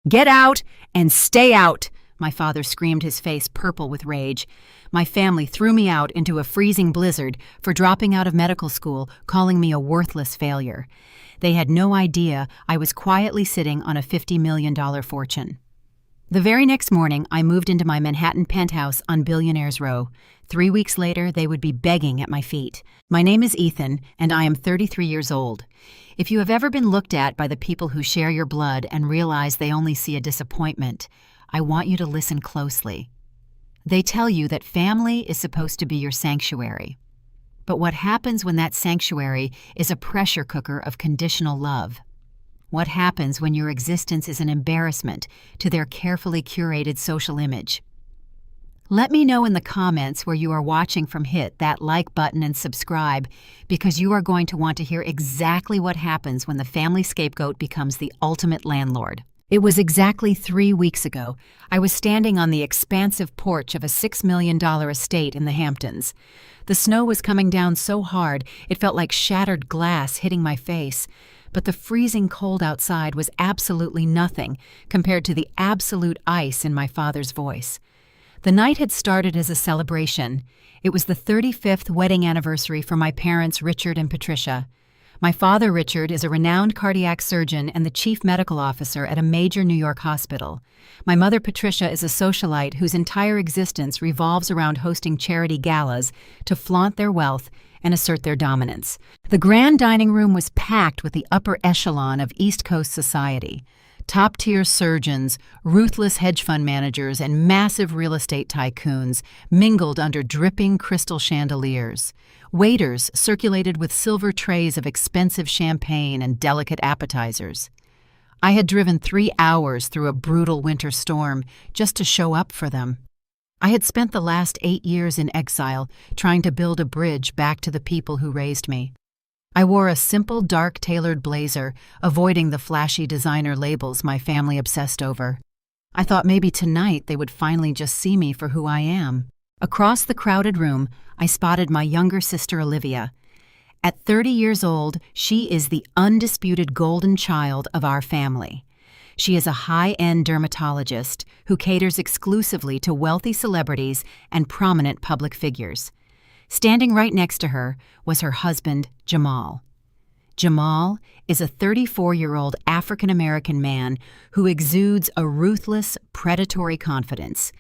Get out and stay out, my father screamed, his face purple with rage. My family threw me out into a freezing blizzard for dropping out of medical school, calling me a worthless failure. They had no idea I was quietly sitting on a $50 million fortune. The very next morning, I moved into my Manhattan penthouse on Billionaire's Row. 3 weeks later, they would be begging at my feet. My name is Ethan, and I am 33 years old. If you have ever been looked at by the people who share your blood and realize they only see a disappointment, I want you to listen closely. They tell you that family is supposed to be your sanctuary. But what happens when that sanctuary is a pressure cooker of conditional love? What happens when your existence is an embarrassment to their carefully curated social image? Let me know in the comments where you are watching from. Hit that like button and subscribe, because you are going to want to hear exactly what happens when the family scapegoat becomes the ultimate landlord. It was exactly 3 weeks ago. I was standing on the expansive porch of a $6 million estate in the Hamptons. The snow was coming down so hard it felt like shattered glass hitting my face. But the freezing cold outside was absolutely nothing compared to the absolute ice in my father's voice. The night had started as a celebration. It was the 35th wedding anniversary for my parents, Richard and Patricia. My father, Richard, is a renowned cardiac surgeon and the chief medical officer at a major New York hospital. My mother, Patricia, is a socialite whose entire existence revolves around hosting charity galas to flaunt their wealth and assert their dominance. The grand dining room was packed with the upper echelon of East Coast society. Top-tier surgeons, ruthless hedge fund managers, and massive real estate tycoons mingled under dripping crystal chandeliers. Waiters circulated with silver trays of expensive champagne and delicate appetizers. I had driven 3 hours through a brutal winter storm just to show up for them. I had spent the last 8 years in exile trying to build a bridge back to the people who raised me. I wore a simple, dark tailored blazer, avoiding the flashy designer labels my family obsessed over. I thought maybe tonight they would finally just see me for who I am. Across the crowded room, I spotted my younger sister Olivia. At 30 years old, she is the undisputed golden child of our family. She is a high-end dermatologist who caters exclusively to wealthy celebrities and prominent public figures. Standing right next to her was her husband, Jamal. Jamal is a 34-year-old African-American man who exudes a ruthless, predatory confidence.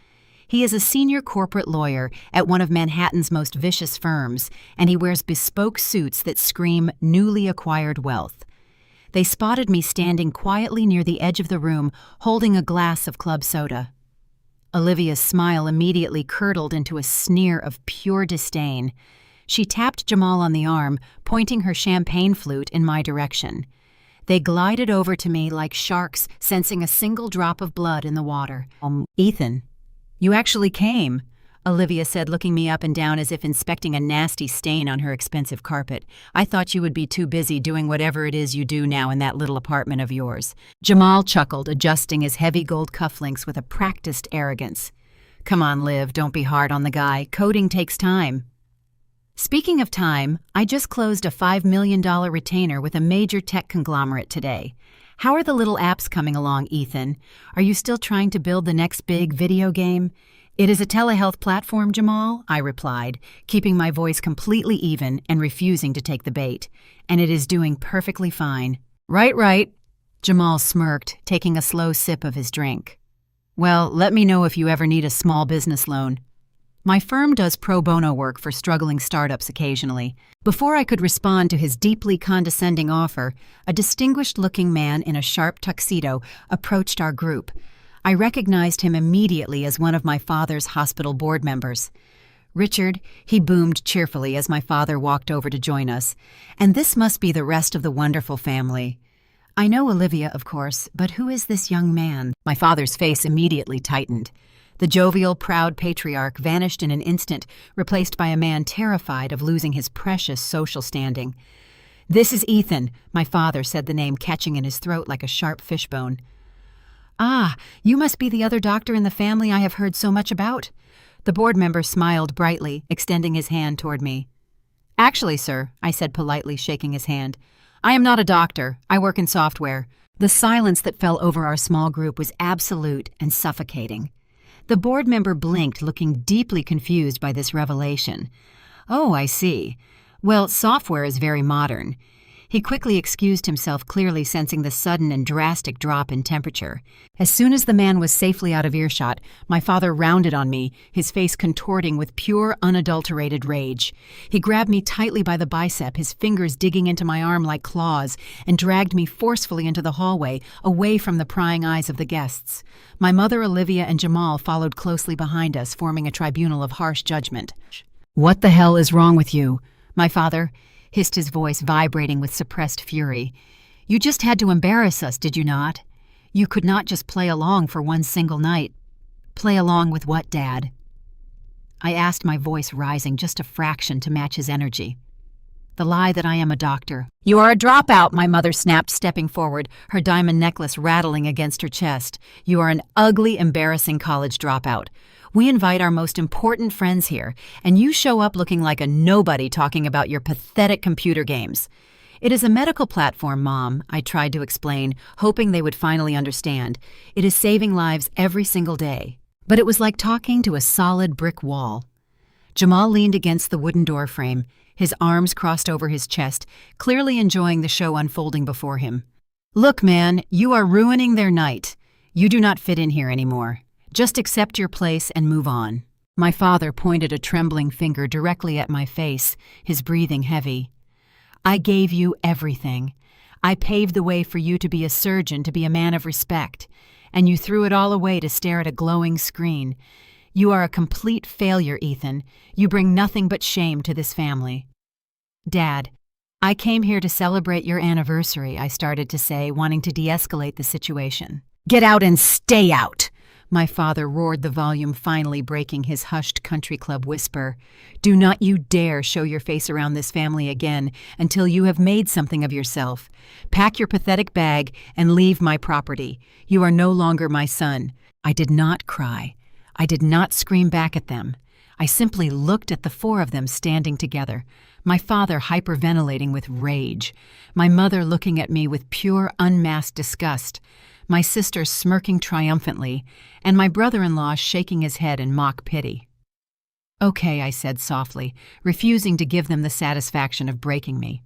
He is a senior corporate lawyer at one of Manhattan's most vicious firms, and he wears bespoke suits that scream newly acquired wealth. They spotted me standing quietly near the edge of the room, holding a glass of club soda. Olivia's smile immediately curdled into a sneer of pure disdain. She tapped Jamal on the arm, pointing her champagne flute in my direction. They glided over to me like sharks sensing a single drop of blood in the water. Ethan, you actually came," Olivia said, looking me up and down as if inspecting a nasty stain on her expensive carpet. "I thought you would be too busy doing whatever it is you do now in that little apartment of yours." Jamal chuckled, adjusting his heavy gold cufflinks with a practiced arrogance. "Come on, Liv, don't be hard on the guy. Coding takes time." Speaking of time, I just closed a $5 million retainer with a major tech conglomerate today. How are the little apps coming along, Ethan? Are you still trying to build the next big video game? "It is a telehealth platform, Jamal," I replied, keeping my voice completely even and refusing to take the bait. "And it is doing perfectly fine." Right. Jamal smirked, taking a slow sip of his drink. "Well, let me know if you ever need a small business loan. My firm does pro bono work for struggling startups occasionally." Before I could respond to his deeply condescending offer, a distinguished-looking man in a sharp tuxedo approached our group. I recognized him immediately as one of my father's hospital board members. "Richard," he boomed cheerfully as my father walked over to join us, "and this must be the rest of the wonderful family. I know Olivia, of course, but who is this young man?" My father's face immediately tightened. The jovial, proud patriarch vanished in an instant, replaced by a man terrified of losing his precious social standing. "This is Ethan," my father said, the name catching in his throat like a sharp fishbone. "Ah, you must be the other doctor in the family I have heard so much about." The board member smiled brightly, extending his hand toward me. "Actually, sir," I said politely, shaking his hand, "I am not a doctor. I work in software. The silence that fell over our small group was absolute and suffocating. The board member blinked, looking deeply confused by this revelation. "Oh, I see. Well, software is very modern." He quickly excused himself, clearly sensing the sudden and drastic drop in temperature. As soon as the man was safely out of earshot, my father rounded on me, his face contorting with pure, unadulterated rage. He grabbed me tightly by the bicep, his fingers digging into my arm like claws, and dragged me forcefully into the hallway, away from the prying eyes of the guests. My mother, Olivia, and Jamal followed closely behind us, forming a tribunal of harsh judgment. "What the hell is wrong with you?" My father hissed, his voice vibrating with suppressed fury. "You just had to embarrass us, did you not? You could not just play along for one single night." "Play along with what, Dad?" I asked, my voice rising just a fraction to match his energy. "The lie that I am a doctor." "You are a dropout," my mother snapped, stepping forward, her diamond necklace rattling against her chest. "You are an ugly, embarrassing college dropout. We invite our most important friends here, and you show up looking like a nobody talking about your pathetic computer games." "It is a medical platform, Mom," I tried to explain, hoping they would finally understand. "It is saving lives every single day." But it was like talking to a solid brick wall. Jamal leaned against the wooden door frame, his arms crossed over his chest, clearly enjoying the show unfolding before him. "Look, man, you are ruining their night. You do not fit in here anymore. Just accept your place and move on." My father pointed a trembling finger directly at my face, his breathing heavy. "I gave you everything. I paved the way for you to be a surgeon, to be a man of respect, and you threw it all away to stare at a glowing screen. You are a complete failure, Ethan. You bring nothing but shame to this family." "Dad, I came here to celebrate your anniversary," I started to say, wanting to de-escalate the situation. "Get out and stay out!" My father roared, the volume finally breaking his hushed country club whisper. "Do not you dare show your face around this family again until you have made something of yourself. Pack your pathetic bag and leave my property. You are no longer my son." I did not cry. I did not scream back at them. I simply looked at the four of them standing together, my father hyperventilating with rage, my mother looking at me with pure, unmasked disgust, my sister smirking triumphantly, and my brother-in-law shaking his head in mock pity. "Okay," I said softly, refusing to give them the satisfaction of breaking me.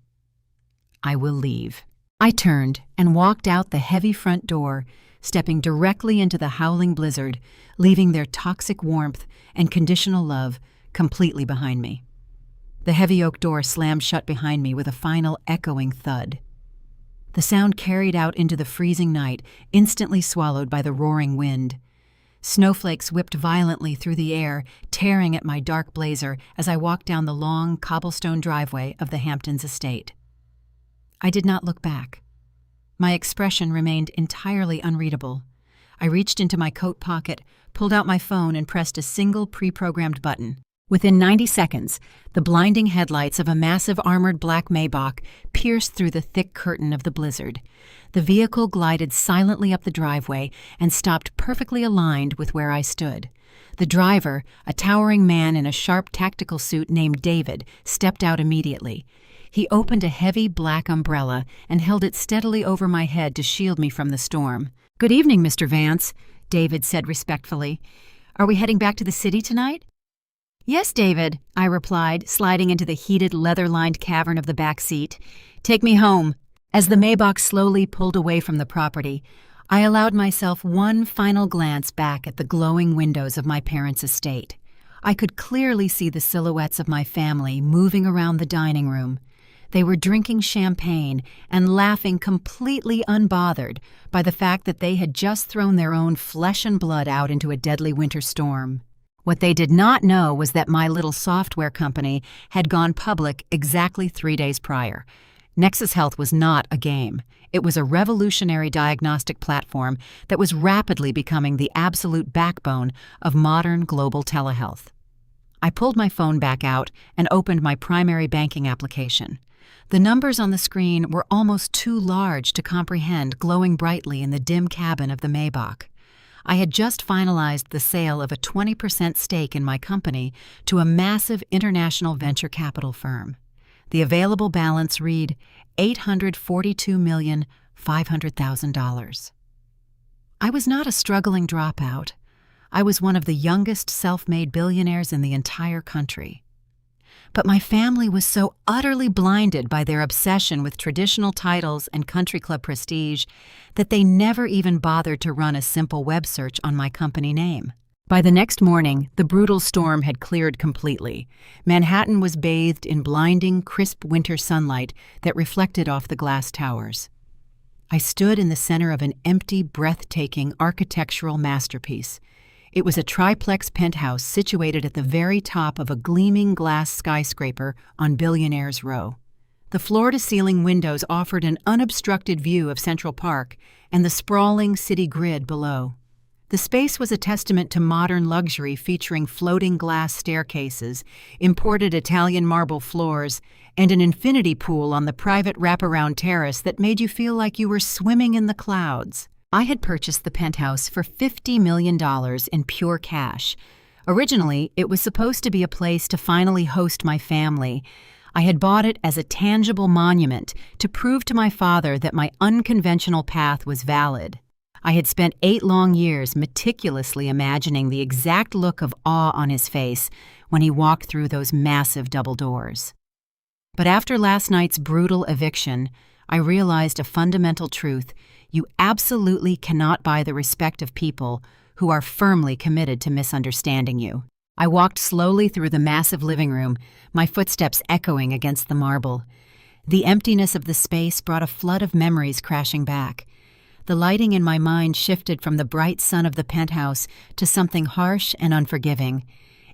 "I will leave." I turned and walked out the heavy front door, stepping directly into the howling blizzard, leaving their toxic warmth and conditional love completely behind me. The heavy oak door slammed shut behind me with a final echoing thud. The sound carried out into the freezing night, instantly swallowed by the roaring wind. Snowflakes whipped violently through the air, tearing at my dark blazer as I walked down the long cobblestone driveway of the Hamptons estate. I did not look back. My expression remained entirely unreadable. I reached into my coat pocket, pulled out my phone, and pressed a single pre-programmed button. Within 90 seconds, the blinding headlights of a massive armored black Maybach pierced through the thick curtain of the blizzard. The vehicle glided silently up the driveway and stopped perfectly aligned with where I stood. The driver, a towering man in a sharp tactical suit named David, stepped out immediately. He opened a heavy black umbrella and held it steadily over my head to shield me from the storm. "Good evening, Mr. Vance," David said respectfully. "Are we heading back to the city tonight?" "Yes, David," I replied, sliding into the heated, leather-lined cavern of the back seat. "Take me home." As the Maybach slowly pulled away from the property, I allowed myself one final glance back at the glowing windows of my parents' estate. I could clearly see the silhouettes of my family moving around the dining room. They were drinking champagne and laughing completely unbothered by the fact that they had just thrown their own flesh and blood out into a deadly winter storm. What they did not know was that my little software company had gone public exactly 3 days prior. Nexus Health was not a game. It was a revolutionary diagnostic platform that was rapidly becoming the absolute backbone of modern global telehealth. I pulled my phone back out and opened my primary banking application. The numbers on the screen were almost too large to comprehend, glowing brightly in the dim cabin of the Maybach. I had just finalized the sale of a 20% stake in my company to a massive international venture capital firm. The available balance read $500,000. I was not a struggling dropout. I was one of the youngest self-made billionaires in the entire country. But my family was so utterly blinded by their obsession with traditional titles and country club prestige that they never even bothered to run a simple web search on my company name. By the next morning, the brutal storm had cleared completely. Manhattan was bathed in blinding, crisp winter sunlight that reflected off the glass towers. I stood in the center of an empty, breathtaking architectural masterpiece. It was a triplex penthouse situated at the very top of a gleaming glass skyscraper on Billionaire's Row. The floor-to-ceiling windows offered an unobstructed view of Central Park and the sprawling city grid below. The space was a testament to modern luxury, featuring floating glass staircases, imported Italian marble floors, and an infinity pool on the private wraparound terrace that made you feel like you were swimming in the clouds. I had purchased the penthouse for $50 million in pure cash. Originally, it was supposed to be a place to finally host my family. I had bought it as a tangible monument to prove to my father that my unconventional path was valid. I had spent 8 long years meticulously imagining the exact look of awe on his face when he walked through those massive double doors. But after last night's brutal eviction, I realized a fundamental truth: you absolutely cannot buy the respect of people who are firmly committed to misunderstanding you. I walked slowly through the massive living room, my footsteps echoing against the marble. The emptiness of the space brought a flood of memories crashing back. The lighting in my mind shifted from the bright sun of the penthouse to something harsh and unforgiving.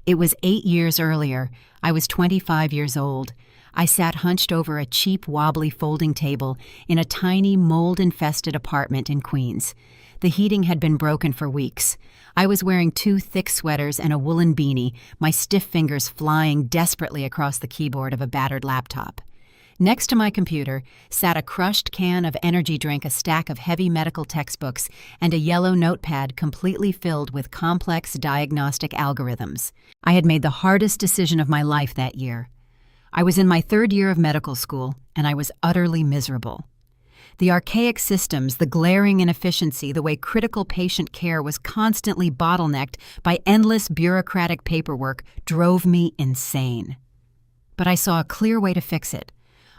It was 8 years earlier. I was 25 years old. I sat hunched over a cheap, wobbly folding table in a tiny, mold-infested apartment in Queens. The heating had been broken for weeks. I was wearing 2 thick sweaters and a woolen beanie, my stiff fingers flying desperately across the keyboard of a battered laptop. Next to my computer sat a crushed can of energy drink, a stack of heavy medical textbooks, and a yellow notepad completely filled with complex diagnostic algorithms. I had made the hardest decision of my life that year. I was in my 3rd year of medical school, and I was utterly miserable. The archaic systems, the glaring inefficiency, the way critical patient care was constantly bottlenecked by endless bureaucratic paperwork drove me insane. But I saw a clear way to fix it.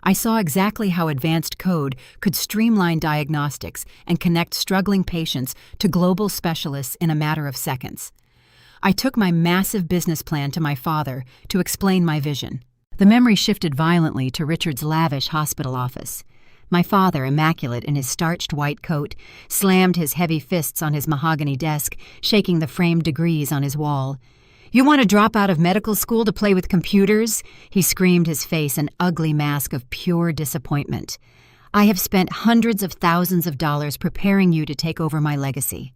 I saw exactly how advanced code could streamline diagnostics and connect struggling patients to global specialists in a matter of seconds. I took my massive business plan to my father to explain my vision. The memory shifted violently to Richard's lavish hospital office. My father, immaculate in his starched white coat, slammed his heavy fists on his mahogany desk, shaking the framed degrees on his wall. "You want to drop out of medical school to play with computers?" he screamed, his face an ugly mask of pure disappointment. "I have spent hundreds of thousands of dollars preparing you to take over my legacy.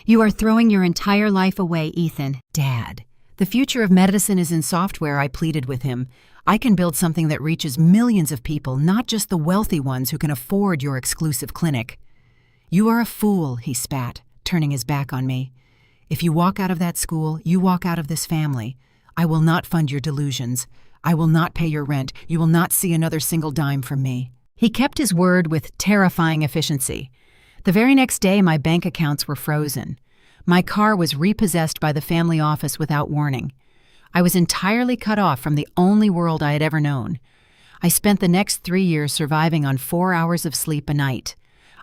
You are throwing your entire life away, Ethan." "Dad, the future of medicine is in software," I pleaded with him. "I can build something that reaches millions of people, not just the wealthy ones who can afford your exclusive clinic." "You are a fool," he spat, turning his back on me. "If you walk out of that school, you walk out of this family. I will not fund your delusions. I will not pay your rent. You will not see another single dime from me." He kept his word with terrifying efficiency. The very next day, my bank accounts were frozen. My car was repossessed by the family office without warning. I was entirely cut off from the only world I had ever known. I spent the next 3 years surviving on 4 hours of sleep a night.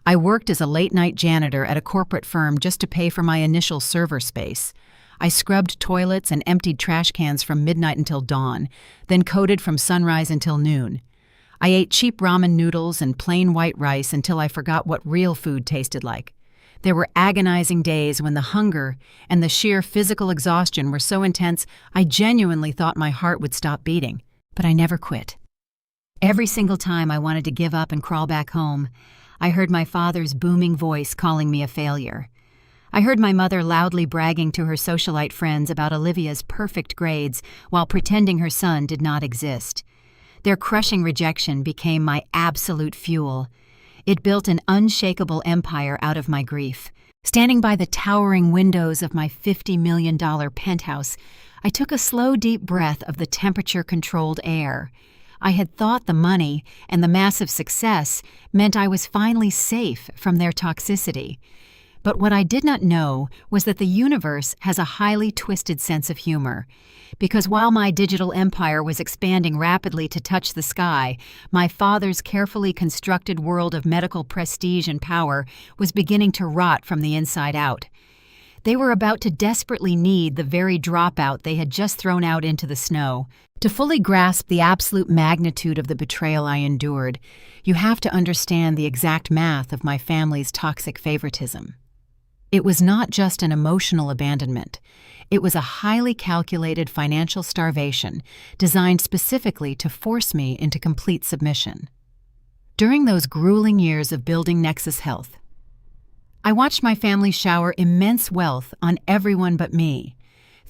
I worked as a late-night janitor at a corporate firm just to pay for my initial server space. I scrubbed toilets and emptied trash cans from midnight until dawn, then coded from sunrise until noon. I ate cheap ramen noodles and plain white rice until I forgot what real food tasted like. There were agonizing days when the hunger and the sheer physical exhaustion were so intense I genuinely thought my heart would stop beating. But I never quit. Every single time I wanted to give up and crawl back home, I heard my father's booming voice calling me a failure. I heard my mother loudly bragging to her socialite friends about Olivia's perfect grades while pretending her son did not exist. Their crushing rejection became my absolute fuel. It built an unshakable empire out of my grief. Standing by the towering windows of my $50 million penthouse, I took a slow, deep breath of the temperature-controlled air. I had thought the money and the massive success meant I was finally safe from their toxicity. But what I did not know was that the universe has a highly twisted sense of humor. Because while my digital empire was expanding rapidly to touch the sky, my father's carefully constructed world of medical prestige and power was beginning to rot from the inside out. They were about to desperately need the very dropout they had just thrown out into the snow. To fully grasp the absolute magnitude of the betrayal I endured, you have to understand the exact math of my family's toxic favoritism. It was not just an emotional abandonment. It was a highly calculated financial starvation designed specifically to force me into complete submission. During those grueling years of building Nexus Health, I watched my family shower immense wealth on everyone but me.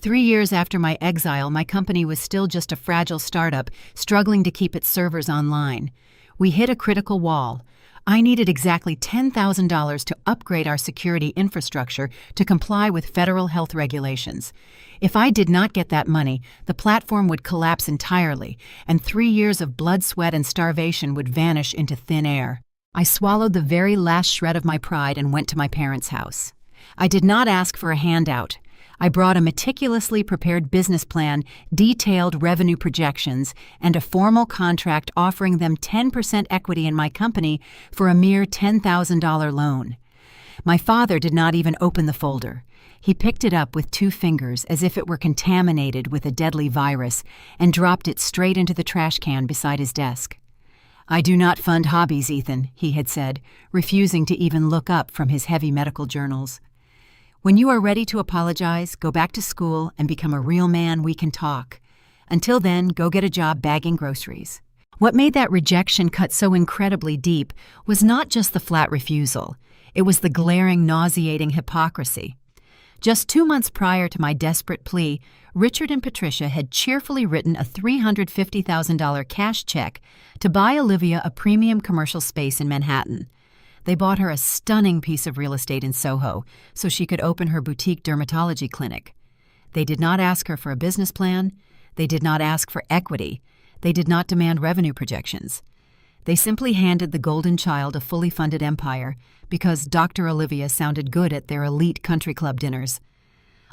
3 years after my exile, my company was still just a fragile startup, struggling to keep its servers online. We hit a critical wall. I needed exactly $10,000 to upgrade our security infrastructure to comply with federal health regulations. If I did not get that money, the platform would collapse entirely, and 3 years of blood, sweat, and starvation would vanish into thin air. I swallowed the very last shred of my pride and went to my parents' house. I did not ask for a handout. I brought a meticulously prepared business plan, detailed revenue projections, and a formal contract offering them 10% equity in my company for a mere $10,000 loan. My father did not even open the folder. He picked it up with 2 fingers as if it were contaminated with a deadly virus and dropped it straight into the trash can beside his desk. "I do not fund hobbies, Ethan," he had said, refusing to even look up from his heavy medical journals. "When you are ready to apologize, go back to school and become a real man, we can talk. Until then, go get a job bagging groceries." What made that rejection cut so incredibly deep was not just the flat refusal. It was the glaring, nauseating hypocrisy. Just 2 months prior to my desperate plea, Richard and Patricia had cheerfully written a $350,000 cash check to buy Olivia a premium commercial space in Manhattan. They bought her a stunning piece of real estate in Soho so she could open her boutique dermatology clinic. They did not ask her for a business plan. They did not ask for equity. They did not demand revenue projections. They simply handed the golden child a fully funded empire because Dr. Olivia sounded good at their elite country club dinners.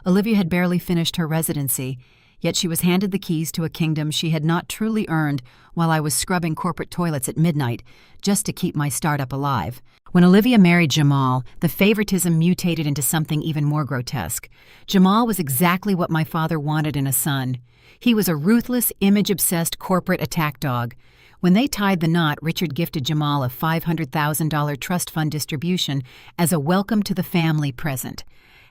Olivia had barely finished her residency, yet she was handed the keys to a kingdom she had not truly earned while I was scrubbing corporate toilets at midnight just to keep my startup alive. When Olivia married Jamal, the favoritism mutated into something even more grotesque. Jamal was exactly what my father wanted in a son. He was a ruthless, image-obsessed corporate attack dog. When they tied the knot, Richard gifted Jamal a $500,000 trust fund distribution as a welcome to the family present.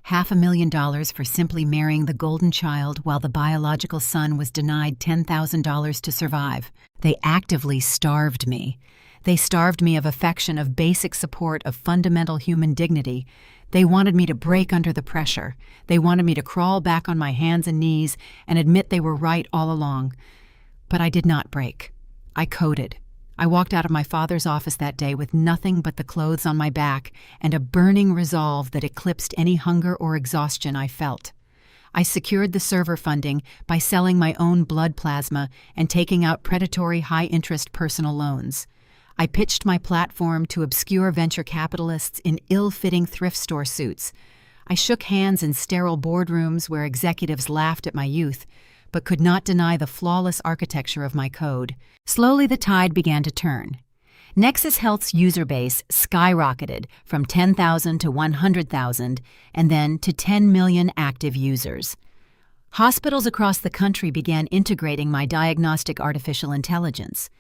$500,000 for simply marrying the golden child while the biological son was denied $10,000 to survive. They actively starved me. They starved me of affection, of basic support, of fundamental human dignity. They wanted me to break under the pressure. They wanted me to crawl back on my hands and knees and admit they were right all along. But I did not break. I coded. I walked out of my father's office that day with nothing but the clothes on my back and a burning resolve that eclipsed any hunger or exhaustion I felt. I secured the server funding by selling my own blood plasma and taking out predatory high-interest personal loans. I pitched my platform to obscure venture capitalists in ill-fitting thrift store suits. I shook hands in sterile boardrooms where executives laughed at my youth, but could not deny the flawless architecture of my code. Slowly the tide began to turn. Nexus Health's user base skyrocketed from 10,000 to 100,000 and then to 10 million active users. Hospitals across the country began integrating my diagnostic artificial intelligence.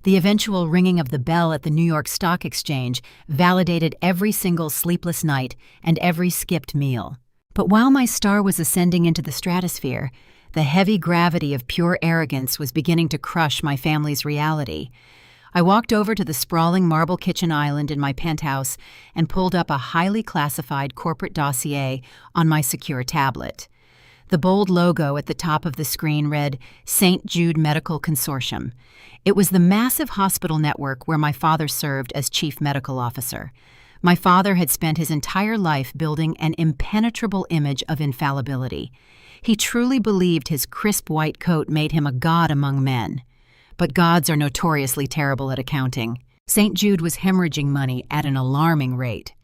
The eventual ringing of the bell at the New York Stock Exchange validated every single sleepless night and every skipped meal. But while my star was ascending into the stratosphere, the heavy gravity of pure arrogance was beginning to crush my family's reality. I walked over to the sprawling marble kitchen island in my penthouse and pulled up a highly classified corporate dossier on my secure tablet. The bold logo at the top of the screen read St. Jude Medical Consortium. It was the massive hospital network where my father served as chief medical officer. My father had spent his entire life building an impenetrable image of infallibility. He truly believed his crisp white coat made him a god among men. but gods are notoriously terrible at accounting. St. Jude was hemorrhaging money at an alarming rate.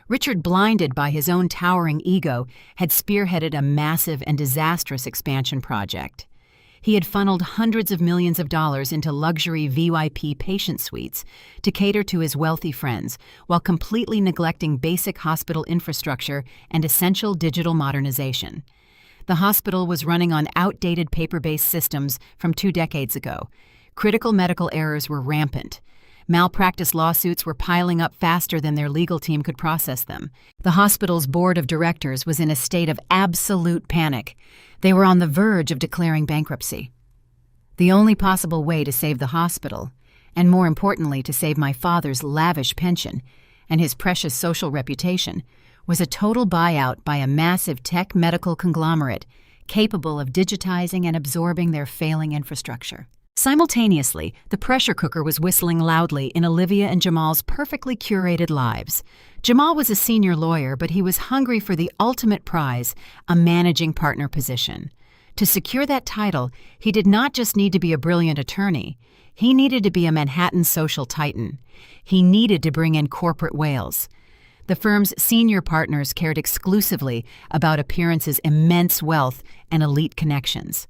Richard, blinded by his own towering ego, had spearheaded a massive and disastrous expansion project. He had funneled hundreds of millions of dollars into luxury VIP patient suites to cater to his wealthy friends, while completely neglecting basic hospital infrastructure and essential digital modernization. The hospital was running on outdated paper-based systems from 2 decades ago. Critical medical errors were rampant. Malpractice lawsuits were piling up faster than their legal team could process them. The hospital's board of directors was in a state of absolute panic. They were on the verge of declaring bankruptcy. The only possible way to save the hospital, and more importantly to save my father's lavish pension and his precious social reputation, was a total buyout by a massive tech medical conglomerate capable of digitizing and absorbing their failing infrastructure. Simultaneously, the pressure cooker was whistling loudly in Olivia and Jamal's perfectly curated lives. Jamal was a senior lawyer, but he was hungry for the ultimate prize, a managing partner position. To secure that title, he did not just need to be a brilliant attorney. He needed to be a Manhattan social titan. He needed to bring in corporate whales. The firm's senior partners cared exclusively about appearances, immense wealth, and elite connections.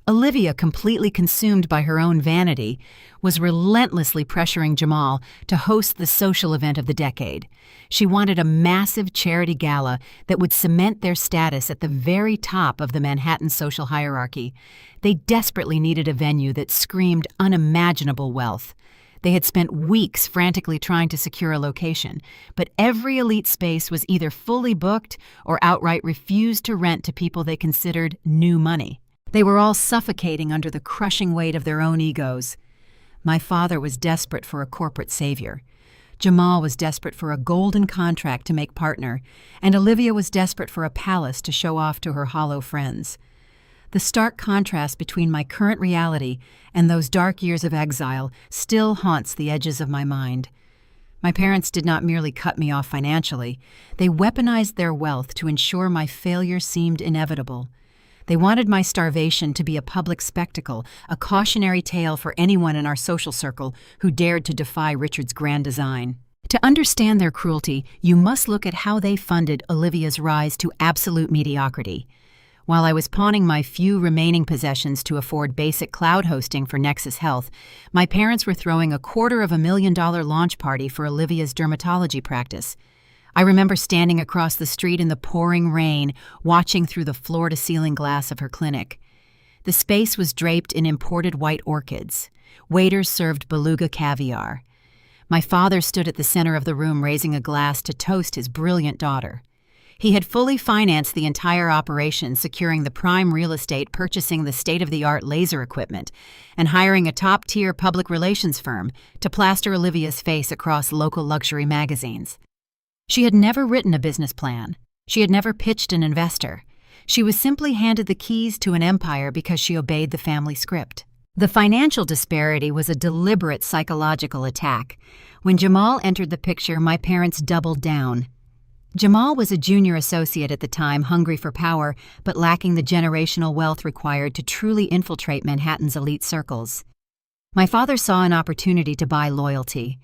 Olivia, completely consumed by her own vanity, was relentlessly pressuring Jamal to host the social event of the decade. She wanted a massive charity gala that would cement their status at the very top of the Manhattan social hierarchy. They desperately needed a venue that screamed unimaginable wealth. They had spent weeks frantically trying to secure a location, but every elite space was either fully booked or outright refused to rent to people they considered new money. They were all suffocating under the crushing weight of their own egos. My father was desperate for a corporate savior. Jamal was desperate for a golden contract to make partner, and Olivia was desperate for a palace to show off to her hollow friends. The stark contrast between my current reality and those dark years of exile still haunts the edges of my mind. My parents did not merely cut me off financially. They weaponized their wealth to ensure my failure seemed inevitable. They wanted my starvation to be a public spectacle, a cautionary tale for anyone in our social circle who dared to defy Richard's grand design. To understand their cruelty, you must look at how they funded Olivia's rise to absolute mediocrity. While I was pawning my few remaining possessions to afford basic cloud hosting for Nexus Health, my parents were throwing a $250,000 launch party for Olivia's dermatology practice. I remember standing across the street in the pouring rain, watching through the floor-to-ceiling glass of her clinic. The space was draped in imported white orchids. Waiters served beluga caviar. My father stood at the center of the room raising a glass to toast his brilliant daughter. He had fully financed the entire operation, securing the prime real estate, purchasing the state-of-the-art laser equipment, and hiring a top-tier public relations firm to plaster Olivia's face across local luxury magazines. She had never written a business plan. She had never pitched an investor. She was simply handed the keys to an empire because she obeyed the family script. The financial disparity was a deliberate psychological attack. When Jamal entered the picture, my parents doubled down. Jamal was a junior associate at the time, hungry for power, but lacking the generational wealth required to truly infiltrate Manhattan's elite circles. My father saw an opportunity to buy loyalty.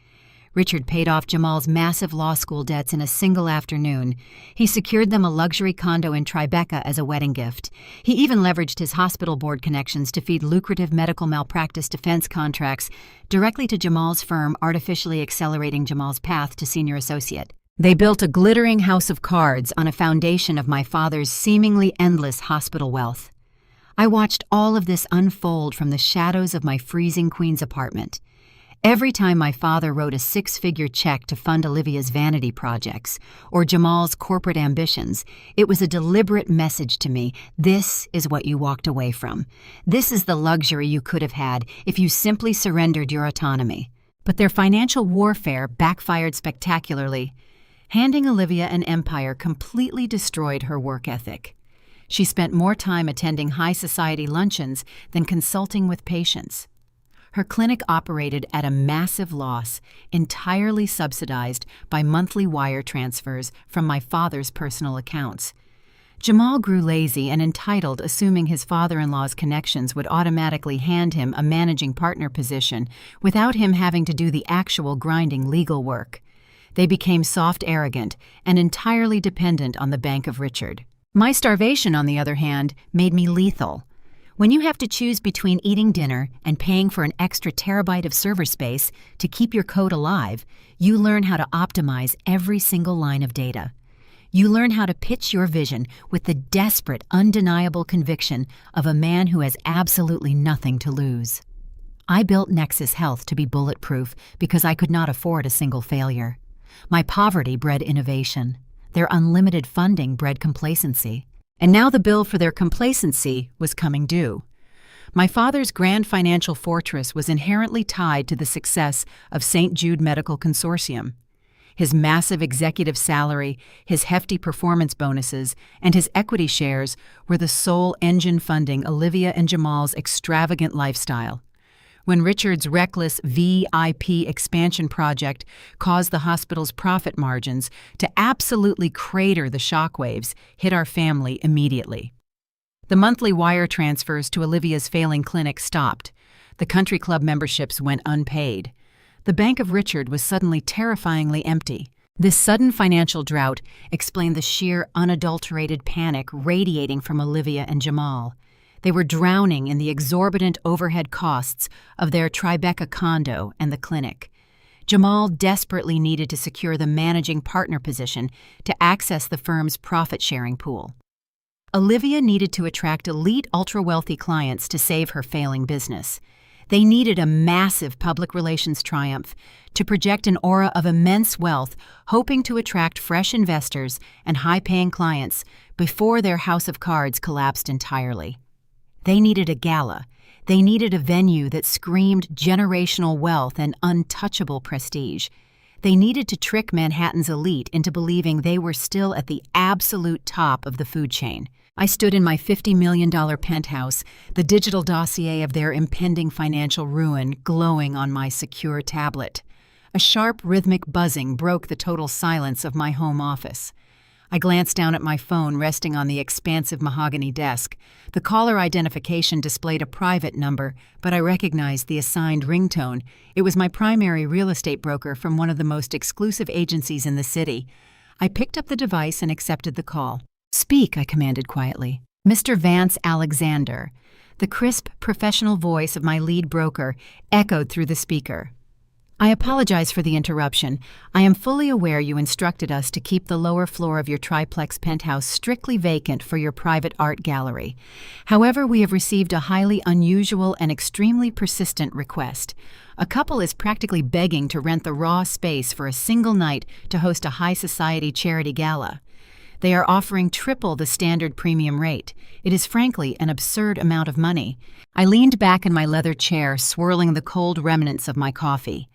Richard paid off Jamal's massive law school debts in a single afternoon. He secured them a luxury condo in Tribeca as a wedding gift. He even leveraged his hospital board connections to feed lucrative medical malpractice defense contracts directly to Jamal's firm, artificially accelerating Jamal's path to senior associate. They built a glittering house of cards on a foundation of my father's seemingly endless hospital wealth. I watched all of this unfold from the shadows of my freezing Queens apartment. Every time my father wrote a 6-figure check to fund Olivia's vanity projects or Jamal's corporate ambitions, it was a deliberate message to me. This is what you walked away from. This is the luxury you could have had if you simply surrendered your autonomy. But their financial warfare backfired spectacularly. Handing Olivia an empire completely destroyed her work ethic. She spent more time attending high society luncheons than consulting with patients. Her clinic operated at a massive loss, entirely subsidized by monthly wire transfers from my father's personal accounts. Jamal grew lazy and entitled, assuming his father-in-law's connections would automatically hand him a managing partner position without him having to do the actual grinding legal work. They became soft arrogant and entirely dependent on the Bank of Richard. My starvation, on the other hand, made me lethal. When you have to choose between eating dinner and paying for an extra terabyte of server space to keep your code alive, you learn how to optimize every single line of data. You learn how to pitch your vision with the desperate, undeniable conviction of a man who has absolutely nothing to lose. I built Nexus Health to be bulletproof because I could not afford a single failure. My poverty bred innovation. Their unlimited funding bred complacency. And now the bill for their complacency was coming due. My father's grand financial fortress was inherently tied to the success of St. Jude Medical Consortium. His massive executive salary, his hefty performance bonuses, and his equity shares were the sole engine funding Olivia and Jamal's extravagant lifestyle. When Richard's reckless VIP expansion project caused the hospital's profit margins to absolutely crater, the shockwaves hit our family immediately. The monthly wire transfers to Olivia's failing clinic stopped. The country club memberships went unpaid. The Bank of Richard was suddenly terrifyingly empty. This sudden financial drought explained the sheer, unadulterated panic radiating from Olivia and Jamal. They were drowning in the exorbitant overhead costs of their Tribeca condo and the clinic. Jamal desperately needed to secure the managing partner position to access the firm's profit-sharing pool. Olivia needed to attract elite ultra-wealthy clients to save her failing business. They needed a massive public relations triumph to project an aura of immense wealth, hoping to attract fresh investors and high-paying clients before their house of cards collapsed entirely. They needed a gala. They needed a venue that screamed generational wealth and untouchable prestige. They needed to trick Manhattan's elite into believing they were still at the absolute top of the food chain. I stood in my $50 million penthouse, the digital dossier of their impending financial ruin glowing on my secure tablet. A sharp, rhythmic buzzing broke the total silence of my home office. I glanced down at my phone resting on the expansive mahogany desk. The caller identification displayed a private number, but I recognized the assigned ringtone. It was my primary real estate broker from one of the most exclusive agencies in the city. I picked up the device and accepted the call. "Speak," I commanded quietly. "Mr. Vance Alexander." The crisp, professional voice of my lead broker echoed through the speaker. "I apologize for the interruption. I am fully aware you instructed us to keep the lower floor of your triplex penthouse strictly vacant for your private art gallery. However, we have received a highly unusual and extremely persistent request. A couple is practically begging to rent the raw space for a single night to host a high society charity gala. They are offering triple the standard premium rate. It is frankly an absurd amount of money." I leaned back in my leather chair, swirling the cold remnants of my coffee.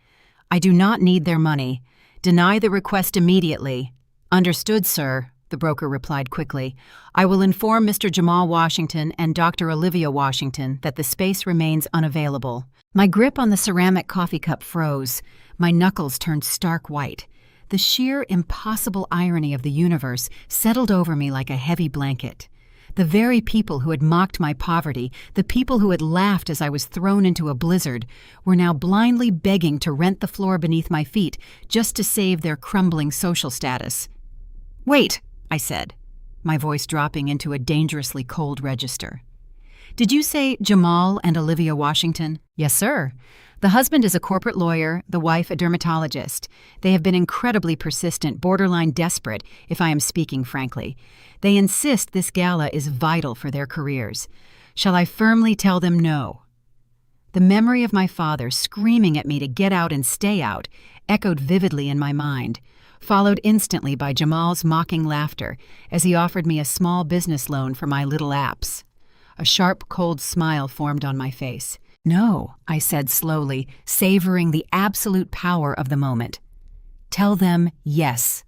"I do not need their money. Deny the request immediately." "Understood, sir," the broker replied quickly. "I will inform Mr. Jamal Washington and Dr. Olivia Washington that the space remains unavailable." My grip on the ceramic coffee cup froze. My knuckles turned stark white. The sheer, impossible irony of the universe settled over me like a heavy blanket. The very people who had mocked my poverty, the people who had laughed as I was thrown into a blizzard, were now blindly begging to rent the floor beneath my feet just to save their crumbling social status. "Wait," I said, my voice dropping into a dangerously cold register. "Did you say Jamal and Olivia Washington?" "Yes, sir. The husband is a corporate lawyer, the wife a dermatologist. They have been incredibly persistent, borderline desperate, if I am speaking frankly. They insist this gala is vital for their careers. Shall I firmly tell them no?" The memory of my father screaming at me to get out and stay out echoed vividly in my mind, followed instantly by Jamal's mocking laughter as he offered me a small business loan for my little apps. A sharp, cold smile formed on my face. "No," I said slowly, savoring the absolute power of the moment. "Tell them yes.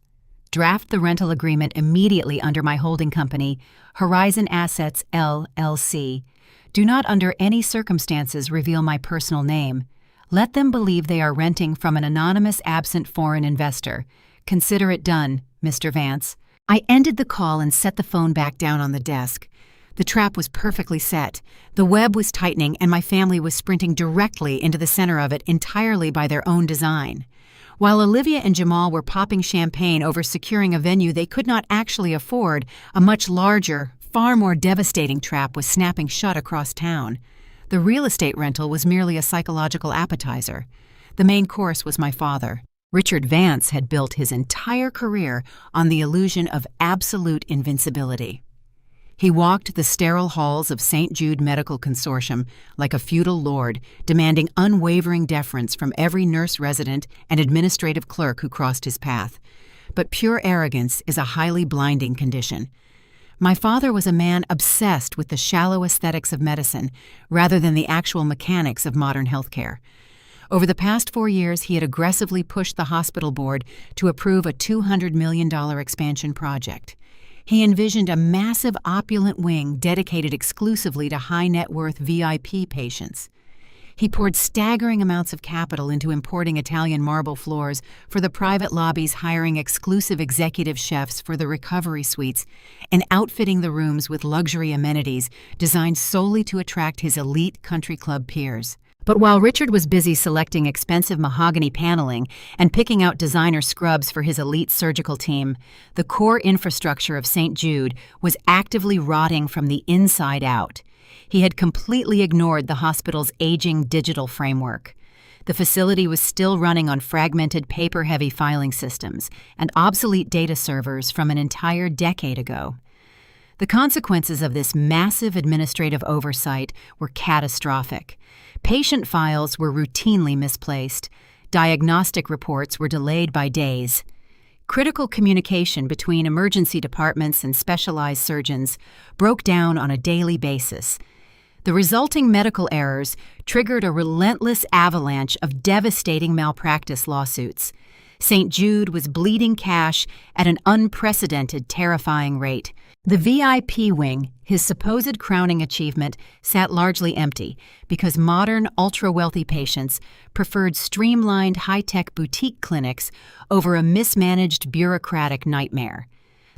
Draft the rental agreement immediately under my holding company, Horizon Assets, LLC. Do not under any circumstances reveal my personal name. Let them believe they are renting from an anonymous absent foreign investor. Consider it done, Mr. Vance." I ended the call and set the phone back down on the desk. The trap was perfectly set. The web was tightening, and my family was sprinting directly into the center of it entirely by their own design. While Olivia and Jamal were popping champagne over securing a venue they could not actually afford, a much larger, far more devastating trap was snapping shut across town. The real estate rental was merely a psychological appetizer. The main course was my father. Richard Vance had built his entire career on the illusion of absolute invincibility. He walked the sterile halls of St. Jude Medical Consortium like a feudal lord, demanding unwavering deference from every nurse resident and administrative clerk who crossed his path. But pure arrogance is a highly blinding condition. My father was a man obsessed with the shallow aesthetics of medicine rather than the actual mechanics of modern healthcare. Over the past 4 years, he had aggressively pushed the hospital board to approve a $200 million expansion project. He envisioned a massive opulent wing dedicated exclusively to high-net-worth VIP patients. He poured staggering amounts of capital into importing Italian marble floors for the private lobbies, hiring exclusive executive chefs for the recovery suites, and outfitting the rooms with luxury amenities designed solely to attract his elite country club peers. But while Richard was busy selecting expensive mahogany paneling and picking out designer scrubs for his elite surgical team, the core infrastructure of St. Jude was actively rotting from the inside out. He had completely ignored the hospital's aging digital framework. The facility was still running on fragmented paper-heavy filing systems and obsolete data servers from an entire decade ago. The consequences of this massive administrative oversight were catastrophic. Patient files were routinely misplaced. Diagnostic reports were delayed by days. Critical communication between emergency departments and specialized surgeons broke down on a daily basis. The resulting medical errors triggered a relentless avalanche of devastating malpractice lawsuits. St. Jude was bleeding cash at an unprecedented, terrifying rate. The VIP wing, his supposed crowning achievement, sat largely empty because modern, ultra-wealthy patients preferred streamlined, high-tech boutique clinics over a mismanaged bureaucratic nightmare.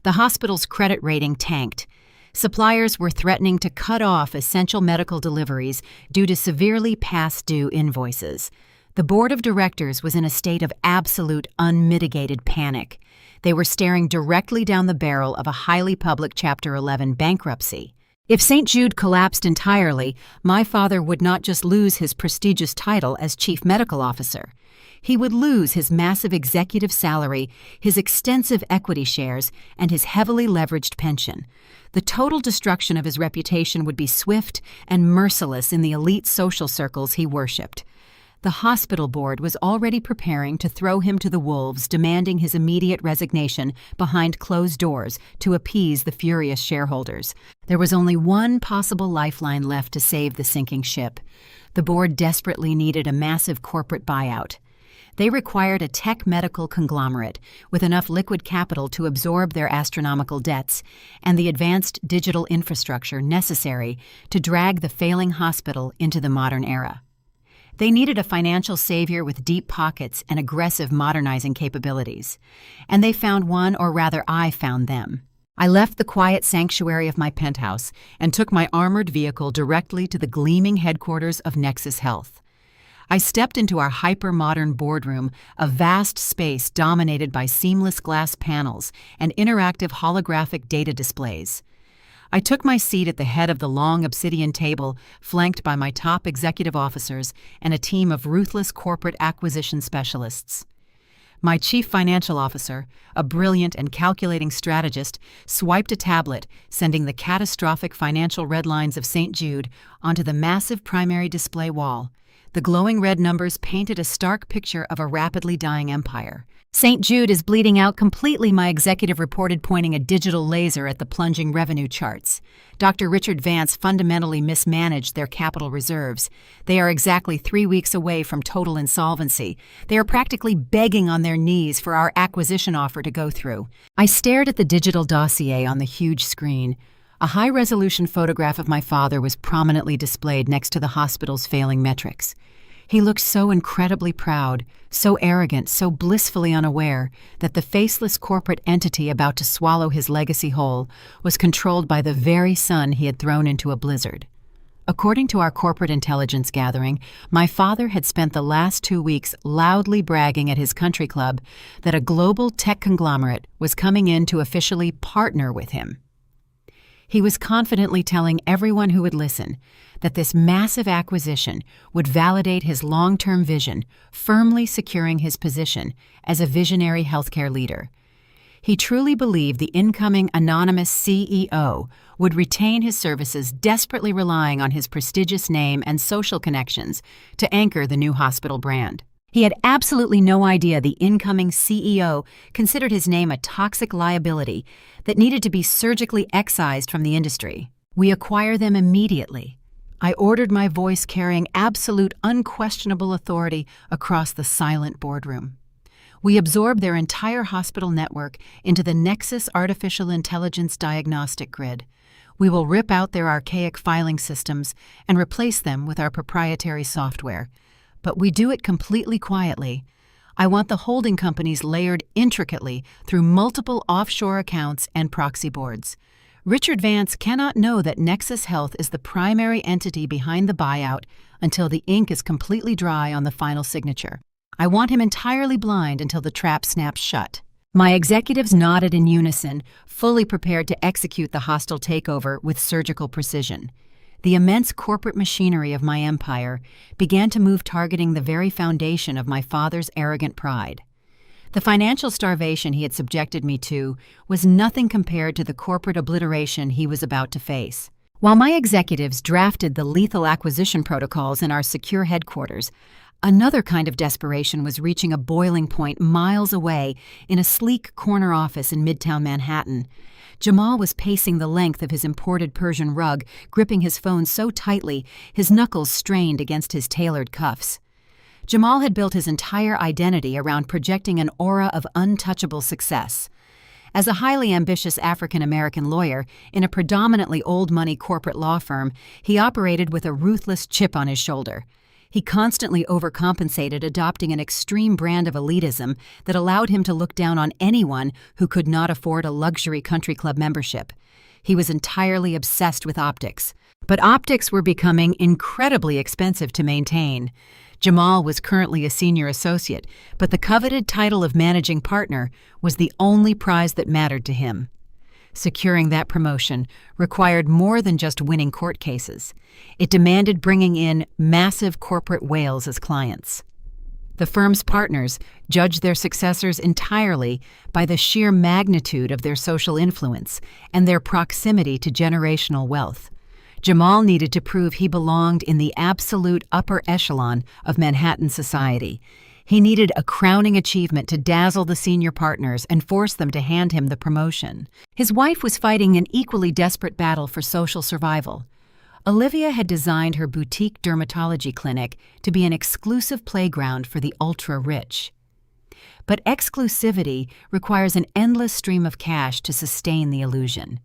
The hospital's credit rating tanked. Suppliers were threatening to cut off essential medical deliveries due to severely past-due invoices. The board of directors was in a state of absolute, unmitigated panic. They were staring directly down the barrel of a highly public Chapter 11 bankruptcy. If St. Jude collapsed entirely, my father would not just lose his prestigious title as chief medical officer. He would lose his massive executive salary, his extensive equity shares, and his heavily leveraged pension. The total destruction of his reputation would be swift and merciless in the elite social circles he worshipped. The hospital board was already preparing to throw him to the wolves, demanding his immediate resignation behind closed doors to appease the furious shareholders. There was only one possible lifeline left to save the sinking ship. The board desperately needed a massive corporate buyout. They required a tech medical conglomerate with enough liquid capital to absorb their astronomical debts and the advanced digital infrastructure necessary to drag the failing hospital into the modern era. They needed a financial savior with deep pockets and aggressive modernizing capabilities. And they found one, or rather I found them. I left the quiet sanctuary of my penthouse and took my armored vehicle directly to the gleaming headquarters of Nexus Health. I stepped into our hyper-modern boardroom, a vast space dominated by seamless glass panels and interactive holographic data displays. I took my seat at the head of the long obsidian table, flanked by my top executive officers and a team of ruthless corporate acquisition specialists. My chief financial officer, a brilliant and calculating strategist, swiped a tablet, sending the catastrophic financial red lines of St. Jude onto the massive primary display wall. The glowing red numbers painted a stark picture of a rapidly dying empire. St. Jude is bleeding out completely, my executive reported, pointing a digital laser at the plunging revenue charts. Dr. Richard Vance fundamentally mismanaged their capital reserves. They are exactly 3 weeks away from total insolvency. They are practically begging on their knees for our acquisition offer to go through. I stared at the digital dossier on the huge screen. A high-resolution photograph of my father was prominently displayed next to the hospital's failing metrics. He looked so incredibly proud, so arrogant, so blissfully unaware that the faceless corporate entity about to swallow his legacy whole was controlled by the very sun he had thrown into a blizzard. According to our corporate intelligence gathering, my father had spent the last 2 weeks loudly bragging at his country club that a global tech conglomerate was coming in to officially partner with him. He was confidently telling everyone who would listen that this massive acquisition would validate his long-term vision, firmly securing his position as a visionary healthcare leader. He truly believed the incoming anonymous CEO would retain his services, desperately relying on his prestigious name and social connections to anchor the new hospital brand. He had absolutely no idea the incoming CEO considered his name a toxic liability that needed to be surgically excised from the industry. We acquire them immediately. I ordered my voice carrying absolute unquestionable authority across the silent boardroom. We absorb their entire hospital network into the Nexus Artificial Intelligence Diagnostic Grid. We will rip out their archaic filing systems and replace them with our proprietary software. But we do it completely quietly. I want the holding companies layered intricately through multiple offshore accounts and proxy boards. Richard Vance cannot know that Nexus Health is the primary entity behind the buyout until the ink is completely dry on the final signature. I want him entirely blind until the trap snaps shut. My executives nodded in unison, fully prepared to execute the hostile takeover with surgical precision. The immense corporate machinery of my empire began to move, targeting the very foundation of my father's arrogant pride. The financial starvation he had subjected me to was nothing compared to the corporate obliteration he was about to face. While my executives drafted the lethal acquisition protocols in our secure headquarters, another kind of desperation was reaching a boiling point miles away in a sleek corner office in Midtown Manhattan. Jamal was pacing the length of his imported Persian rug, gripping his phone so tightly his knuckles strained against his tailored cuffs. Jamal had built his entire identity around projecting an aura of untouchable success. As a highly ambitious African-American lawyer in a predominantly old-money corporate law firm, he operated with a ruthless chip on his shoulder. He constantly overcompensated, adopting an extreme brand of elitism that allowed him to look down on anyone who could not afford a luxury country club membership. He was entirely obsessed with optics. But optics were becoming incredibly expensive to maintain. Jamal was currently a senior associate, but the coveted title of managing partner was the only prize that mattered to him. Securing that promotion required more than just winning court cases. It demanded bringing in massive corporate whales as clients. The firm's partners judged their successors entirely by the sheer magnitude of their social influence and their proximity to generational wealth. Jamal needed to prove he belonged in the absolute upper echelon of Manhattan society. He needed a crowning achievement to dazzle the senior partners and force them to hand him the promotion. His wife was fighting an equally desperate battle for social survival. Olivia had designed her boutique dermatology clinic to be an exclusive playground for the ultra-rich. But exclusivity requires an endless stream of cash to sustain the illusion.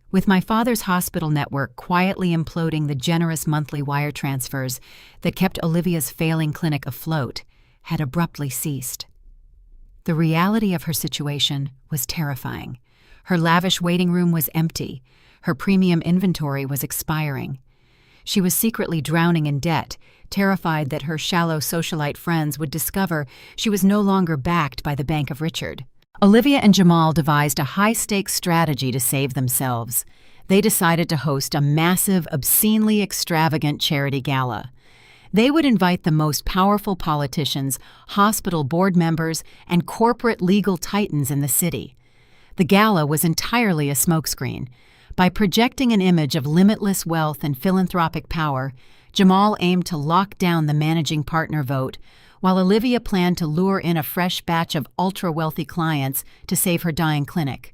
With my father's hospital network quietly imploding, the generous monthly wire transfers that kept Olivia's failing clinic afloat had abruptly ceased. The reality of her situation was terrifying. Her lavish waiting room was empty. Her premium inventory was expiring. She was secretly drowning in debt, terrified that her shallow socialite friends would discover she was no longer backed by the Bank of Richard. Olivia and Jamal devised a high-stakes strategy to save themselves. They decided to host a massive, obscenely extravagant charity gala. They would invite the most powerful politicians, hospital board members, and corporate legal titans in the city. The gala was entirely a smokescreen. By projecting an image of limitless wealth and philanthropic power, Jamal aimed to lock down the managing partner vote, while Olivia planned to lure in a fresh batch of ultra-wealthy clients to save her dying clinic.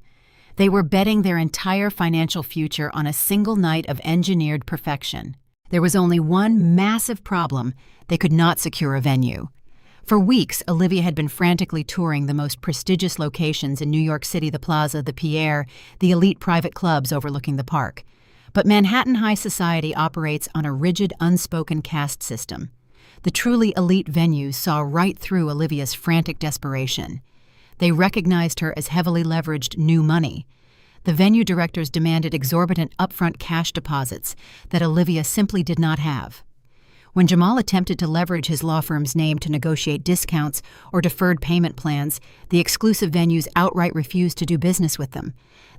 They were betting their entire financial future on a single night of engineered perfection. There was only one massive problem: they could not secure a venue. For weeks, Olivia had been frantically touring the most prestigious locations in New York City: the Plaza, the Pierre, the elite private clubs overlooking the park. But Manhattan high society operates on a rigid, unspoken caste system. The truly elite venues saw right through Olivia's frantic desperation. They recognized her as heavily leveraged new money. The venue directors demanded exorbitant upfront cash deposits that Olivia simply did not have. When Jamal attempted to leverage his law firm's name to negotiate discounts or deferred payment plans, the exclusive venues outright refused to do business with them.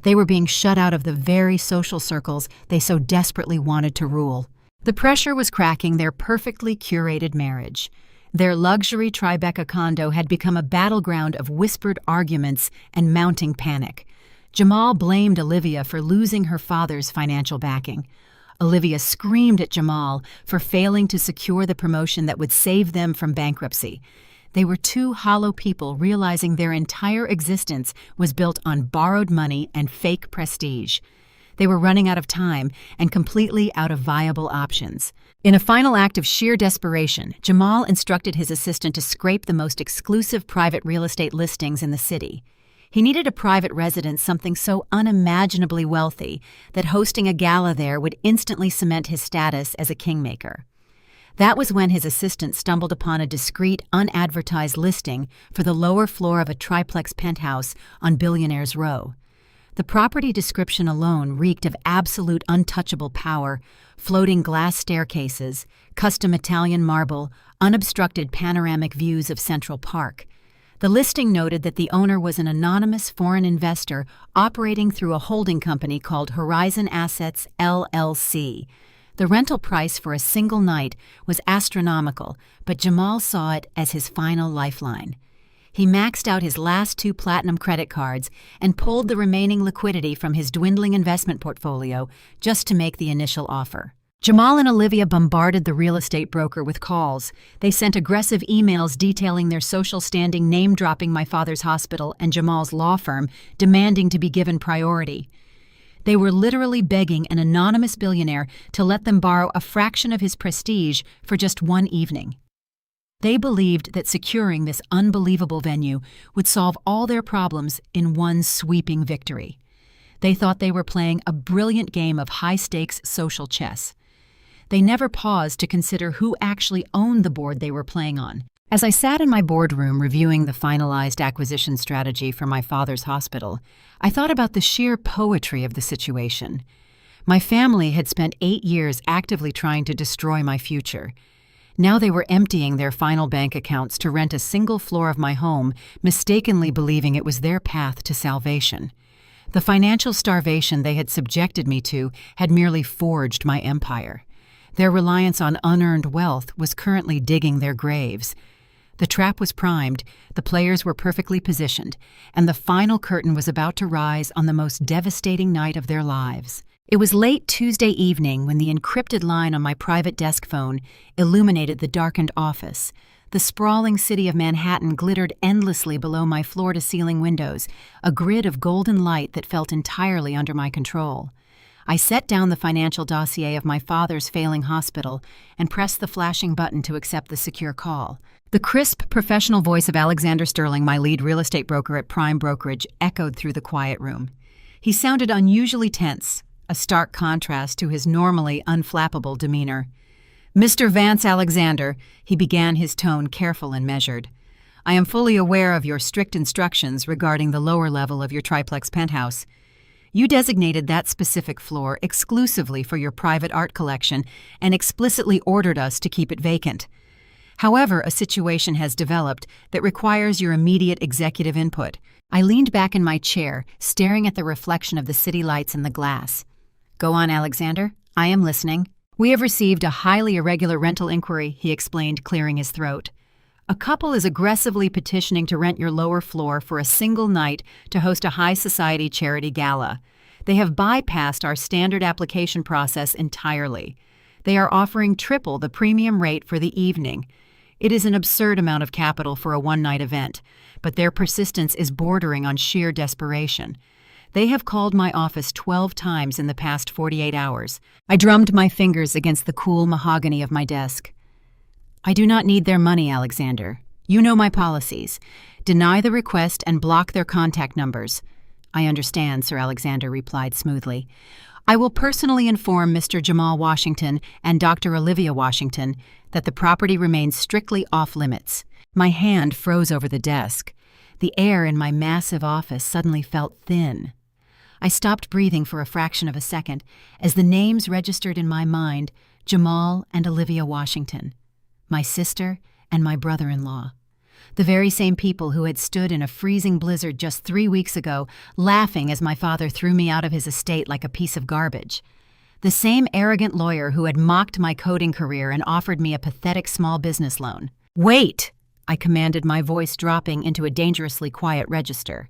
They were being shut out of the very social circles they so desperately wanted to rule. The pressure was cracking their perfectly curated marriage. Their luxury Tribeca condo had become a battleground of whispered arguments and mounting panic. Jamal blamed Olivia for losing her father's financial backing. Olivia screamed at Jamal for failing to secure the promotion that would save them from bankruptcy. They were two hollow people realizing their entire existence was built on borrowed money and fake prestige. They were running out of time and completely out of viable options. In a final act of sheer desperation, Jamal instructed his assistant to scrape the most exclusive private real estate listings in the city. He needed a private residence, something so unimaginably wealthy that hosting a gala there would instantly cement his status as a kingmaker. That was when his assistant stumbled upon a discreet, unadvertised listing for the lower floor of a triplex penthouse on Billionaire's Row. The property description alone reeked of absolute untouchable power: floating glass staircases, custom Italian marble, unobstructed panoramic views of Central Park. The listing noted that the owner was an anonymous foreign investor operating through a holding company called Horizon Assets, LLC. The rental price for a single night was astronomical, but Jamal saw it as his final lifeline. He maxed out his last 2 platinum credit cards and pulled the remaining liquidity from his dwindling investment portfolio just to make the initial offer. Jamal and Olivia bombarded the real estate broker with calls. They sent aggressive emails detailing their social standing, name-dropping my father's hospital and Jamal's law firm, demanding to be given priority. They were literally begging an anonymous billionaire to let them borrow a fraction of his prestige for just one evening. They believed that securing this unbelievable venue would solve all their problems in one sweeping victory. They thought they were playing a brilliant game of high-stakes social chess. They never paused to consider who actually owned the board they were playing on. As I sat in my boardroom reviewing the finalized acquisition strategy for my father's hospital, I thought about the sheer poetry of the situation. My family had spent 8 years actively trying to destroy my future. Now they were emptying their final bank accounts to rent a single floor of my home, mistakenly believing it was their path to salvation. The financial starvation they had subjected me to had merely forged my empire. Their reliance on unearned wealth was currently digging their graves. The trap was primed, the players were perfectly positioned, and the final curtain was about to rise on the most devastating night of their lives. It was late Tuesday evening when the encrypted line on my private desk phone illuminated the darkened office. The sprawling city of Manhattan glittered endlessly below my floor-to-ceiling windows, a grid of golden light that felt entirely under my control. I set down the financial dossier of my father's failing hospital and pressed the flashing button to accept the secure call. The crisp, professional voice of Alexander Sterling, my lead real estate broker at Prime Brokerage, echoed through the quiet room. He sounded unusually tense, a stark contrast to his normally unflappable demeanor. "Mr. Vance Alexander," he began, his tone careful and measured, "I am fully aware of your strict instructions regarding the lower level of your triplex penthouse. You designated that specific floor exclusively for your private art collection and explicitly ordered us to keep it vacant. However, a situation has developed that requires your immediate executive input." I leaned back in my chair, staring at the reflection of the city lights in the glass. "Go on, Alexander. I am listening." "We have received a highly irregular rental inquiry," he explained, clearing his throat. "A couple is aggressively petitioning to rent your lower floor for a single night to host a high society charity gala. They have bypassed our standard application process entirely. They are offering triple the premium rate for the evening. It is an absurd amount of capital for a one-night event, but their persistence is bordering on sheer desperation. They have called my office 12 times in the past 48 hours. I drummed my fingers against the cool mahogany of my desk. "I do not need their money, Alexander. You know my policies. Deny the request and block their contact numbers. I understand, Sir Alexander replied smoothly. I will personally inform Mr. Jamal Washington and Dr. Olivia Washington that the property remains strictly off-limits. My hand froze over the desk. The air in my massive office suddenly felt thin. I stopped breathing for a fraction of a second as the names registered in my mind, Jamal and Olivia Washington, my sister and my brother-in-law. The very same people who had stood in a freezing blizzard just 3 weeks ago, laughing as my father threw me out of his estate like a piece of garbage. The same arrogant lawyer who had mocked my coding career and offered me a pathetic small business loan. "Wait!" I commanded, my voice dropping into a dangerously quiet register.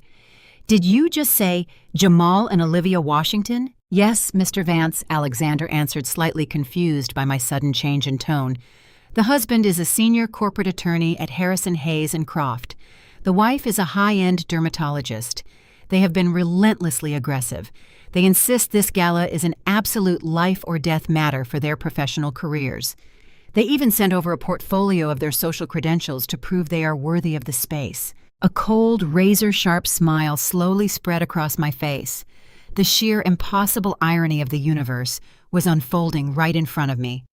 "Did you just say Jamal and Olivia Washington?" "Yes, Mr. Vance," Alexander answered, slightly confused by my sudden change in tone. "The husband is a senior corporate attorney at Harrison Hayes and Croft. The wife is a high-end dermatologist. They have been relentlessly aggressive. They insist this gala is an absolute life-or-death matter for their professional careers. They even sent over a portfolio of their social credentials to prove they are worthy of the space." A cold, razor-sharp smile slowly spread across my face. The sheer impossible irony of the universe was unfolding right in front of me.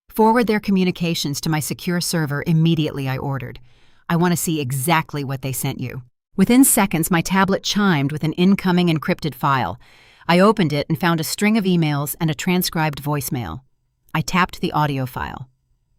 "Forward their communications to my secure server immediately," I ordered. "I want to see exactly what they sent you." Within seconds, my tablet chimed with an incoming encrypted file. I opened it and found a string of emails and a transcribed voicemail. I tapped the audio file.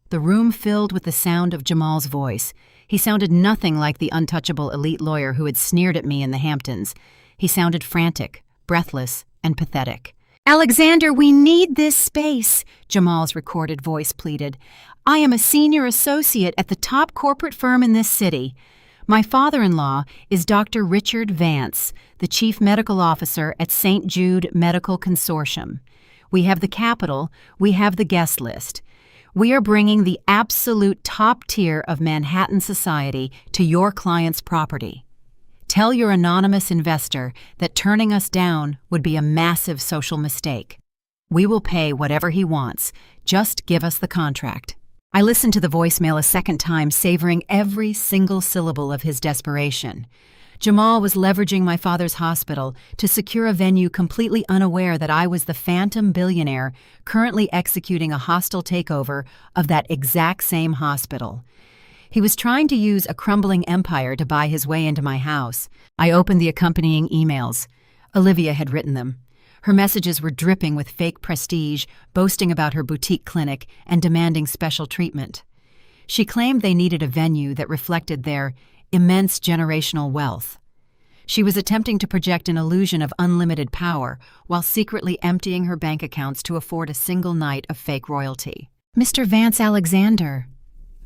The room filled with the sound of Jamal's voice. He sounded nothing like the untouchable elite lawyer who had sneered at me in the Hamptons. He sounded frantic, breathless, and pathetic. "Alexander, we need this space," Jamal's recorded voice pleaded. "I am a senior associate at the top corporate firm in this city. My father-in-law is Dr. Richard Vance, the chief medical officer at St. Jude Medical Consortium. We have the capital, we have the guest list. We are bringing the absolute top tier of Manhattan society to your client's property. Tell your anonymous investor that turning us down would be a massive social mistake. We will pay whatever he wants. Just give us the contract." I listened to the voicemail a second time, savoring every single syllable of his desperation. Jamal was leveraging my father's hospital to secure a venue completely unaware that I was the phantom billionaire currently executing a hostile takeover of that exact same hospital. He was trying to use a crumbling empire to buy his way into my house. I opened the accompanying emails. Olivia had written them. Her messages were dripping with fake prestige, boasting about her boutique clinic and demanding special treatment. She claimed they needed a venue that reflected their immense generational wealth. She was attempting to project an illusion of unlimited power while secretly emptying her bank accounts to afford a single night of fake royalty. "Mr. Vance Alexander,"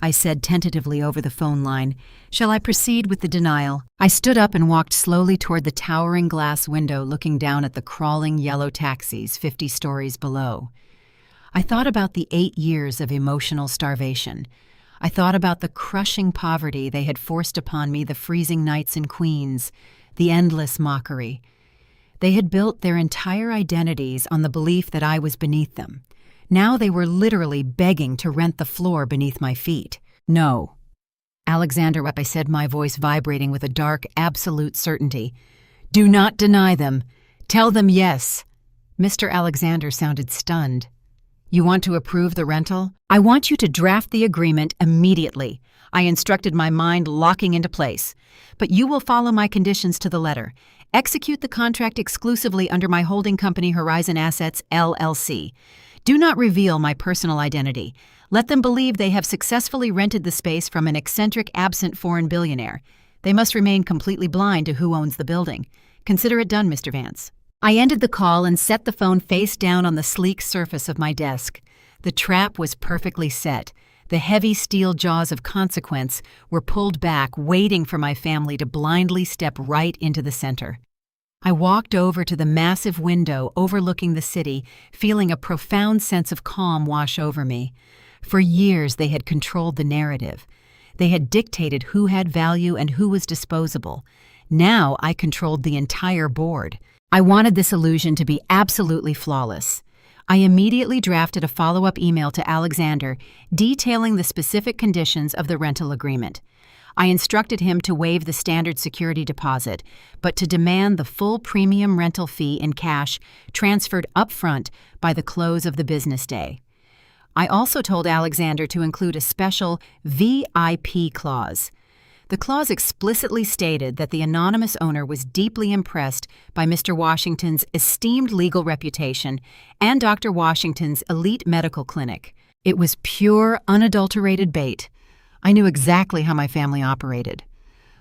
I said tentatively over the phone line, "shall I proceed with the denial?" I stood up and walked slowly toward the towering glass window looking down at the crawling yellow taxis 50 stories below. I thought about the 8 years of emotional starvation. I thought about the crushing poverty they had forced upon me, the freezing nights in Queens, the endless mockery. They had built their entire identities on the belief that I was beneath them. Now they were literally begging to rent the floor beneath my feet. "No." "Alexander," I said, my voice vibrating with a dark, absolute certainty. "Do not deny them. Tell them yes." Mr. Alexander sounded stunned. "You want to approve the rental? I want you to draft the agreement immediately." I instructed, my mind locking into place. "But you will follow my conditions to the letter. Execute the contract exclusively under my holding company Horizon Assets, LLC. Do not reveal my personal identity. Let them believe they have successfully rented the space from an eccentric, absent foreign billionaire. They must remain completely blind to who owns the building. Consider it done, Mr. Vance." I ended the call and set the phone face down on the sleek surface of my desk. The trap was perfectly set. The heavy steel jaws of consequence were pulled back, waiting for my family to blindly step right into the center. I walked over to the massive window overlooking the city, feeling a profound sense of calm wash over me. For years they had controlled the narrative. They had dictated who had value and who was disposable. Now I controlled the entire board. I wanted this illusion to be absolutely flawless. I immediately drafted a follow-up email to Alexander detailing the specific conditions of the rental agreement. I instructed him to waive the standard security deposit, but to demand the full premium rental fee in cash transferred upfront by the close of the business day. I also told Alexander to include a special VIP clause. The clause explicitly stated that the anonymous owner was deeply impressed by Mr. Washington's esteemed legal reputation and Dr. Washington's elite medical clinic. It was pure, unadulterated bait. I knew exactly how my family operated.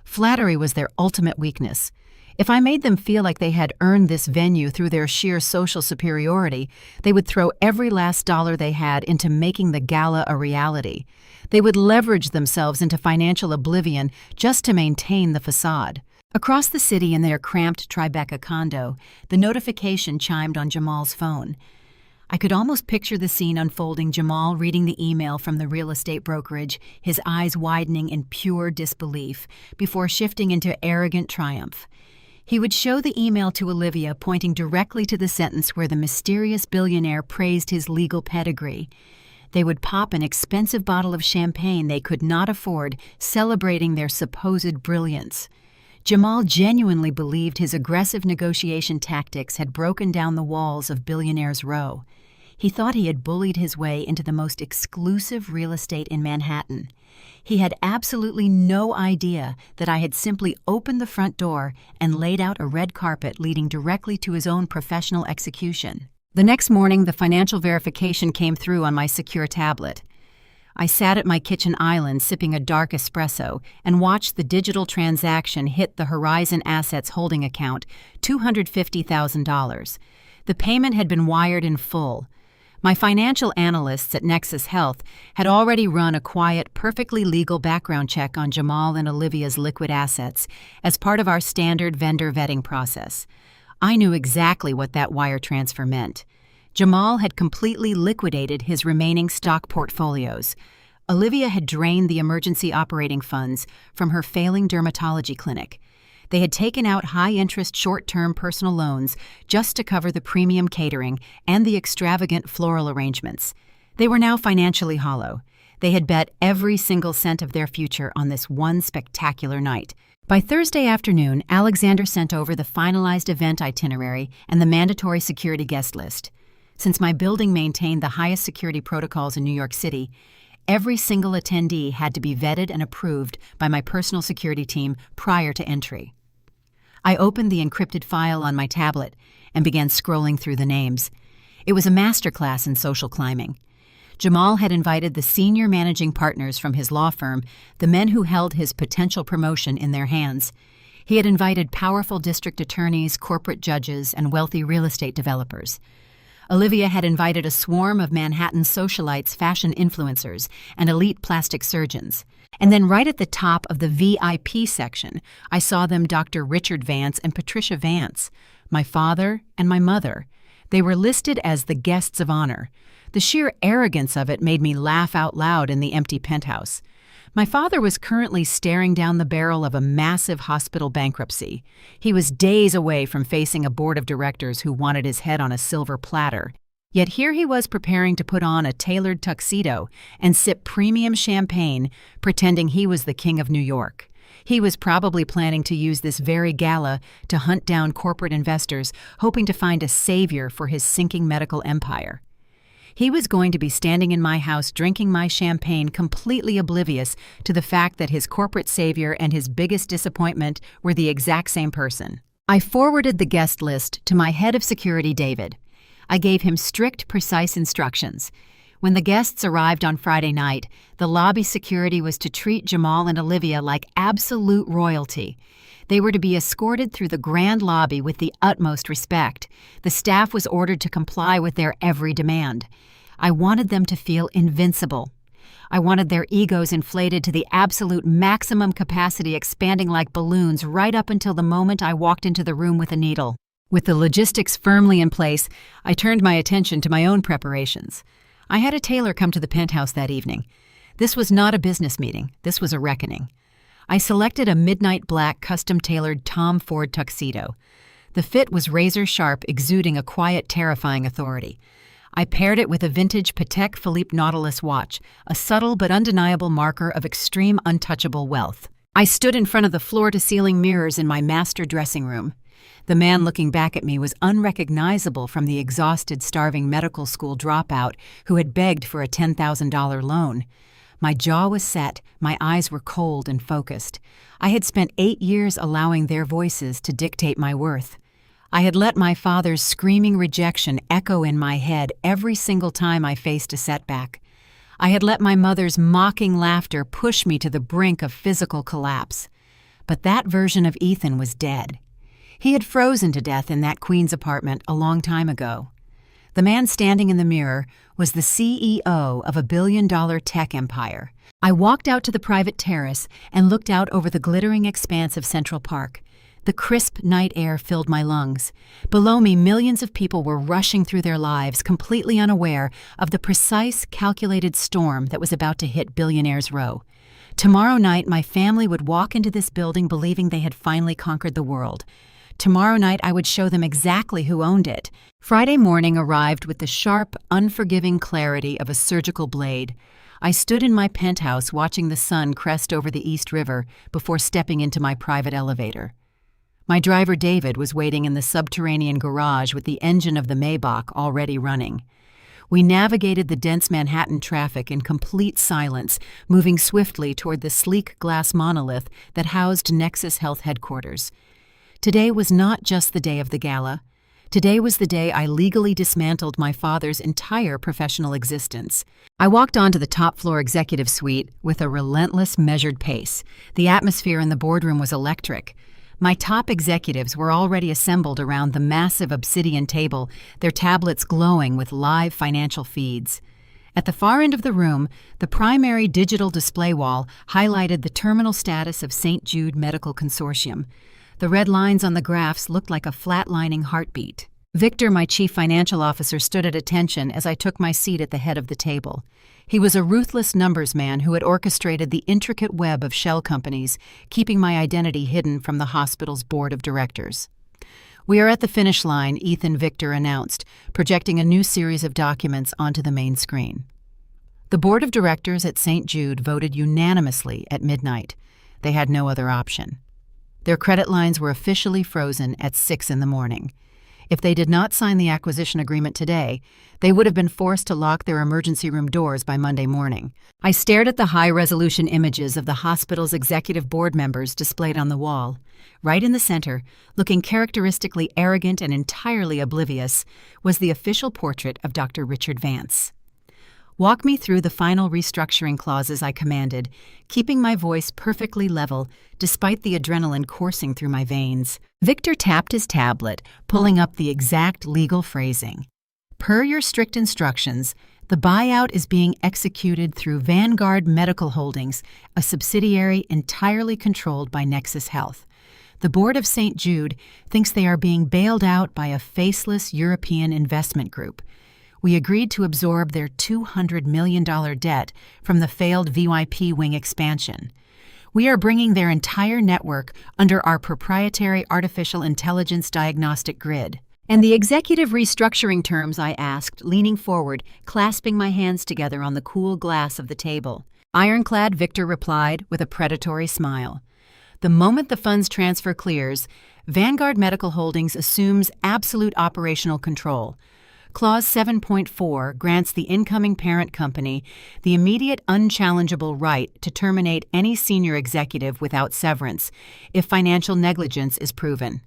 Flattery was their ultimate weakness. If I made them feel like they had earned this venue through their sheer social superiority, they would throw every last dollar they had into making the gala a reality. They would leverage themselves into financial oblivion just to maintain the facade. Across the city in their cramped Tribeca condo, the notification chimed on Jamal's phone. I could almost picture the scene unfolding, Jamal reading the email from the real estate brokerage, his eyes widening in pure disbelief, before shifting into arrogant triumph. He would show the email to Olivia, pointing directly to the sentence where the mysterious billionaire praised his legal pedigree. They would pop an expensive bottle of champagne they could not afford, celebrating their supposed brilliance. Jamal genuinely believed his aggressive negotiation tactics had broken down the walls of Billionaire's Row. He thought he had bullied his way into the most exclusive real estate in Manhattan. He had absolutely no idea that I had simply opened the front door and laid out a red carpet leading directly to his own professional execution. The next morning, the financial verification came through on my secure tablet. I sat at my kitchen island sipping a dark espresso and watched the digital transaction hit the Horizon Assets holding account, $250,000. The payment had been wired in full. My financial analysts at Nexus Health had already run a quiet, perfectly legal background check on Jamal and Olivia's liquid assets as part of our standard vendor vetting process. I knew exactly what that wire transfer meant. Jamal had completely liquidated his remaining stock portfolios. Olivia had drained the emergency operating funds from her failing dermatology clinic. They had taken out high-interest short-term personal loans just to cover the premium catering and the extravagant floral arrangements. They were now financially hollow. They had bet every single cent of their future on this one spectacular night. By Thursday afternoon, Alexander sent over the finalized event itinerary and the mandatory security guest list. Since my building maintained the highest security protocols in New York City, every single attendee had to be vetted and approved by my personal security team prior to entry. I opened the encrypted file on my tablet and began scrolling through the names. It was a masterclass in social climbing. Jamal had invited the senior managing partners from his law firm, the men who held his potential promotion in their hands. He had invited powerful district attorneys, corporate judges, and wealthy real estate developers. Olivia had invited a swarm of Manhattan socialites, fashion influencers, and elite plastic surgeons. And then right at the top of the VIP section, I saw them Dr. Richard Vance and Patricia Vance, my father and my mother. They were listed as the guests of honor. The sheer arrogance of it made me laugh out loud in the empty penthouse. My father was currently staring down the barrel of a massive hospital bankruptcy. He was days away from facing a board of directors who wanted his head on a silver platter. Yet here he was preparing to put on a tailored tuxedo and sip premium champagne, pretending he was the king of New York. He was probably planning to use this very gala to hunt down corporate investors, hoping to find a savior for his sinking medical empire. He was going to be standing in my house drinking my champagne, completely oblivious to the fact that his corporate savior and his biggest disappointment were the exact same person. I forwarded the guest list to my head of security, David. I gave him strict, precise instructions. When the guests arrived on Friday night, the lobby security was to treat Jamal and Olivia like absolute royalty. They were to be escorted through the grand lobby with the utmost respect. The staff was ordered to comply with their every demand. I wanted them to feel invincible. I wanted their egos inflated to the absolute maximum capacity, expanding like balloons right up until the moment I walked into the room with a needle. With the logistics firmly in place, I turned my attention to my own preparations. I had a tailor come to the penthouse that evening. This was not a business meeting. This was a reckoning. I selected a midnight black custom-tailored Tom Ford tuxedo. The fit was razor-sharp, exuding a quiet, terrifying authority. I paired it with a vintage Patek Philippe Nautilus watch, a subtle but undeniable marker of extreme untouchable wealth. I stood in front of the floor-to-ceiling mirrors in my master dressing room. The man looking back at me was unrecognizable from the exhausted, starving medical school dropout who had begged for a $10,000 loan. My jaw was set, my eyes were cold and focused. I had spent 8 years allowing their voices to dictate my worth. I had let my father's screaming rejection echo in my head every single time I faced a setback. I had let my mother's mocking laughter push me to the brink of physical collapse. But that version of Ethan was dead. He had frozen to death in that Queens apartment a long time ago. The man standing in the mirror was the CEO of a billion-dollar tech empire. I walked out to the private terrace and looked out over the glittering expanse of Central Park. The crisp night air filled my lungs. Below me, millions of people were rushing through their lives, completely unaware of the precise, calculated storm that was about to hit Billionaire's Row. Tomorrow night, my family would walk into this building believing they had finally conquered the world. Tomorrow night, I would show them exactly who owned it. Friday morning arrived with the sharp, unforgiving clarity of a surgical blade. I stood in my penthouse watching the sun crest over the East River before stepping into my private elevator. My driver, David, was waiting in the subterranean garage with the engine of the Maybach already running. We navigated the dense Manhattan traffic in complete silence, moving swiftly toward the sleek glass monolith that housed Nexus Health headquarters. Today was not just the day of the gala. Today was the day I legally dismantled my father's entire professional existence. I walked onto the top-floor executive suite with a relentless, measured pace. The atmosphere in the boardroom was electric. My top executives were already assembled around the massive obsidian table, their tablets glowing with live financial feeds. At the far end of the room, the primary digital display wall highlighted the terminal status of St. Jude Medical Consortium. The red lines on the graphs looked like a flatlining heartbeat. Victor, my chief financial officer, stood at attention as I took my seat at the head of the table. He was a ruthless numbers man who had orchestrated the intricate web of shell companies, keeping my identity hidden from the hospital's board of directors. "We are at the finish line," Ethan Victor announced, projecting a new series of documents onto the main screen. The board of directors at St. Jude voted unanimously at midnight. They had no other option. Their credit lines were officially frozen at 6 in the morning. If they did not sign the acquisition agreement today, they would have been forced to lock their emergency room doors by Monday morning. I stared at the high-resolution images of the hospital's executive board members displayed on the wall. Right in the center, looking characteristically arrogant and entirely oblivious, was the official portrait of Dr. Richard Vance. "Walk me through the final restructuring clauses," I commanded, keeping my voice perfectly level despite the adrenaline coursing through my veins. Victor tapped his tablet, pulling up the exact legal phrasing. "Per your strict instructions, the buyout is being executed through Vanguard Medical Holdings, a subsidiary entirely controlled by Nexus Health. The board of St. Jude thinks they are being bailed out by a faceless European investment group. We agreed to absorb their $200 million debt from the failed VIP wing expansion. We are bringing their entire network under our proprietary artificial intelligence diagnostic grid." "And the executive restructuring terms?" I asked, leaning forward, clasping my hands together on the cool glass of the table. "Ironclad," Victor replied with a predatory smile. "The moment the funds transfer clears, Vanguard Medical Holdings assumes absolute operational control. Clause 7.4 grants the incoming parent company the immediate unchallengeable right to terminate any senior executive without severance if financial negligence is proven.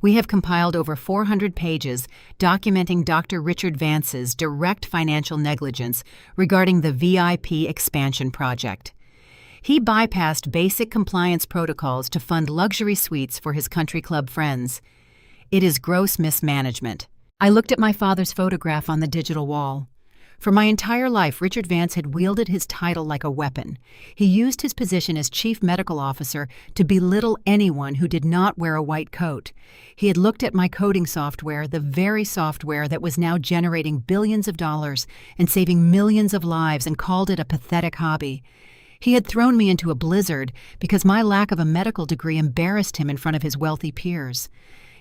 We have compiled over 400 pages documenting Dr. Richard Vance's direct financial negligence regarding the VIP expansion project. He bypassed basic compliance protocols to fund luxury suites for his country club friends. It is gross mismanagement." I looked at my father's photograph on the digital wall. For my entire life, Richard Vance had wielded his title like a weapon. He used his position as chief medical officer to belittle anyone who did not wear a white coat. He had looked at my coding software, the very software that was now generating billions of dollars and saving millions of lives, and called it a pathetic hobby. He had thrown me into a blizzard because my lack of a medical degree embarrassed him in front of his wealthy peers.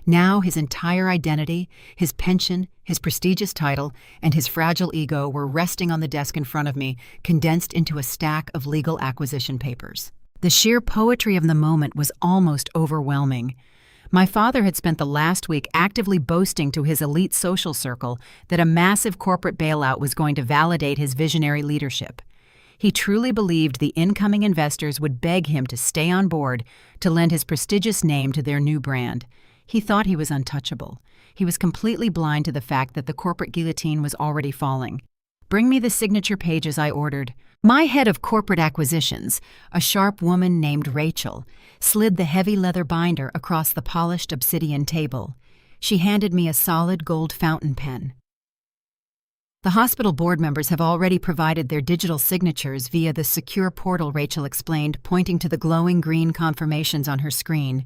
Now his entire identity, his pension, his prestigious title, and his fragile ego were resting on the desk in front of me, condensed into a stack of legal acquisition papers. The sheer poetry of the moment was almost overwhelming. My father had spent the last week actively boasting to his elite social circle that a massive corporate bailout was going to validate his visionary leadership. He truly believed the incoming investors would beg him to stay on board to lend his prestigious name to their new brand. He thought he was untouchable. He was completely blind to the fact that the corporate guillotine was already falling. "Bring me the signature pages," I ordered. My head of corporate acquisitions, a sharp woman named Rachel, slid the heavy leather binder across the polished obsidian table. She handed me a solid gold fountain pen. "The hospital board members have already provided their digital signatures via the secure portal," Rachel explained, pointing to the glowing green confirmations on her screen.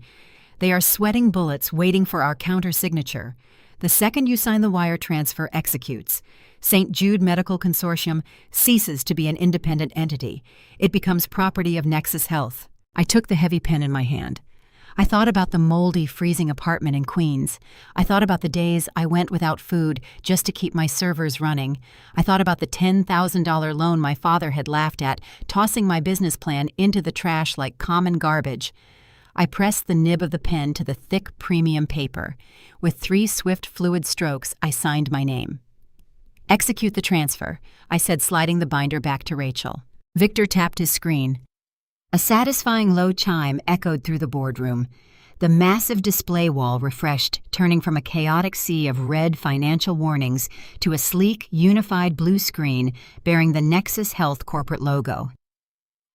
"They are sweating bullets waiting for our counter-signature. The second you sign, the wire transfer executes. St. Jude Medical Consortium ceases to be an independent entity. It becomes property of Nexus Health." I took the heavy pen in my hand. I thought about the moldy, freezing apartment in Queens. I thought about the days I went without food just to keep my servers running. I thought about the $10,000 loan my father had laughed at, tossing my business plan into the trash like common garbage. I pressed the nib of the pen to the thick premium paper. With 3 swift, fluid strokes, I signed my name. "Execute the transfer," I said, sliding the binder back to Rachel. Victor tapped his screen. A satisfying low chime echoed through the boardroom. The massive display wall refreshed, turning from a chaotic sea of red financial warnings to a sleek, unified blue screen bearing the Nexus Health corporate logo.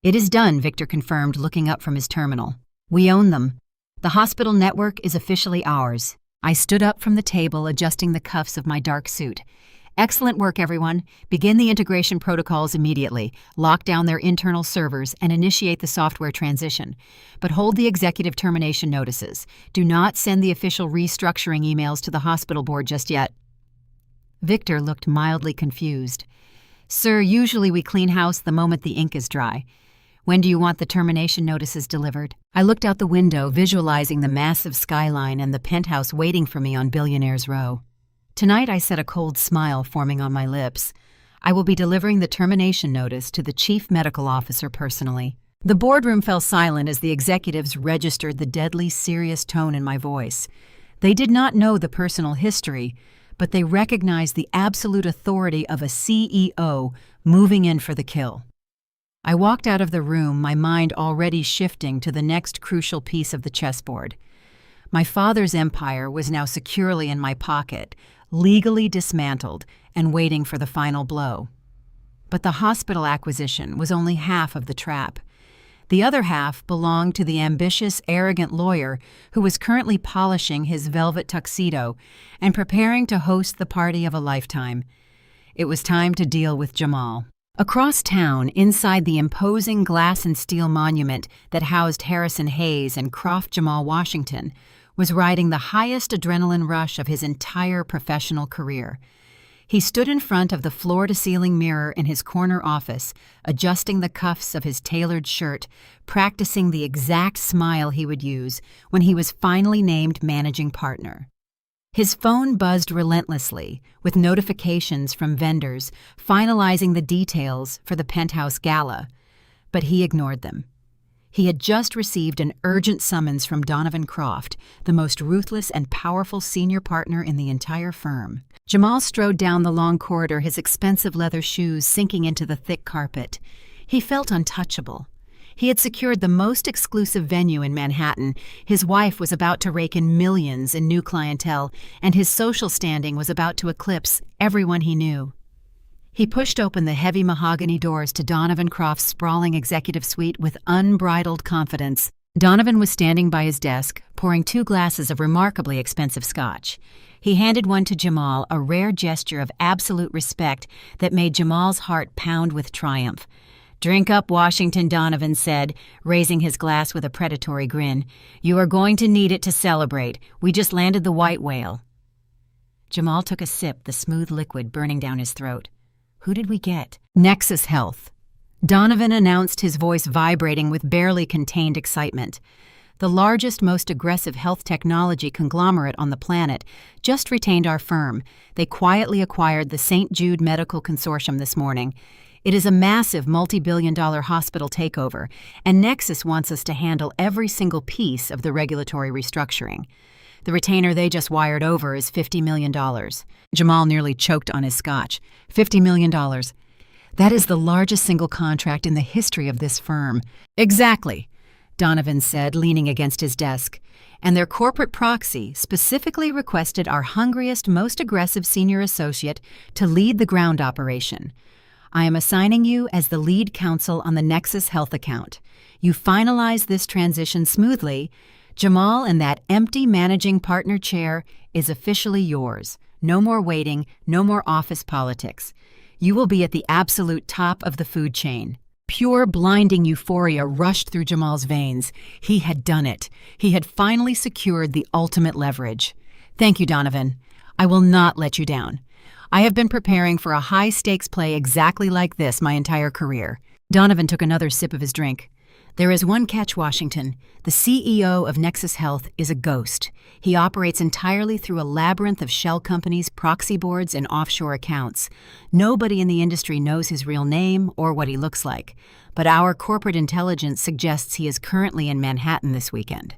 "It is done," Victor confirmed, looking up from his terminal. "We own them. The hospital network is officially ours." I stood up from the table, adjusting the cuffs of my dark suit. "Excellent work, everyone. Begin the integration protocols immediately, lock down their internal servers, and initiate the software transition. But hold the executive termination notices. Do not send the official restructuring emails to the hospital board just yet." Victor looked mildly confused. "Sir, usually we clean house the moment the ink is dry. When do you want the termination notices delivered?" I looked out the window, visualizing the massive skyline and the penthouse waiting for me on Billionaire's Row. "Tonight," I said, a cold smile forming on my lips. "I will be delivering the termination notice to the chief medical officer personally." The boardroom fell silent as the executives registered the deadly serious tone in my voice. They did not know the personal history, but they recognized the absolute authority of a CEO moving in for the kill. I walked out of the room, my mind already shifting to the next crucial piece of the chessboard. My father's empire was now securely in my pocket, legally dismantled and waiting for the final blow. But the hospital acquisition was only half of the trap. The other half belonged to the ambitious, arrogant lawyer who was currently polishing his velvet tuxedo and preparing to host the party of a lifetime. It was time to deal with Jamal. Across town, inside the imposing glass and steel monument that housed Harrison Hayes and Croft Jamal Washington, was riding the highest adrenaline rush of his entire professional career. He stood in front of the floor-to-ceiling mirror in his corner office, adjusting the cuffs of his tailored shirt, practicing the exact smile he would use when he was finally named managing partner. His phone buzzed relentlessly, with notifications from vendors finalizing the details for the Penthouse Gala, but he ignored them. He had just received an urgent summons from Donovan Croft, the most ruthless and powerful senior partner in the entire firm. Jamal strode down the long corridor, his expensive leather shoes sinking into the thick carpet. He felt untouchable. He had secured the most exclusive venue in Manhattan, his wife was about to rake in millions in new clientele, and his social standing was about to eclipse everyone he knew. He pushed open the heavy mahogany doors to Donovan Croft's sprawling executive suite with unbridled confidence. Donovan was standing by his desk, pouring 2 glasses of remarkably expensive scotch. He handed one to Jamal, a rare gesture of absolute respect that made Jamal's heart pound with triumph. "Drink up, Washington," Donovan said, raising his glass with a predatory grin. "You are going to need it to celebrate. We just landed the white whale." Jamal took a sip, the smooth liquid burning down his throat. "Who did we get?" "Nexus Health." Donovan announced, his voice vibrating with barely contained excitement. The largest, most aggressive health technology conglomerate on the planet just retained our firm. They quietly acquired the St. Jude Medical Consortium this morning. It is a massive multi-billion-dollar hospital takeover, and Nexus wants us to handle every single piece of the regulatory restructuring. The retainer they just wired over is $50 million. Jamal nearly choked on his scotch. $50 million. That is the largest single contract in the history of this firm. Exactly, Donovan said, leaning against his desk. And their corporate proxy specifically requested our hungriest, most aggressive senior associate to lead the ground operation. I am assigning you as the lead counsel on the Nexus Health account. You finalize this transition smoothly. Jamal and that empty managing partner chair is officially yours. No more waiting, no more office politics. You will be at the absolute top of the food chain. Pure, blinding euphoria rushed through Jamal's veins. He had done it. He had finally secured the ultimate leverage. Thank you, Donovan. I will not let you down. I have been preparing for a high-stakes play exactly like this my entire career. Donovan took another sip of his drink. There is one catch, Washington. The CEO of Nexus Health is a ghost. He operates entirely through a labyrinth of shell companies, proxy boards, and offshore accounts. Nobody in the industry knows his real name or what he looks like, but our corporate intelligence suggests he is currently in Manhattan this weekend.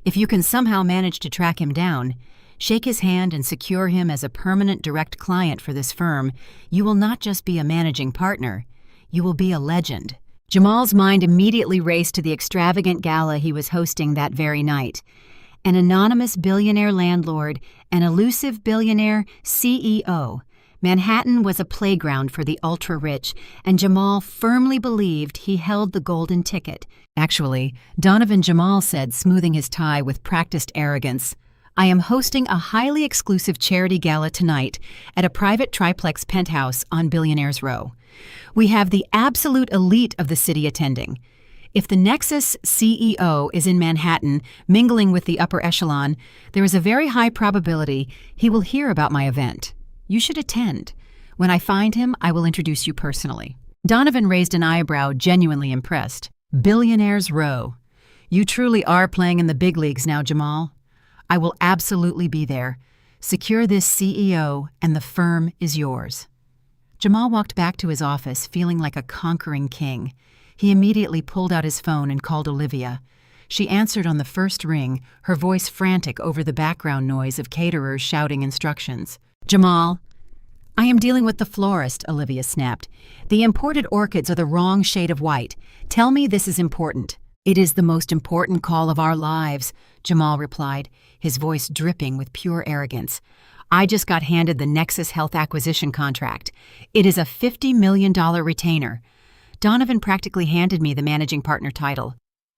If you can somehow manage to track him down, shake his hand and secure him as a permanent direct client for this firm, you will not just be a managing partner, you will be a legend. Jamal's mind immediately raced to the extravagant gala he was hosting that very night. An anonymous billionaire landlord, an elusive billionaire CEO. Manhattan was a playground for the ultra-rich, and Jamal firmly believed he held the golden ticket. Actually, Donovan Jamal said, smoothing his tie with practiced arrogance, I am hosting a highly exclusive charity gala tonight at a private triplex penthouse on Billionaire's Row. We have the absolute elite of the city attending. If the Nexus CEO is in Manhattan, mingling with the upper echelon, there is a very high probability he will hear about my event. You should attend. When I find him, I will introduce you personally. Donovan raised an eyebrow, genuinely impressed. Billionaire's Row. You truly are playing in the big leagues now, Jamal. I will absolutely be there. Secure this CEO, and the firm is yours. Jamal walked back to his office, feeling like a conquering king. He immediately pulled out his phone and called Olivia. She answered on the first ring, her voice frantic over the background noise of caterers shouting instructions. Jamal, I am dealing with the florist, Olivia snapped. The imported orchids are the wrong shade of white. Tell me this is important. It is the most important call of our lives, Jamal replied, his voice dripping with pure arrogance. I just got handed the Nexus Health acquisition contract. It is a $50 million retainer. Donovan practically handed me the managing partner title.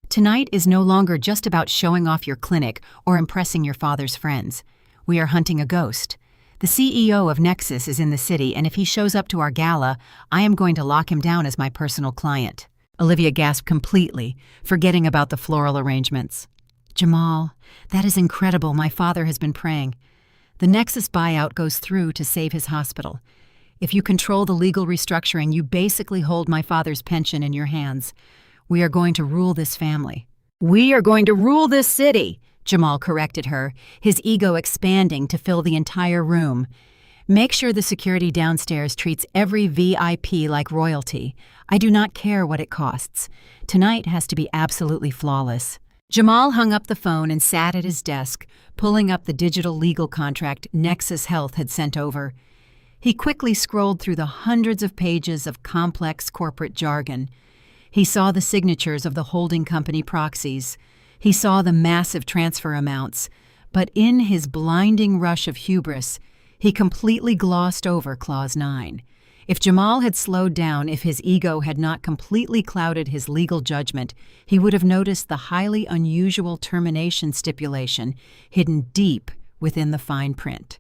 Tonight is no longer just about showing off your clinic or impressing your father's friends. We are hunting a ghost. The CEO of Nexus is in the city, and if he shows up to our gala, I am going to lock him down as my personal client. Olivia gasped completely, forgetting about the floral arrangements. Jamal, that is incredible. My father has been praying. The Nexus buyout goes through to save his hospital. If you control the legal restructuring, you basically hold my father's pension in your hands. We are going to rule this family. We are going to rule this city, Jamal corrected her, his ego expanding to fill the entire room. Make sure the security downstairs treats every VIP like royalty. I do not care what it costs. Tonight has to be absolutely flawless. Jamal hung up the phone and sat at his desk, pulling up the digital legal contract Nexus Health had sent over. He quickly scrolled through the hundreds of pages of complex corporate jargon. He saw the signatures of the holding company proxies. He saw the massive transfer amounts. But in his blinding rush of hubris, he completely glossed over Clause 9. If Jamal had slowed down, if his ego had not completely clouded his legal judgment, he would have noticed the highly unusual termination stipulation hidden deep within the fine print.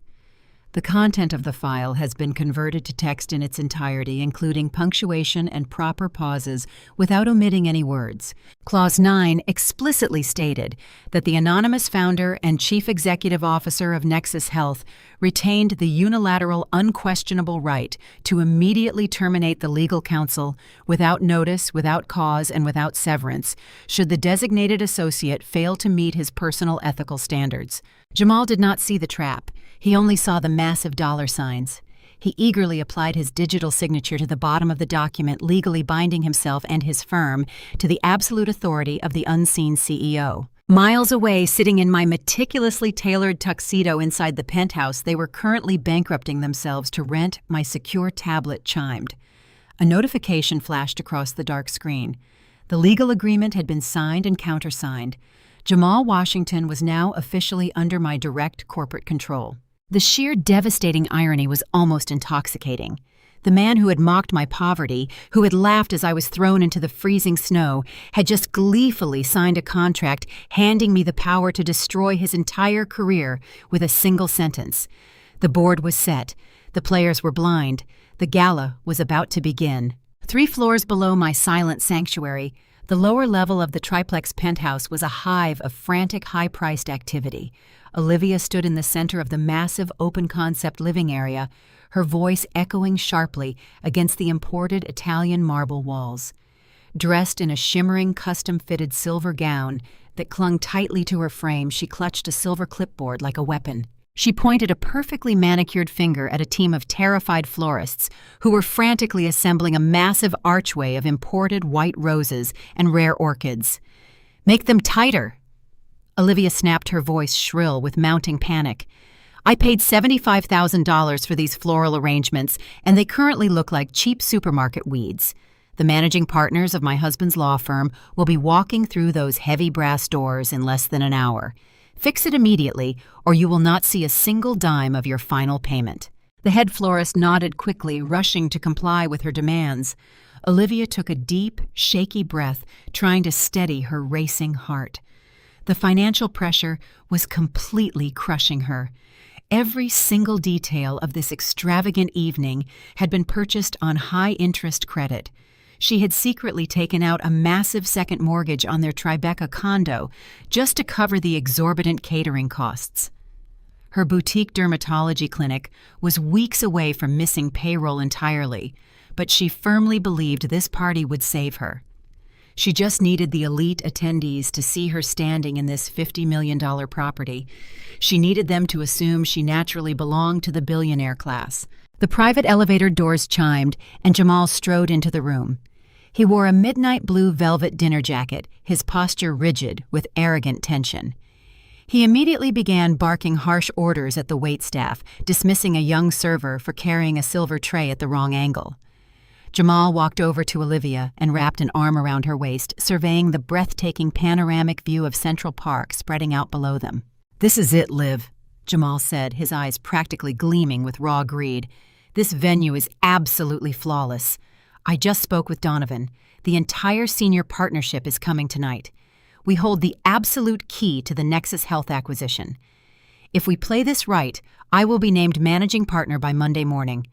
The content of the file has been converted to text in its entirety, including punctuation and proper pauses without omitting any words. Clause 9 explicitly stated that the anonymous founder and chief executive officer of Nexus Health retained the unilateral, unquestionable right to immediately terminate the legal counsel without notice, without cause, and without severance, should the designated associate fail to meet his personal ethical standards. Jamal did not see the trap. He only saw the massive dollar signs. He eagerly applied his digital signature to the bottom of the document, legally binding himself and his firm to the absolute authority of the unseen CEO. Miles away, sitting in my meticulously tailored tuxedo inside the penthouse they were currently bankrupting themselves to rent, my secure tablet chimed. A notification flashed across the dark screen. The legal agreement had been signed and countersigned. Jamal Washington was now officially under my direct corporate control. The sheer devastating irony was almost intoxicating. The man who had mocked my poverty, who had laughed as I was thrown into the freezing snow, had just gleefully signed a contract handing me the power to destroy his entire career with a single sentence. The board was set. The players were blind. The gala was about to begin. 3 floors below my silent sanctuary, the lower level of the triplex penthouse was a hive of frantic, high-priced activity. Olivia stood in the center of the massive open-concept living area, her voice echoing sharply against the imported Italian marble walls. Dressed in a shimmering, custom-fitted silver gown that clung tightly to her frame, she clutched a silver clipboard like a weapon. She pointed a perfectly manicured finger at a team of terrified florists who were frantically assembling a massive archway of imported white roses and rare orchids. "Make them tighter!" Olivia snapped, her voice shrill with mounting panic. "I paid $75,000 for these floral arrangements, and they currently look like cheap supermarket weeds. The managing partners of my husband's law firm will be walking through those heavy brass doors in less than an hour. Fix it immediately, or you will not see a single dime of your final payment." The head florist nodded quickly, rushing to comply with her demands. Olivia took a deep, shaky breath, trying to steady her racing heart. The financial pressure was completely crushing her. Every single detail of this extravagant evening had been purchased on high-interest credit. She had secretly taken out a massive second mortgage on their Tribeca condo just to cover the exorbitant catering costs. Her boutique dermatology clinic was weeks away from missing payroll entirely, but she firmly believed this party would save her. She just needed the elite attendees to see her standing in this $50 million property. She needed them to assume she naturally belonged to the billionaire class. The private elevator doors chimed, and Jamal strode into the room. He wore a midnight blue velvet dinner jacket, his posture rigid with arrogant tension. He immediately began barking harsh orders at the waitstaff, dismissing a young server for carrying a silver tray at the wrong angle. Jamal walked over to Olivia and wrapped an arm around her waist, surveying the breathtaking panoramic view of Central Park spreading out below them. "This is it, Liv," Jamal said, his eyes practically gleaming with raw greed. "This venue is absolutely flawless. I just spoke with Donovan. The entire senior partnership is coming tonight. We hold the absolute key to the Nexus Health acquisition. If we play this right, I will be named managing partner by Monday morning.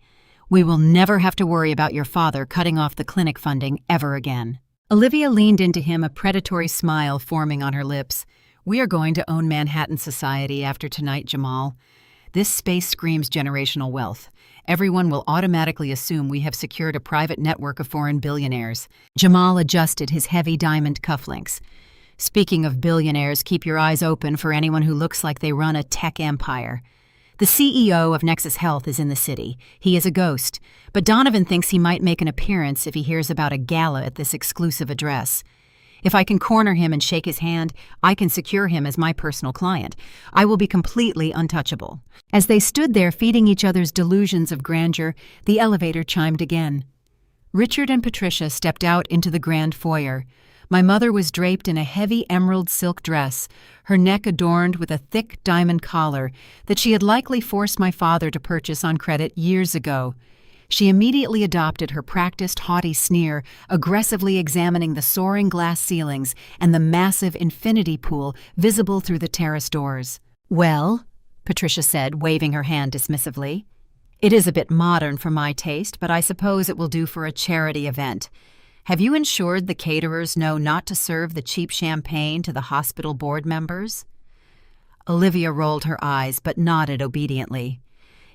We will never have to worry about your father cutting off the clinic funding ever again." Olivia leaned into him, a predatory smile forming on her lips. "We are going to own Manhattan society after tonight, Jamal. This space screams generational wealth. Everyone will automatically assume we have secured a private network of foreign billionaires." Jamal adjusted his heavy diamond cufflinks. "Speaking of billionaires, keep your eyes open for anyone who looks like they run a tech empire. The CEO of Nexus Health is in the city. He is a ghost, but Donovan thinks he might make an appearance if he hears about a gala at this exclusive address. If I can corner him and shake his hand, I can secure him as my personal client. I will be completely untouchable." As they stood there feeding each other's delusions of grandeur, the elevator chimed again. Richard and Patricia stepped out into the grand foyer. My mother was draped in a heavy emerald silk dress, her neck adorned with a thick diamond collar that she had likely forced my father to purchase on credit years ago. She immediately adopted her practiced haughty sneer, aggressively examining the soaring glass ceilings and the massive infinity pool visible through the terrace doors. "Well," Patricia said, waving her hand dismissively, "it is a bit modern for my taste, but I suppose it will do for a charity event. Have you ensured the caterers know not to serve the cheap champagne to the hospital board members?" Olivia rolled her eyes but nodded obediently.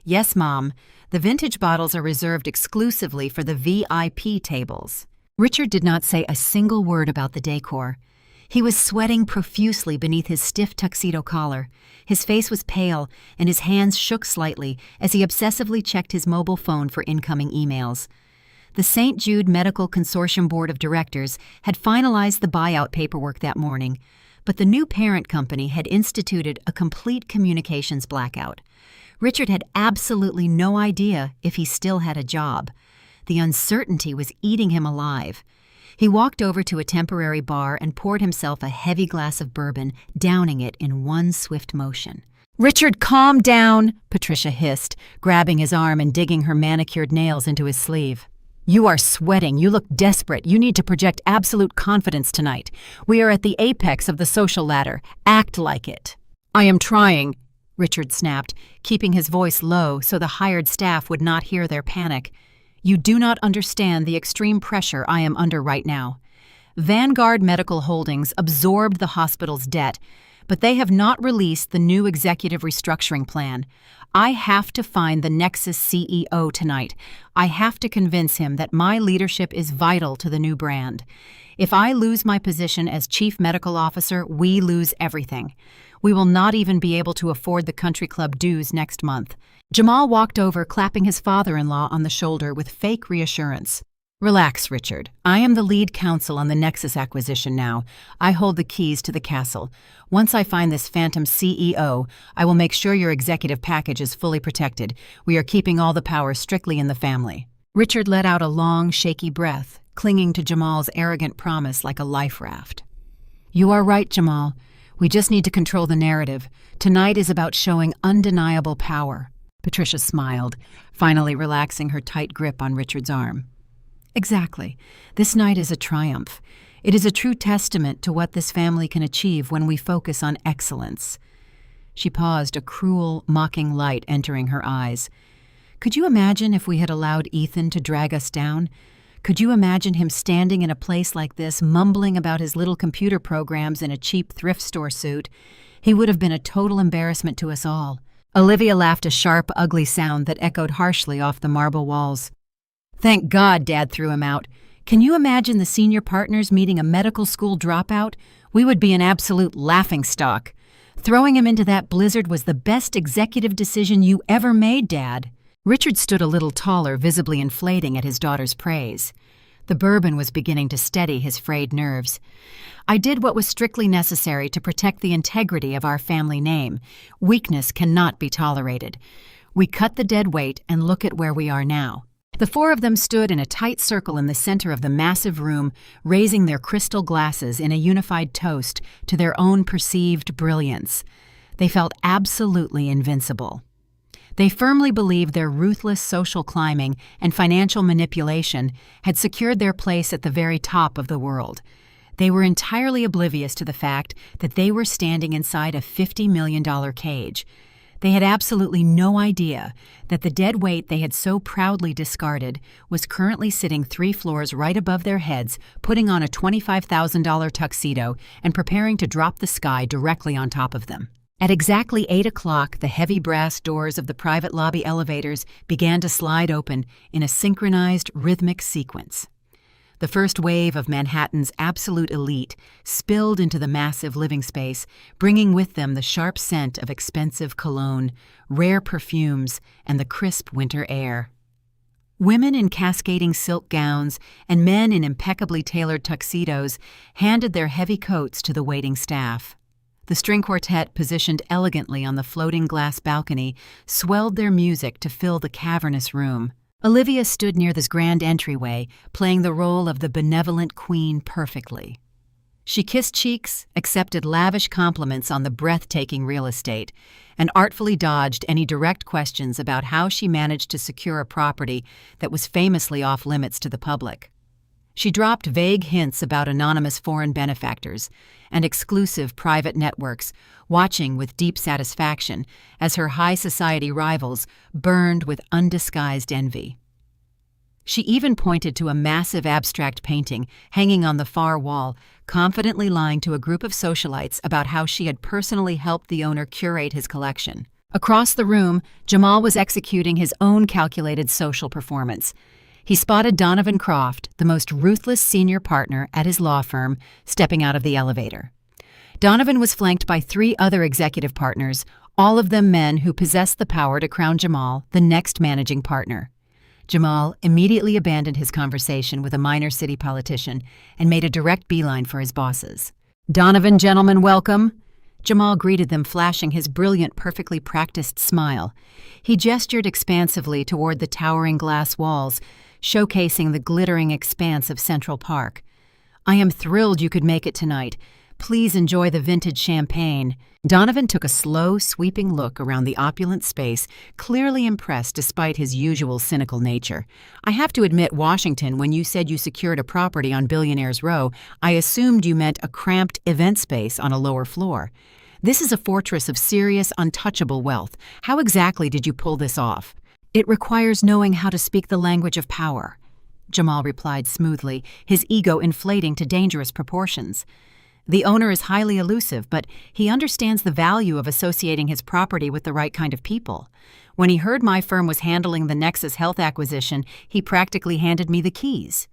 "Yes, Mom. The vintage bottles are reserved exclusively for the VIP tables." Richard did not say a single word about the decor. He was sweating profusely beneath his stiff tuxedo collar. His face was pale, and his hands shook slightly as he obsessively checked his mobile phone for incoming emails. The St. Jude Medical Consortium Board of Directors had finalized the buyout paperwork that morning, but the new parent company had instituted a complete communications blackout. Richard had absolutely no idea if he still had a job. The uncertainty was eating him alive. He walked over to a temporary bar and poured himself a heavy glass of bourbon, downing it in one swift motion. "Richard, calm down," Patricia hissed, grabbing his arm and digging her manicured nails into his sleeve. "You are sweating. You look desperate. You need to project absolute confidence tonight. We are at the apex of the social ladder. Act like it." "I am trying," Richard snapped, keeping his voice low so the hired staff would not hear their panic. "You do not understand the extreme pressure I am under right now. Vanguard Medical Holdings absorbed the hospital's debt, but they have not released the new executive restructuring plan. I have to find the Nexus CEO tonight. I have to convince him that my leadership is vital to the new brand. If I lose my position as Chief Medical Officer, we lose everything. We will not even be able to afford the country club dues next month." Jamal walked over, clapping his father-in-law on the shoulder with fake reassurance. "Relax, Richard. I am the lead counsel on the Nexus acquisition now. I hold the keys to the castle. Once I find this phantom CEO, I will make sure your executive package is fully protected. We are keeping all the power strictly in the family." Richard let out a long, shaky breath, clinging to Jamal's arrogant promise like a life raft. "You are right, Jamal. We just need to control the narrative. Tonight is about showing undeniable power." Patricia smiled, finally relaxing her tight grip on Richard's arm. "Exactly. This night is a triumph. It is a true testament to what this family can achieve when we focus on excellence." She paused, a cruel, mocking light entering her eyes. "Could you imagine if we had allowed Ethan to drag us down? Could you imagine him standing in a place like this, mumbling about his little computer programs in a cheap thrift store suit? He would have been a total embarrassment to us all." Olivia laughed a sharp, ugly sound that echoed harshly off the marble walls. "Thank God Dad threw him out. Can you imagine the senior partners meeting a medical school dropout? We would be an absolute laughingstock. Throwing him into that blizzard was the best executive decision you ever made, Dad." Richard stood a little taller, visibly inflating at his daughter's praise. The bourbon was beginning to steady his frayed nerves. "I did what was strictly necessary to protect the integrity of our family name. Weakness cannot be tolerated. We cut the dead weight and look at where we are now." The four of them stood in a tight circle in the center of the massive room, raising their crystal glasses in a unified toast to their own perceived brilliance. They felt absolutely invincible. They firmly believed their ruthless social climbing and financial manipulation had secured their place at the very top of the world. They were entirely oblivious to the fact that they were standing inside a $50 million cage. They had absolutely no idea that the dead weight they had so proudly discarded was currently sitting 3 floors right above their heads, putting on a $25,000 tuxedo and preparing to drop the sky directly on top of them. At exactly 8 o'clock, the heavy brass doors of the private lobby elevators began to slide open in a synchronized, rhythmic sequence. The first wave of Manhattan's absolute elite spilled into the massive living space, bringing with them the sharp scent of expensive cologne, rare perfumes, and the crisp winter air. Women in cascading silk gowns and men in impeccably tailored tuxedos handed their heavy coats to the waiting staff. The string quartet, positioned elegantly on the floating glass balcony, swelled their music to fill the cavernous room. Olivia stood near this grand entryway, playing the role of the benevolent queen perfectly. She kissed cheeks, accepted lavish compliments on the breathtaking real estate, and artfully dodged any direct questions about how she managed to secure a property that was famously off-limits to the public. She dropped vague hints about anonymous foreign benefactors and exclusive private networks, watching with deep satisfaction as her high society rivals burned with undisguised envy. She even pointed to a massive abstract painting hanging on the far wall, confidently lying to a group of socialites about how she had personally helped the owner curate his collection. Across the room, Jamal was executing his own calculated social performance. He spotted Donovan Croft, the most ruthless senior partner at his law firm, stepping out of the elevator. Donovan was flanked by 3 other executive partners, all of them men who possessed the power to crown Jamal the next managing partner. Jamal immediately abandoned his conversation with a minor city politician and made a direct beeline for his bosses. "Donovan, gentlemen, welcome." Jamal greeted them, flashing his brilliant, perfectly practiced smile. He gestured expansively toward the towering glass walls, showcasing the glittering expanse of Central Park. "I am thrilled you could make it tonight. Please enjoy the vintage champagne." Donovan took a slow, sweeping look around the opulent space, clearly impressed despite his usual cynical nature. "I have to admit, Washington, when you said you secured a property on Billionaire's Row, I assumed you meant a cramped event space on a lower floor. This is a fortress of serious, untouchable wealth. How exactly did you pull this off?" "It requires knowing how to speak the language of power," Jamal replied smoothly, his ego inflating to dangerous proportions. "The owner is highly elusive, but he understands the value of associating his property with the right kind of people. When he heard my firm was handling the Nexus Health acquisition, he practically handed me the keys."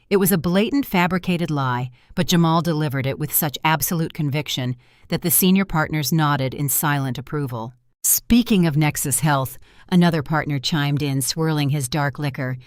It was a blatant, fabricated lie, but Jamal delivered it with such absolute conviction that the senior partners nodded in silent approval. "Speaking of Nexus Health," another partner chimed in, swirling his dark liquor,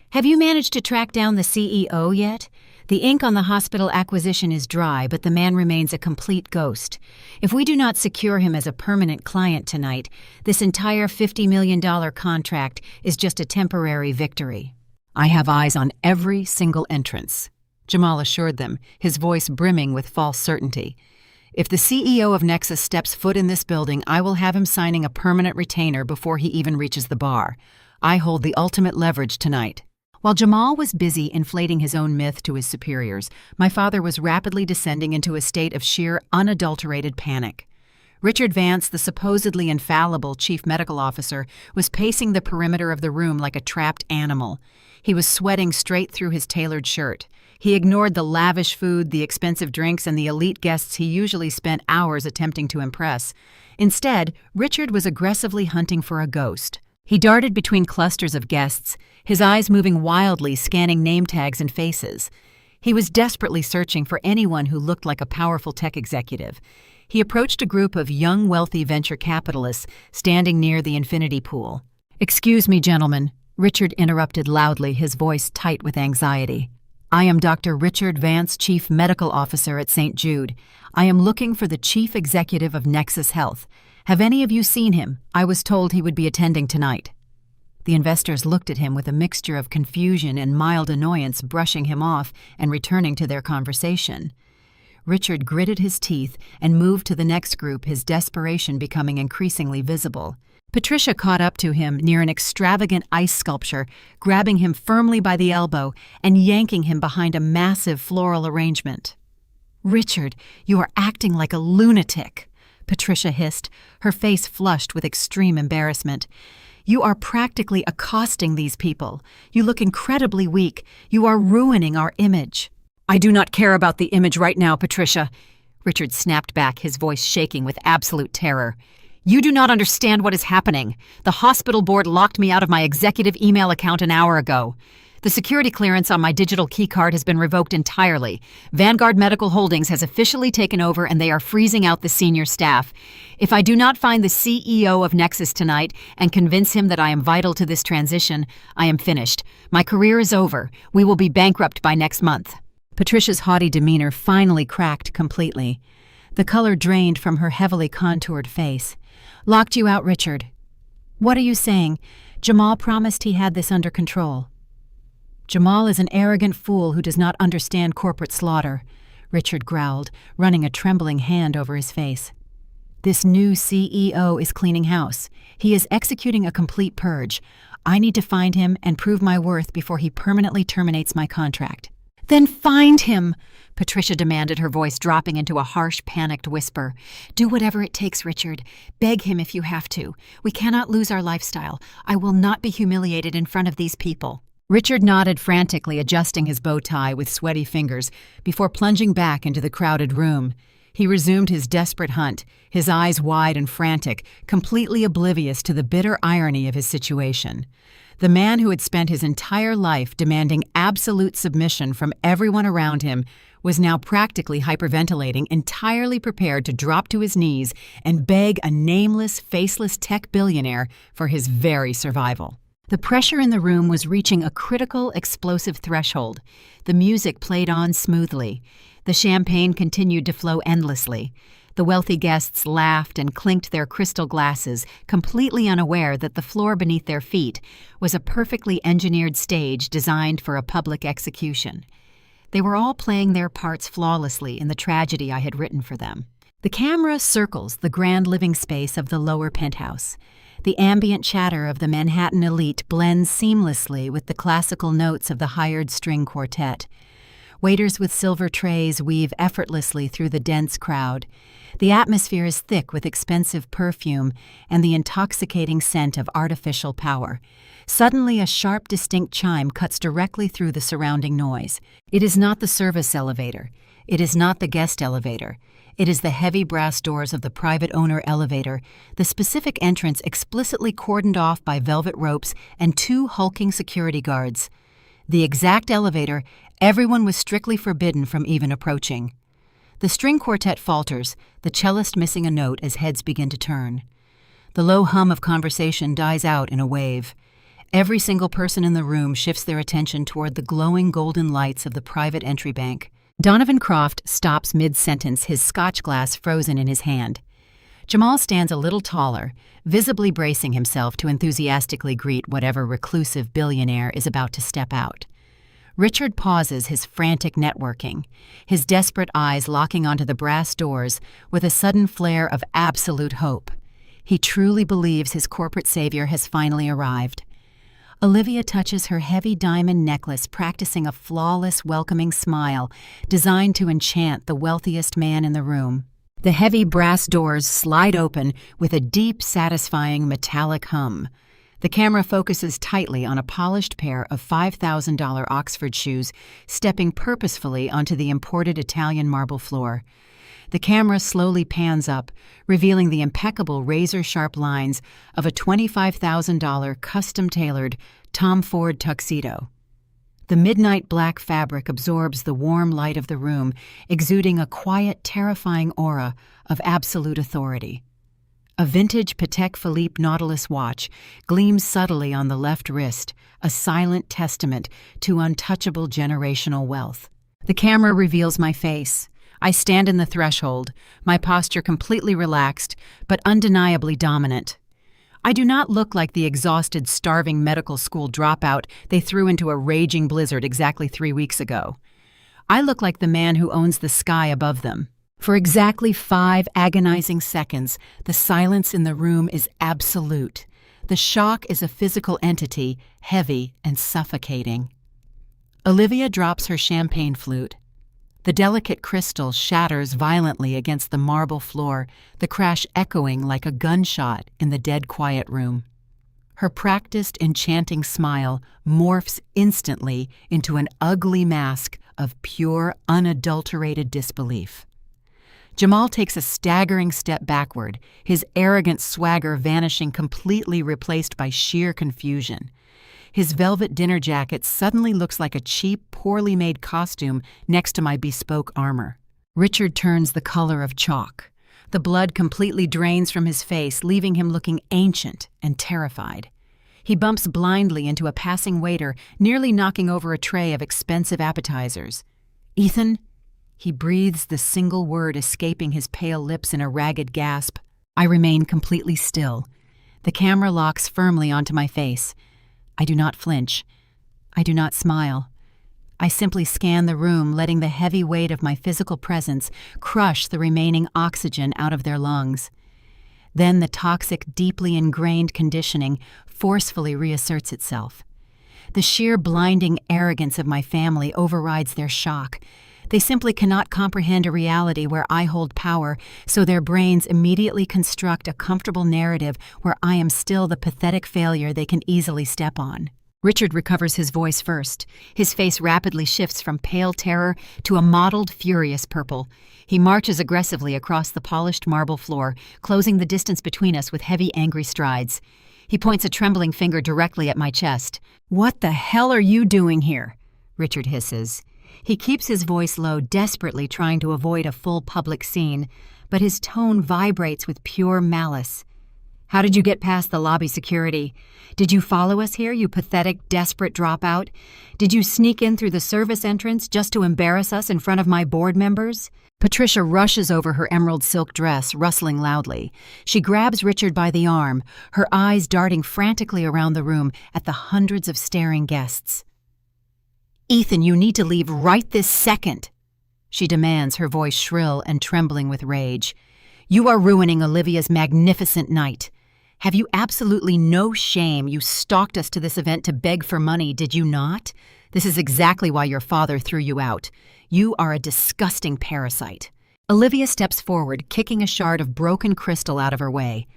"have you managed to track down the CEO yet? The ink on the hospital acquisition is dry, but the man remains a complete ghost. If we do not secure him as a permanent client tonight, this entire $50 million contract is just a temporary victory." "I have eyes on every single entrance," Jamal assured them, his voice brimming with false certainty. "If the CEO of Nexus steps foot in this building, I will have him signing a permanent retainer before he even reaches the bar. I hold the ultimate leverage tonight." While Jamal was busy inflating his own myth to his superiors, my father was rapidly descending into a state of sheer, unadulterated panic. Richard Vance, the supposedly infallible chief medical officer, was pacing the perimeter of the room like a trapped animal. He was sweating straight through his tailored shirt. He ignored the lavish food, the expensive drinks, and the elite guests he usually spent hours attempting to impress. Instead, Richard was aggressively hunting for a ghost. He darted between clusters of guests, his eyes moving wildly, scanning name tags and faces. He was desperately searching for anyone who looked like a powerful tech executive. He approached a group of young, wealthy venture capitalists standing near the infinity pool. "Excuse me, gentlemen," Richard interrupted loudly, his voice tight with anxiety. "I am Dr. Richard Vance, Chief Medical Officer at St. Jude. I am looking for the Chief Executive of Nexus Health. Have any of you seen him? I was told he would be attending tonight." The investors looked at him with a mixture of confusion and mild annoyance, brushing him off and returning to their conversation. Richard gritted his teeth and moved to the next group, his desperation becoming increasingly visible. Patricia caught up to him near an extravagant ice sculpture, grabbing him firmly by the elbow and yanking him behind a massive floral arrangement. "Richard, you are acting like a lunatic," Patricia hissed, her face flushed with extreme embarrassment. "You are practically accosting these people. You look incredibly weak. You are ruining our image." "I do not care about the image right now, Patricia," Richard snapped back, his voice shaking with absolute terror. "You do not understand what is happening. The hospital board locked me out of my executive email account an hour ago. The security clearance on my digital keycard has been revoked entirely. Vanguard Medical Holdings has officially taken over and they are freezing out the senior staff. If I do not find the CEO of Nexus tonight and convince him that I am vital to this transition, I am finished. My career is over. We will be bankrupt by next month." Patricia's haughty demeanor finally cracked completely. The color drained from her heavily contoured face. "Locked you out, Richard. What are you saying? Jamal promised he had this under control." "Jamal is an arrogant fool who does not understand corporate slaughter," Richard growled, running a trembling hand over his face. "This new CEO is cleaning house. He is executing a complete purge. I need to find him and prove my worth before he permanently terminates my contract." "Then find him!" Patricia demanded, her voice dropping into a harsh, panicked whisper. "Do whatever it takes, Richard. Beg him if you have to. We cannot lose our lifestyle. I will not be humiliated in front of these people." Richard nodded frantically, adjusting his bow tie with sweaty fingers before plunging back into the crowded room. He resumed his desperate hunt, his eyes wide and frantic, completely oblivious to the bitter irony of his situation. The man who had spent his entire life demanding absolute submission from everyone around him was now practically hyperventilating, entirely prepared to drop to his knees and beg a nameless, faceless tech billionaire for his very survival. The pressure in the room was reaching a critical, explosive threshold. The music played on smoothly. The champagne continued to flow endlessly. The wealthy guests laughed and clinked their crystal glasses, completely unaware that the floor beneath their feet was a perfectly engineered stage designed for a public execution. They were all playing their parts flawlessly in the tragedy I had written for them. The camera circles the grand living space of the lower penthouse. The ambient chatter of the Manhattan elite blends seamlessly with the classical notes of the hired string quartet. Waiters with silver trays weave effortlessly through the dense crowd. The atmosphere is thick with expensive perfume and the intoxicating scent of artificial power. Suddenly, a sharp, distinct chime cuts directly through the surrounding noise. It is not the service elevator. It is not the guest elevator. It is the heavy brass doors of the private owner elevator, the specific entrance explicitly cordoned off by velvet ropes and 2 hulking security guards. The exact elevator everyone was strictly forbidden from even approaching. The string quartet falters, the cellist missing a note as heads begin to turn. The low hum of conversation dies out in a wave. Every single person in the room shifts their attention toward the glowing golden lights of the private entry bank. Donovan Croft stops mid-sentence, his scotch glass frozen in his hand. Jamal stands a little taller, visibly bracing himself to enthusiastically greet whatever reclusive billionaire is about to step out. Richard pauses his frantic networking, his desperate eyes locking onto the brass doors with a sudden flare of absolute hope. He truly believes his corporate savior has finally arrived. Olivia touches her heavy diamond necklace, practicing a flawless, welcoming smile designed to enchant the wealthiest man in the room. The heavy brass doors slide open with a deep, satisfying metallic hum. The camera focuses tightly on a polished pair of $5,000 Oxford shoes stepping purposefully onto the imported Italian marble floor. The camera slowly pans up, revealing the impeccable razor-sharp lines of a $25,000 custom-tailored Tom Ford tuxedo. The midnight black fabric absorbs the warm light of the room, exuding a quiet, terrifying aura of absolute authority. A vintage Patek Philippe Nautilus watch gleams subtly on the left wrist, a silent testament to untouchable generational wealth. The camera reveals my face. I stand in the threshold, my posture completely relaxed, but undeniably dominant. I do not look like the exhausted, starving medical school dropout they threw into a raging blizzard exactly 3 weeks ago. I look like the man who owns the sky above them. For exactly 5 agonizing seconds, the silence in the room is absolute. The shock is a physical entity, heavy and suffocating. Olivia drops her champagne flute. The delicate crystal shatters violently against the marble floor, the crash echoing like a gunshot in the dead quiet room. Her practiced, enchanting smile morphs instantly into an ugly mask of pure, unadulterated disbelief. Jamal takes a staggering step backward, his arrogant swagger vanishing, completely replaced by sheer confusion. His velvet dinner jacket suddenly looks like a cheap, poorly made costume next to my bespoke armor. Richard turns the color of chalk. The blood completely drains from his face, leaving him looking ancient and terrified. He bumps blindly into a passing waiter, nearly knocking over a tray of expensive appetizers. "Ethan?" He breathes the single word escaping his pale lips in a ragged gasp. I remain completely still. The camera locks firmly onto my face. I do not flinch. I do not smile. I simply scan the room, letting the heavy weight of my physical presence crush the remaining oxygen out of their lungs. Then the toxic, deeply ingrained conditioning forcefully reasserts itself. The sheer blinding arrogance of my family overrides their shock. They simply cannot comprehend a reality where I hold power, so their brains immediately construct a comfortable narrative where I am still the pathetic failure they can easily step on. Richard recovers his voice first. His face rapidly shifts from pale terror to a mottled, furious purple. He marches aggressively across the polished marble floor, closing the distance between us with heavy, angry strides. He points a trembling finger directly at my chest. "What the hell are you doing here?" Richard hisses. He keeps his voice low, desperately trying to avoid a full public scene, but his tone vibrates with pure malice. "How did you get past the lobby security? Did you follow us here, you pathetic, desperate dropout? Did you sneak in through the service entrance just to embarrass us in front of my board members?" Patricia rushes over her emerald silk dress, rustling loudly. She grabs Richard by the arm, her eyes darting frantically around the room at the hundreds of staring guests. "Ethan, you need to leave right this second," she demands, her voice shrill and trembling with rage. "You are ruining Olivia's magnificent night. Have you absolutely no shame? You stalked us to this event to beg for money, did you not? This is exactly why your father threw you out. You are a disgusting parasite." Olivia steps forward, kicking a shard of broken crystal out of her way.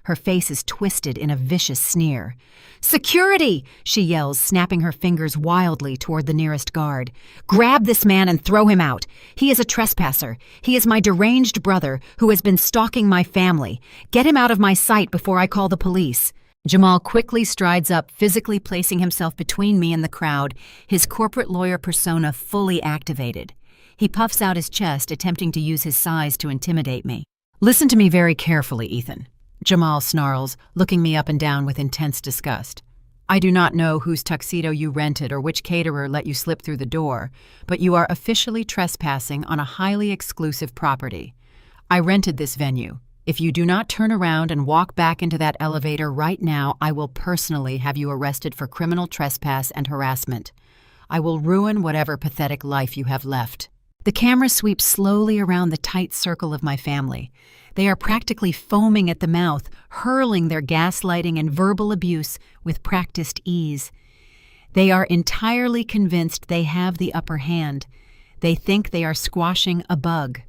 Her face is twisted in a vicious sneer. "Security!" she yells, snapping her fingers wildly toward the nearest guard. "Grab this man and throw him out. He is a trespasser. He is my deranged brother who has been stalking my family. Get him out of my sight before I call the police." Jamal quickly strides up, physically placing himself between me and the crowd, his corporate lawyer persona fully activated. He puffs out his chest, attempting to use his size to intimidate me. "Listen to me very carefully, Ethan," Jamal snarls, looking me up and down with intense disgust. "I do not know whose tuxedo you rented or which caterer let you slip through the door, but you are officially trespassing on a highly exclusive property. I rented this venue. If you do not turn around and walk back into that elevator right now, I will personally have you arrested for criminal trespass and harassment. I will ruin whatever pathetic life you have left." The camera sweeps slowly around the tight circle of my family. They are practically foaming at the mouth, hurling their gaslighting and verbal abuse with practiced ease. They are entirely convinced they have the upper hand. They think they are squashing a bug.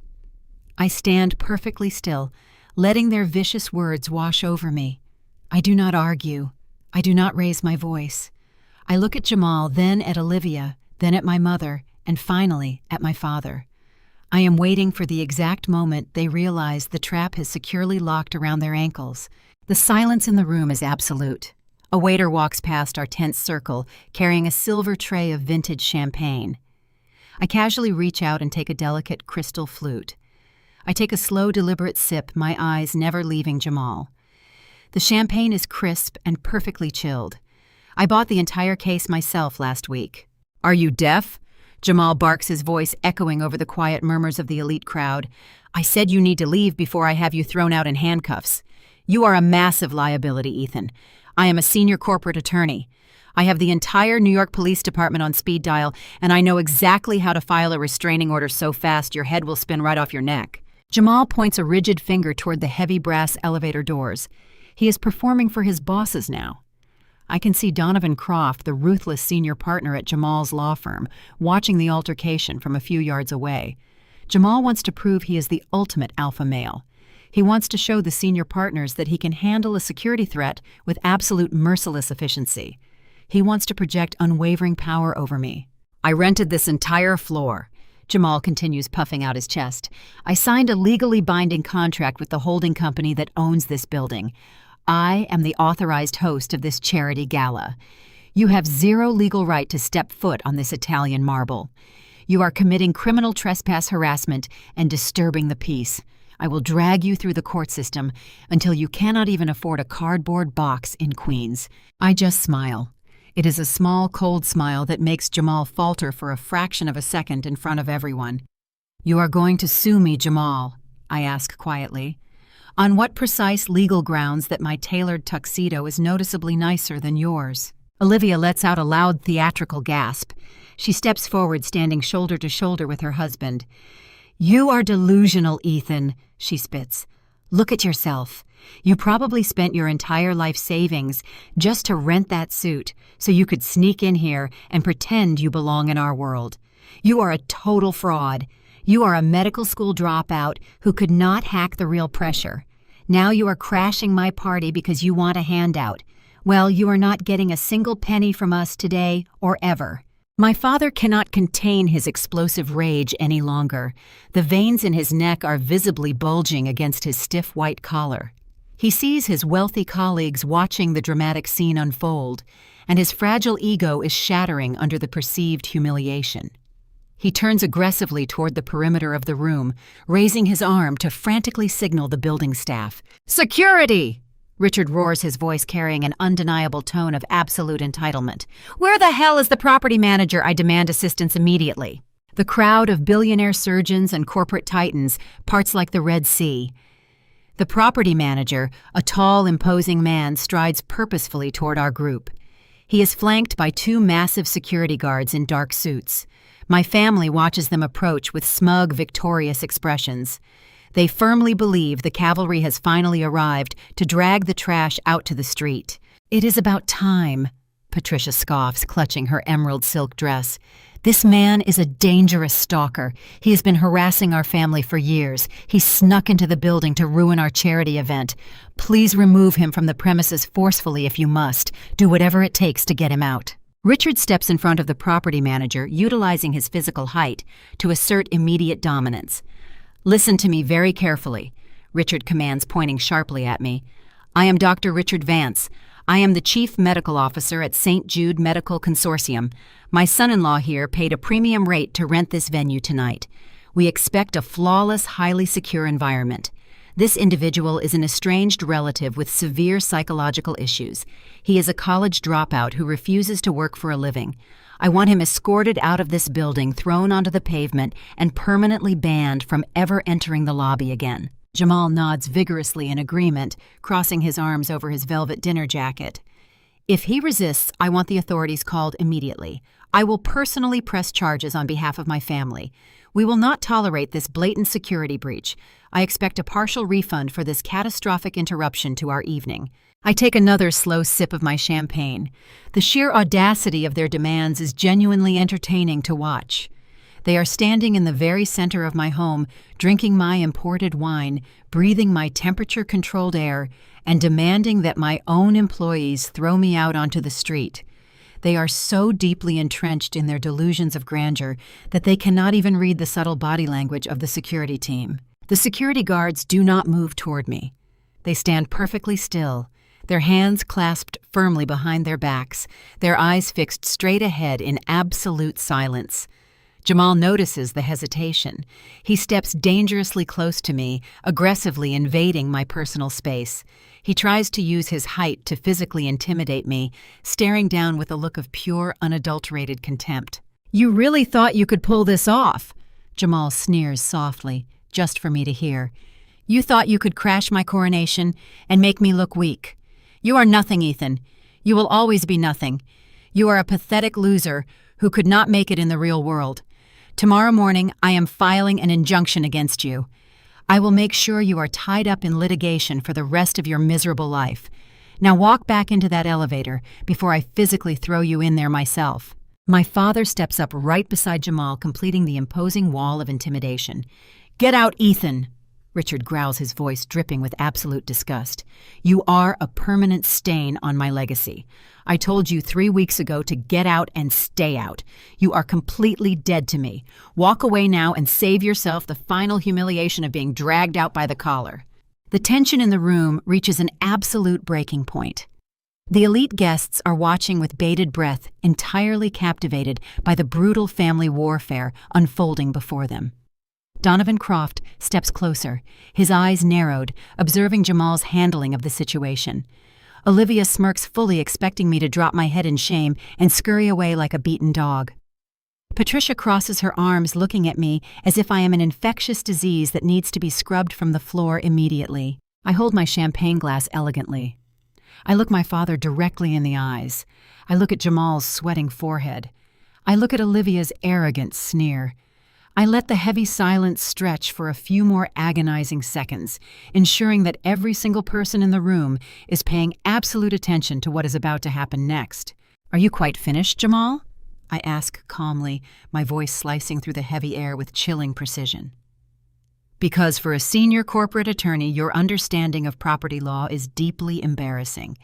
I stand perfectly still, letting their vicious words wash over me. I do not argue. I do not raise my voice. I look at Jamal, then at Olivia, then at my mother, and finally at my father. I am waiting for the exact moment they realize the trap has securely locked around their ankles. The silence in the room is absolute. A waiter walks past our tense circle, carrying a silver tray of vintage champagne. I casually reach out and take a delicate crystal flute. I take a slow, deliberate sip, my eyes never leaving Jamal. The champagne is crisp and perfectly chilled. I bought the entire case myself last week. "Are you deaf?" Jamal barks, his voice echoing over the quiet murmurs of the elite crowd. "I said you need to leave before I have you thrown out in handcuffs. You are a massive liability, Ethan. I am a senior corporate attorney. I have the entire New York Police Department on speed dial, and I know exactly how to file a restraining order so fast your head will spin right off your neck." Jamal points a rigid finger toward the heavy brass elevator doors. He is performing for his bosses now. I can see Donovan Croft, the ruthless senior partner at Jamal's law firm, watching the altercation from a few yards away. Jamal wants to prove he is the ultimate alpha male. He wants to show the senior partners that he can handle a security threat with absolute merciless efficiency. He wants to project unwavering power over me. "I rented this entire floor," Jamal continues, puffing out his chest. "I signed a legally binding contract with the holding company that owns this building. I am the authorized host of this charity gala. You have zero legal right to step foot on this Italian marble. You are committing criminal trespass harassment and disturbing the peace. I will drag you through the court system until you cannot even afford a cardboard box in Queens." I just smile. It is a small, cold smile that makes Jamal falter for a fraction of a second in front of everyone. "You are going to sue me, Jamal?" I ask quietly. "On what precise legal grounds that my tailored tuxedo is noticeably nicer than yours?" Olivia lets out a loud theatrical gasp. She steps forward, standing shoulder to shoulder with her husband. "You are delusional, Ethan," she spits. "Look at yourself. You probably spent your entire life savings just to rent that suit so you could sneak in here and pretend you belong in our world. You are a total fraud. You are a medical school dropout who could not hack the real pressure. Now you are crashing my party because you want a handout. Well, you are not getting a single penny from us today or ever." My father cannot contain his explosive rage any longer. The veins in his neck are visibly bulging against his stiff white collar. He sees his wealthy colleagues watching the dramatic scene unfold, and his fragile ego is shattering under the perceived humiliation. He turns aggressively toward the perimeter of the room, raising his arm to frantically signal the building staff. "Security!" Richard roars, his voice carrying an undeniable tone of absolute entitlement. "Where the hell is the property manager? I demand assistance immediately." The crowd of billionaire surgeons and corporate titans parts like the Red Sea. The property manager, a tall, imposing man, strides purposefully toward our group. He is flanked by two massive security guards in dark suits. My family watches them approach with smug, victorious expressions. They firmly believe the cavalry has finally arrived to drag the trash out to the street. "It is about time," Patricia scoffs, clutching her emerald silk dress. "This man is a dangerous stalker. He has been harassing our family for years. He snuck into the building to ruin our charity event. Please remove him from the premises forcefully if you must. Do whatever it takes to get him out." Richard steps in front of the property manager, utilizing his physical height to assert immediate dominance. "Listen to me very carefully," Richard commands, pointing sharply at me. "I am Dr. Richard Vance. I am the Chief Medical Officer at St. Jude Medical Consortium. My son-in-law here paid a premium rate to rent this venue tonight. We expect a flawless, highly secure environment. This individual is an estranged relative with severe psychological issues. He is a college dropout who refuses to work for a living. I want him escorted out of this building, thrown onto the pavement, and permanently banned from ever entering the lobby again." Jamal nods vigorously in agreement, crossing his arms over his velvet dinner jacket. "If he resists, I want the authorities called immediately. I will personally press charges on behalf of my family. We will not tolerate this blatant security breach. I expect a partial refund for this catastrophic interruption to our evening." I take another slow sip of my champagne. The sheer audacity of their demands is genuinely entertaining to watch. They are standing in the very center of my home, drinking my imported wine, breathing my temperature-controlled air, and demanding that my own employees throw me out onto the street. They are so deeply entrenched in their delusions of grandeur that they cannot even read the subtle body language of the security team. The security guards do not move toward me. They stand perfectly still, their hands clasped firmly behind their backs, their eyes fixed straight ahead in absolute silence. Jamal notices the hesitation. He steps dangerously close to me, aggressively invading my personal space. He tries to use his height to physically intimidate me, staring down with a look of pure, unadulterated contempt. "You really thought you could pull this off?" Jamal sneers softly, just for me to hear. "You thought you could crash my coronation and make me look weak. You are nothing, Ethan. You will always be nothing. You are a pathetic loser who could not make it in the real world. Tomorrow morning, I am filing an injunction against you. I will make sure you are tied up in litigation for the rest of your miserable life. Now walk back into that elevator before I physically throw you in there myself." My father steps up right beside Jamal, completing the imposing wall of intimidation. "Get out, Ethan!" Richard growls, his voice dripping with absolute disgust. "You are a permanent stain on my legacy. I told you 3 weeks ago to get out and stay out. You are completely dead to me. Walk away now and save yourself the final humiliation of being dragged out by the collar." The tension in the room reaches an absolute breaking point. The elite guests are watching with bated breath, entirely captivated by the brutal family warfare unfolding before them. Donovan Croft steps closer, his eyes narrowed, observing Jamal's handling of the situation. Olivia smirks, fully expecting me to drop my head in shame and scurry away like a beaten dog. Patricia crosses her arms, looking at me as if I am an infectious disease that needs to be scrubbed from the floor immediately. I hold my champagne glass elegantly. I look my father directly in the eyes. I look at Jamal's sweating forehead. I look at Olivia's arrogant sneer. I let the heavy silence stretch for a few more agonizing seconds, ensuring that every single person in the room is paying absolute attention to what is about to happen next. "Are you quite finished, Jamal?" I ask calmly, my voice slicing through the heavy air with chilling precision. "Because for a senior corporate attorney, your understanding of property law is deeply embarrassing.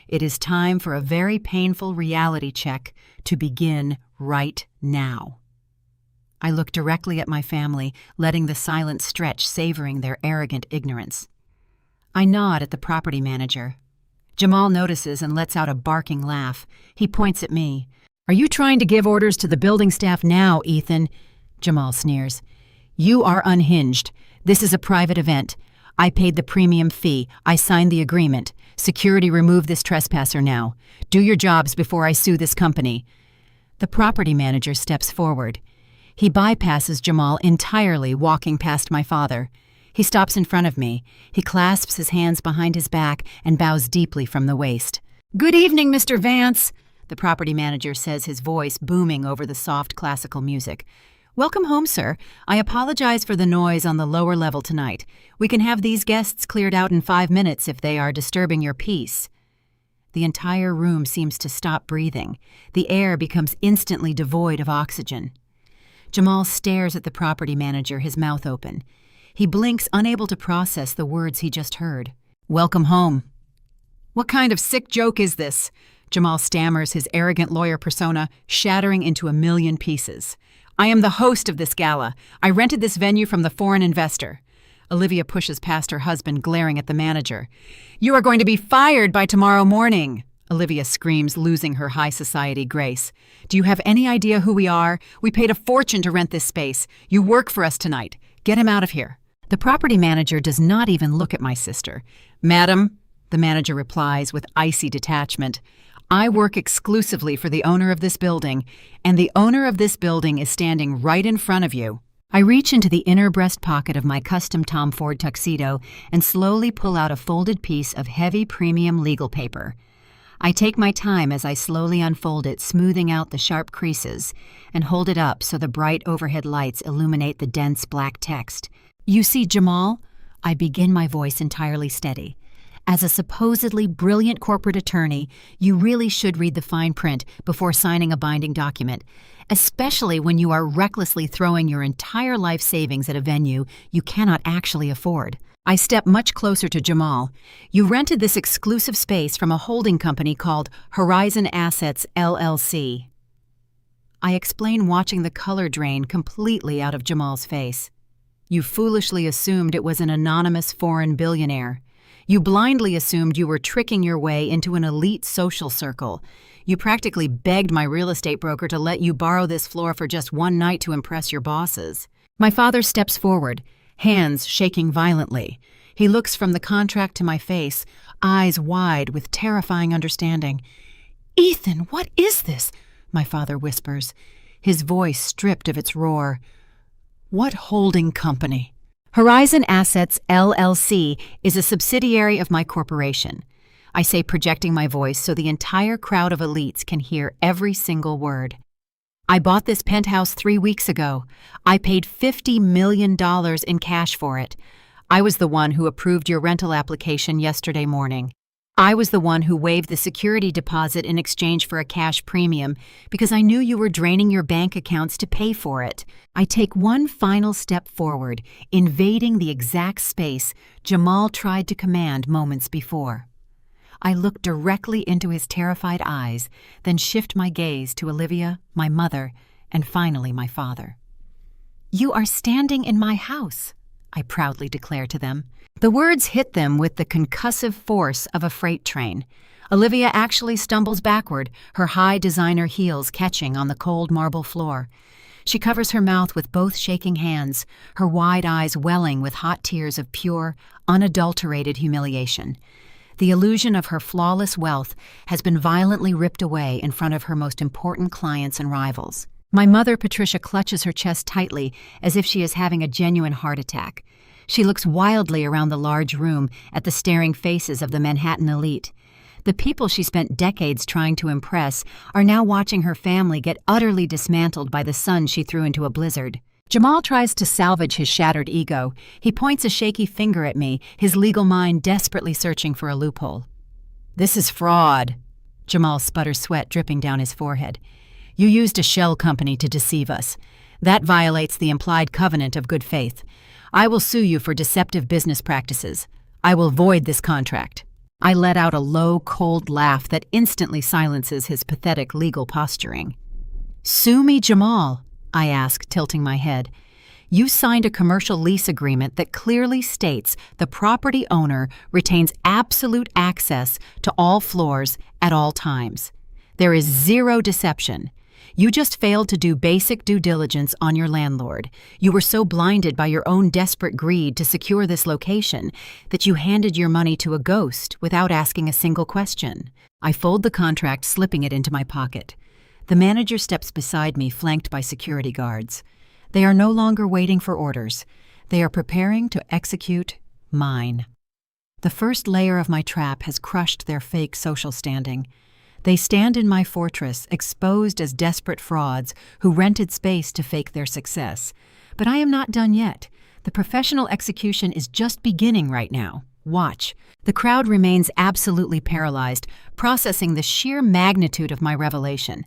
It is time for a very painful reality check to begin right now." I look directly at my family, letting the silence stretch, savoring their arrogant ignorance. I nod at the property manager. Jamal notices and lets out a barking laugh. He points at me. "Are you trying to give orders to the building staff now, Ethan?" Jamal sneers. "You are unhinged. This is a private event. I paid the premium fee. I signed the agreement. Security, remove this trespasser now. Do your jobs before I sue this company." The property manager steps forward. He bypasses Jamal entirely, walking past my father. He stops in front of me. He clasps his hands behind his back and bows deeply from the waist. "Good evening, Mr. Vance," the property manager says, his voice booming over the soft classical music. "Welcome home, sir. I apologize for the noise on the lower level tonight. We can have these guests cleared out in 5 minutes if they are disturbing your peace." The entire room seems to stop breathing. The air becomes instantly devoid of oxygen. Jamal stares at the property manager, his mouth open. He blinks, unable to process the words he just heard. "Welcome home." "What kind of sick joke is this?" Jamal stammers, his arrogant lawyer persona shattering into a million pieces. "I am the host of this gala. I rented this venue from the foreign investor." Olivia pushes past her husband, glaring at the manager. "You are going to be fired by tomorrow morning," Olivia screams, losing her high society grace. "Do you have any idea who we are? We paid a fortune to rent this space. You work for us tonight. Get him out of here." The property manager does not even look at my sister. "Madam," the manager replies with icy detachment, "I work exclusively for the owner of this building, and the owner of this building is standing right in front of you." I reach into the inner breast pocket of my custom Tom Ford tuxedo and slowly pull out a folded piece of heavy premium legal paper. I take my time as I slowly unfold it, smoothing out the sharp creases, and hold it up so the bright overhead lights illuminate the dense black text. "You see, Jamal," I begin, my voice entirely steady. "As a supposedly brilliant corporate attorney, you really should read the fine print before signing a binding document, especially when you are recklessly throwing your entire life savings at a venue you cannot actually afford." I step much closer to Jamal. "You rented this exclusive space from a holding company called Horizon Assets, LLC. I explain, watching the color drain completely out of Jamal's face. "You foolishly assumed it was an anonymous foreign billionaire. You blindly assumed you were tricking your way into an elite social circle. You practically begged my real estate broker to let you borrow this floor for just one night to impress your bosses." My father steps forward, hands shaking violently. He looks from the contract to my face, eyes wide with terrifying understanding. "Ethan, what is this?" my father whispers, his voice stripped of its roar. "What holding company?" "Horizon Assets, LLC is a subsidiary of my corporation," I say, projecting my voice so the entire crowd of elites can hear every single word. "I bought this penthouse 3 weeks ago. I paid $50 million in cash for it. I was the one who approved your rental application yesterday morning. I was the one who waived the security deposit in exchange for a cash premium because I knew you were draining your bank accounts to pay for it." I take one final step forward, invading the exact space Jamal tried to command moments before. I look directly into his terrified eyes, then shift my gaze to Olivia, my mother, and finally my father. "You are standing in my house," I proudly declare to them. The words hit them with the concussive force of a freight train. Olivia actually stumbles backward, her high designer heels catching on the cold marble floor. She covers her mouth with both shaking hands, her wide eyes welling with hot tears of pure, unadulterated humiliation. The illusion of her flawless wealth has been violently ripped away in front of her most important clients and rivals. My mother, Patricia, clutches her chest tightly as if she is having a genuine heart attack. She looks wildly around the large room at the staring faces of the Manhattan elite. The people she spent decades trying to impress are now watching her family get utterly dismantled by the sun she threw into a blizzard. Jamal tries to salvage his shattered ego. He points a shaky finger at me, his legal mind desperately searching for a loophole. "This is fraud." Jamal sputters, sweat dripping down his forehead. "You used a shell company to deceive us. That violates the implied covenant of good faith. I will sue you for deceptive business practices. I will void this contract." I let out a low, cold laugh that instantly silences his pathetic legal posturing. "Sue me, Jamal?" I ask, tilting my head. You signed a commercial lease agreement that clearly states the property owner retains absolute access to all floors at all times. There is zero deception. You just failed to do basic due diligence on your landlord. You were so blinded by your own desperate greed to secure this location that you handed your money to a ghost without asking a single question. I fold the contract, slipping it into my pocket. The manager steps beside me, flanked by security guards. They are no longer waiting for orders. They are preparing to execute mine. The first layer of my trap has crushed their fake social standing. They stand in my fortress, exposed as desperate frauds who rented space to fake their success. But I am not done yet. The professional execution is just beginning right now. Watch. The crowd remains absolutely paralyzed, processing the sheer magnitude of my revelation.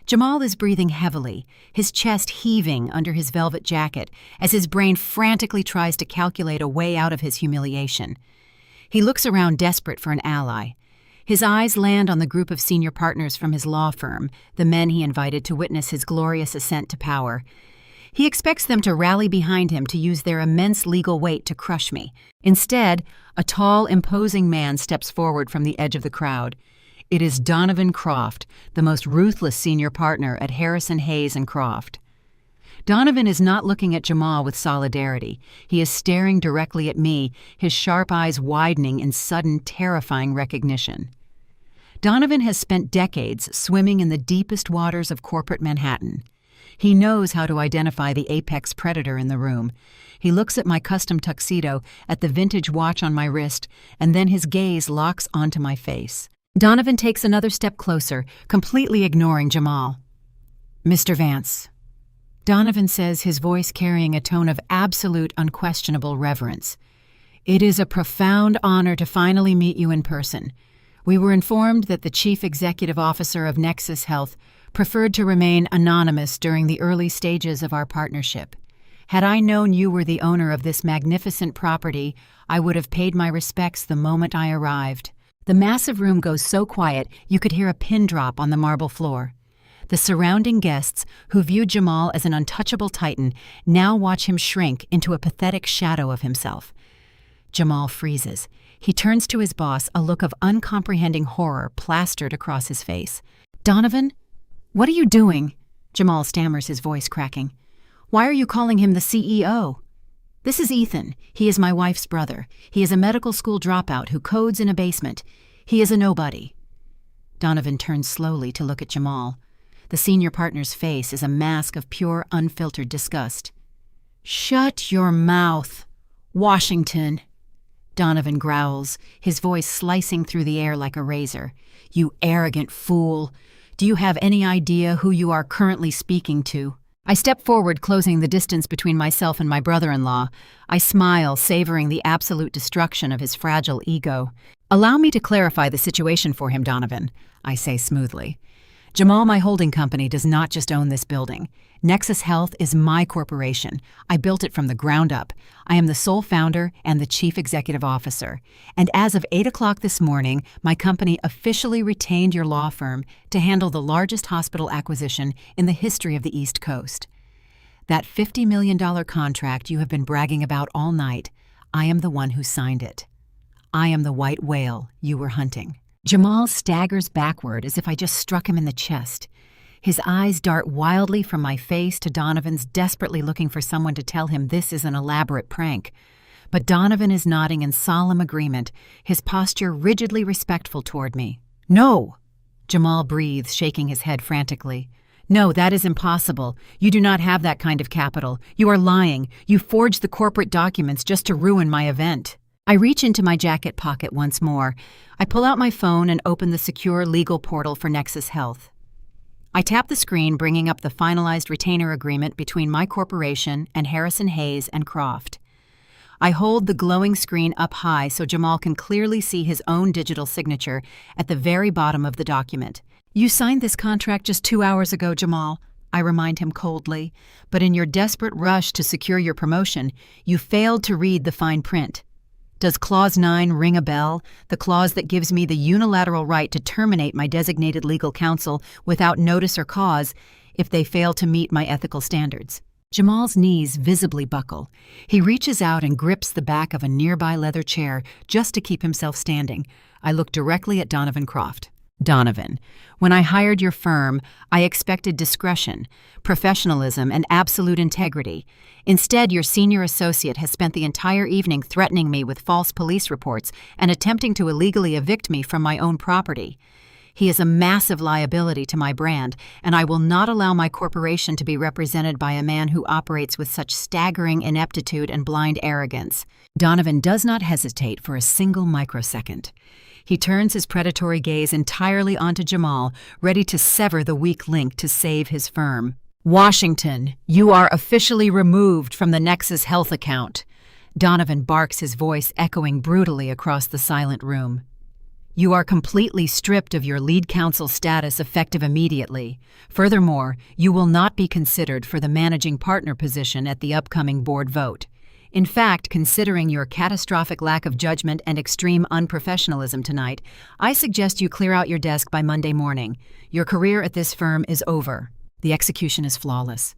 Jamal is breathing heavily, his chest heaving under his velvet jacket as his brain frantically tries to calculate a way out of his humiliation. He looks around, desperate for an ally. His eyes land on the group of senior partners from his law firm, the men he invited to witness his glorious ascent to power. He expects them to rally behind him to use their immense legal weight to crush me. Instead, a tall, imposing man steps forward from the edge of the crowd. It is Donovan Croft, the most ruthless senior partner at Harrison, Hayes & Croft. Donovan is not looking at Jamal with solidarity. He is staring directly at me, his sharp eyes widening in sudden, terrifying recognition. Donovan has spent decades swimming in the deepest waters of corporate Manhattan. He knows how to identify the apex predator in the room. He looks at my custom tuxedo, at the vintage watch on my wrist, and then his gaze locks onto my face. Donovan takes another step closer, completely ignoring Jamal. "Mr. Vance," Donovan says, his voice carrying a tone of absolute, unquestionable reverence. "It is a profound honor to finally meet you in person. We were informed that the Chief Executive Officer of Nexus Health preferred to remain anonymous during the early stages of our partnership. Had I known you were the owner of this magnificent property, I would have paid my respects the moment I arrived." The massive room goes so quiet you could hear a pin drop on the marble floor. The surrounding guests, who viewed Jamal as an untouchable titan, now watch him shrink into a pathetic shadow of himself. Jamal freezes. He turns to his boss, a look of uncomprehending horror plastered across his face. "Donovan? What are you doing?" Jamal stammers, his voice cracking. "Why are you calling him the CEO?" "This is Ethan. He is my wife's brother. He is a medical school dropout who codes in a basement. He is a nobody." Donovan turns slowly to look at Jamal. The senior partner's face is a mask of pure, unfiltered disgust. "Shut your mouth, Washington," Donovan growls, his voice slicing through the air like a razor. "You arrogant fool. Do you have any idea who you are currently speaking to?" I step forward, closing the distance between myself and my brother-in-law. I smile, savoring the absolute destruction of his fragile ego. "Allow me to clarify the situation for him, Donovan," I say smoothly. "Jamal, my holding company, does not just own this building. Nexus Health is my corporation. I built it from the ground up. I am the sole founder and the chief executive officer. And as of 8 o'clock this morning, my company officially retained your law firm to handle the largest hospital acquisition in the history of the East Coast. That $50 million contract you have been bragging about all night, I am the one who signed it. I am the white whale you were hunting." Jamal staggers backward as if I just struck him in the chest. His eyes dart wildly from my face to Donovan's, desperately looking for someone to tell him this is an elaborate prank. But Donovan is nodding in solemn agreement, his posture rigidly respectful toward me. "No!" Jamal breathes, shaking his head frantically. "No, that is impossible. You do not have that kind of capital. You are lying. You forged the corporate documents just to ruin my event." I reach into my jacket pocket once more. I pull out my phone and open the secure legal portal for Nexus Health. I tap the screen, bringing up the finalized retainer agreement between my corporation and Harrison, Hayes & Croft. I hold the glowing screen up high so Jamal can clearly see his own digital signature at the very bottom of the document. "You signed this contract just 2 hours ago, Jamal," I remind him coldly, "but in your desperate rush to secure your promotion, you failed to read the fine print. Does Clause 9 ring a bell, the clause that gives me the unilateral right to terminate my designated legal counsel without notice or cause if they fail to meet my ethical standards?" Jamal's knees visibly buckle. He reaches out and grips the back of a nearby leather chair just to keep himself standing. I look directly at Donovan Croft. Donovan, when I hired your firm, I expected discretion, professionalism, and absolute integrity. Instead, your senior associate has spent the entire evening threatening me with false police reports and attempting to illegally evict me from my own property. He is a massive liability to my brand, and I will not allow my corporation to be represented by a man who operates with such staggering ineptitude and blind arrogance. Donovan does not hesitate for a single microsecond. He turns his predatory gaze entirely onto Jamal, ready to sever the weak link to save his firm. Washington, you are officially removed from the Nexus Health account. Donovan barks, his voice echoing brutally across the silent room. You are completely stripped of your lead counsel status effective immediately. Furthermore, you will not be considered for the managing partner position at the upcoming board vote. In fact, considering your catastrophic lack of judgment and extreme unprofessionalism tonight, I suggest you clear out your desk by Monday morning. Your career at this firm is over. The execution is flawless.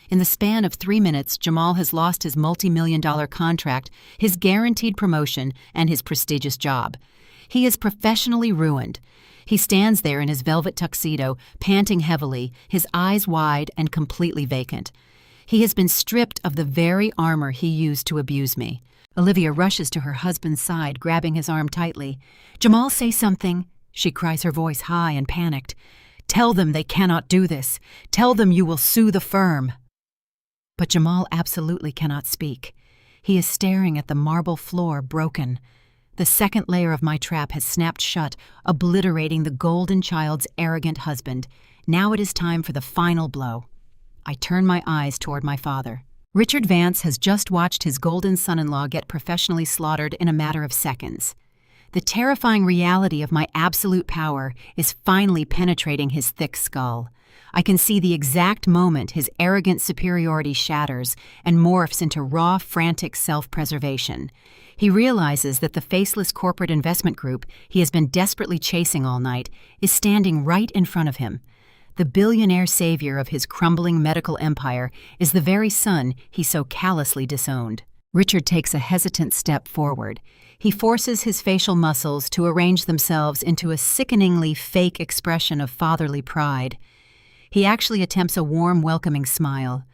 In the span of 3 minutes, Jamal has lost his multi-million-dollar contract, his guaranteed promotion, and his prestigious job. He is professionally ruined. He stands there in his velvet tuxedo, panting heavily, his eyes wide and completely vacant. He has been stripped of the very armor he used to abuse me. Olivia rushes to her husband's side, grabbing his arm tightly. Jamal, say something, she cries, her voice high and panicked. Tell them they cannot do this. Tell them you will sue the firm. But Jamal absolutely cannot speak. He is staring at the marble floor, broken. The second layer of my trap has snapped shut, obliterating the golden child's arrogant husband. Now it is time for the final blow. I turn my eyes toward my father. Richard Vance has just watched his golden son-in-law get professionally slaughtered in a matter of seconds. The terrifying reality of my absolute power is finally penetrating his thick skull. I can see the exact moment his arrogant superiority shatters and morphs into raw, frantic self-preservation. He realizes that the faceless corporate investment group he has been desperately chasing all night is standing right in front of him. The billionaire savior of his crumbling medical empire is the very son he so callously disowned. Richard takes a hesitant step forward. He forces his facial muscles to arrange themselves into a sickeningly fake expression of fatherly pride. He actually attempts a warm, welcoming smile.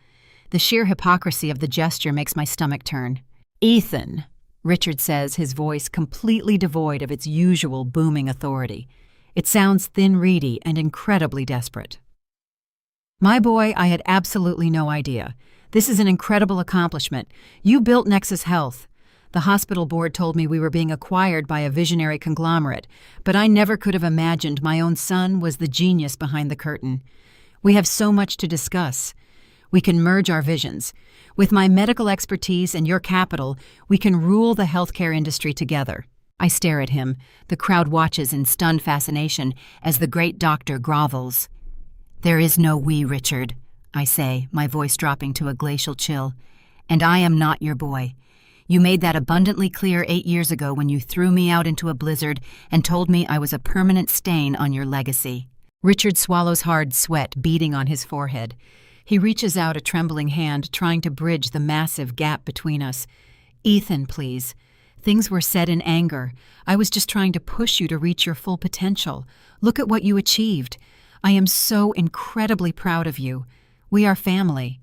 The sheer hypocrisy of the gesture makes my stomach turn. Ethan, Richard says, his voice completely devoid of its usual booming authority. It sounds thin-reedy and incredibly desperate. My boy, I had absolutely no idea. This is an incredible accomplishment. You built Nexus Health. The hospital board told me we were being acquired by a visionary conglomerate, but I never could have imagined my own son was the genius behind the curtain. We have so much to discuss. We can merge our visions. With my medical expertise and your capital, we can rule the healthcare industry together. I stare at him. The crowd watches in stunned fascination as the great doctor grovels. There is no we, Richard, I say, my voice dropping to a glacial chill. And I am not your boy. You made that abundantly clear 8 years ago when you threw me out into a blizzard and told me I was a permanent stain on your legacy. Richard swallows hard, sweat beading on his forehead. He reaches out a trembling hand, trying to bridge the massive gap between us. Ethan, please. Things were said in anger. I was just trying to push you to reach your full potential. Look at what you achieved. I am so incredibly proud of you. We are family.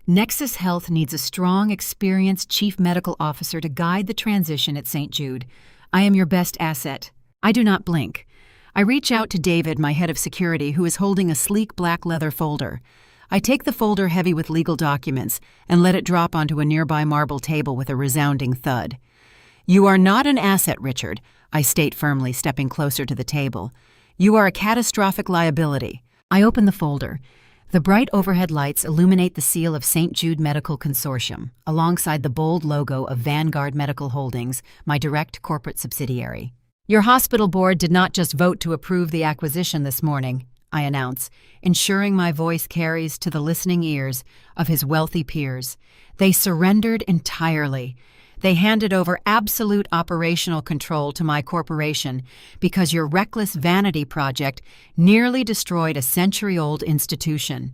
Nexus Health needs a strong, experienced chief medical officer to guide the transition at St. Jude. I am your best asset. I do not blink. I reach out to David, my head of security, who is holding a sleek black leather folder. I take the folder heavy with legal documents and let it drop onto a nearby marble table with a resounding thud. You are not an asset, Richard, I state firmly, stepping closer to the table. You are a catastrophic liability. I open the folder. The bright overhead lights illuminate the seal of St. Jude Medical Consortium, alongside the bold logo of Vanguard Medical Holdings, my direct corporate subsidiary. Your hospital board did not just vote to approve the acquisition this morning, I announce, ensuring my voice carries to the listening ears of his wealthy peers. They surrendered entirely. They handed over absolute operational control to my corporation because your reckless vanity project nearly destroyed a century-old institution.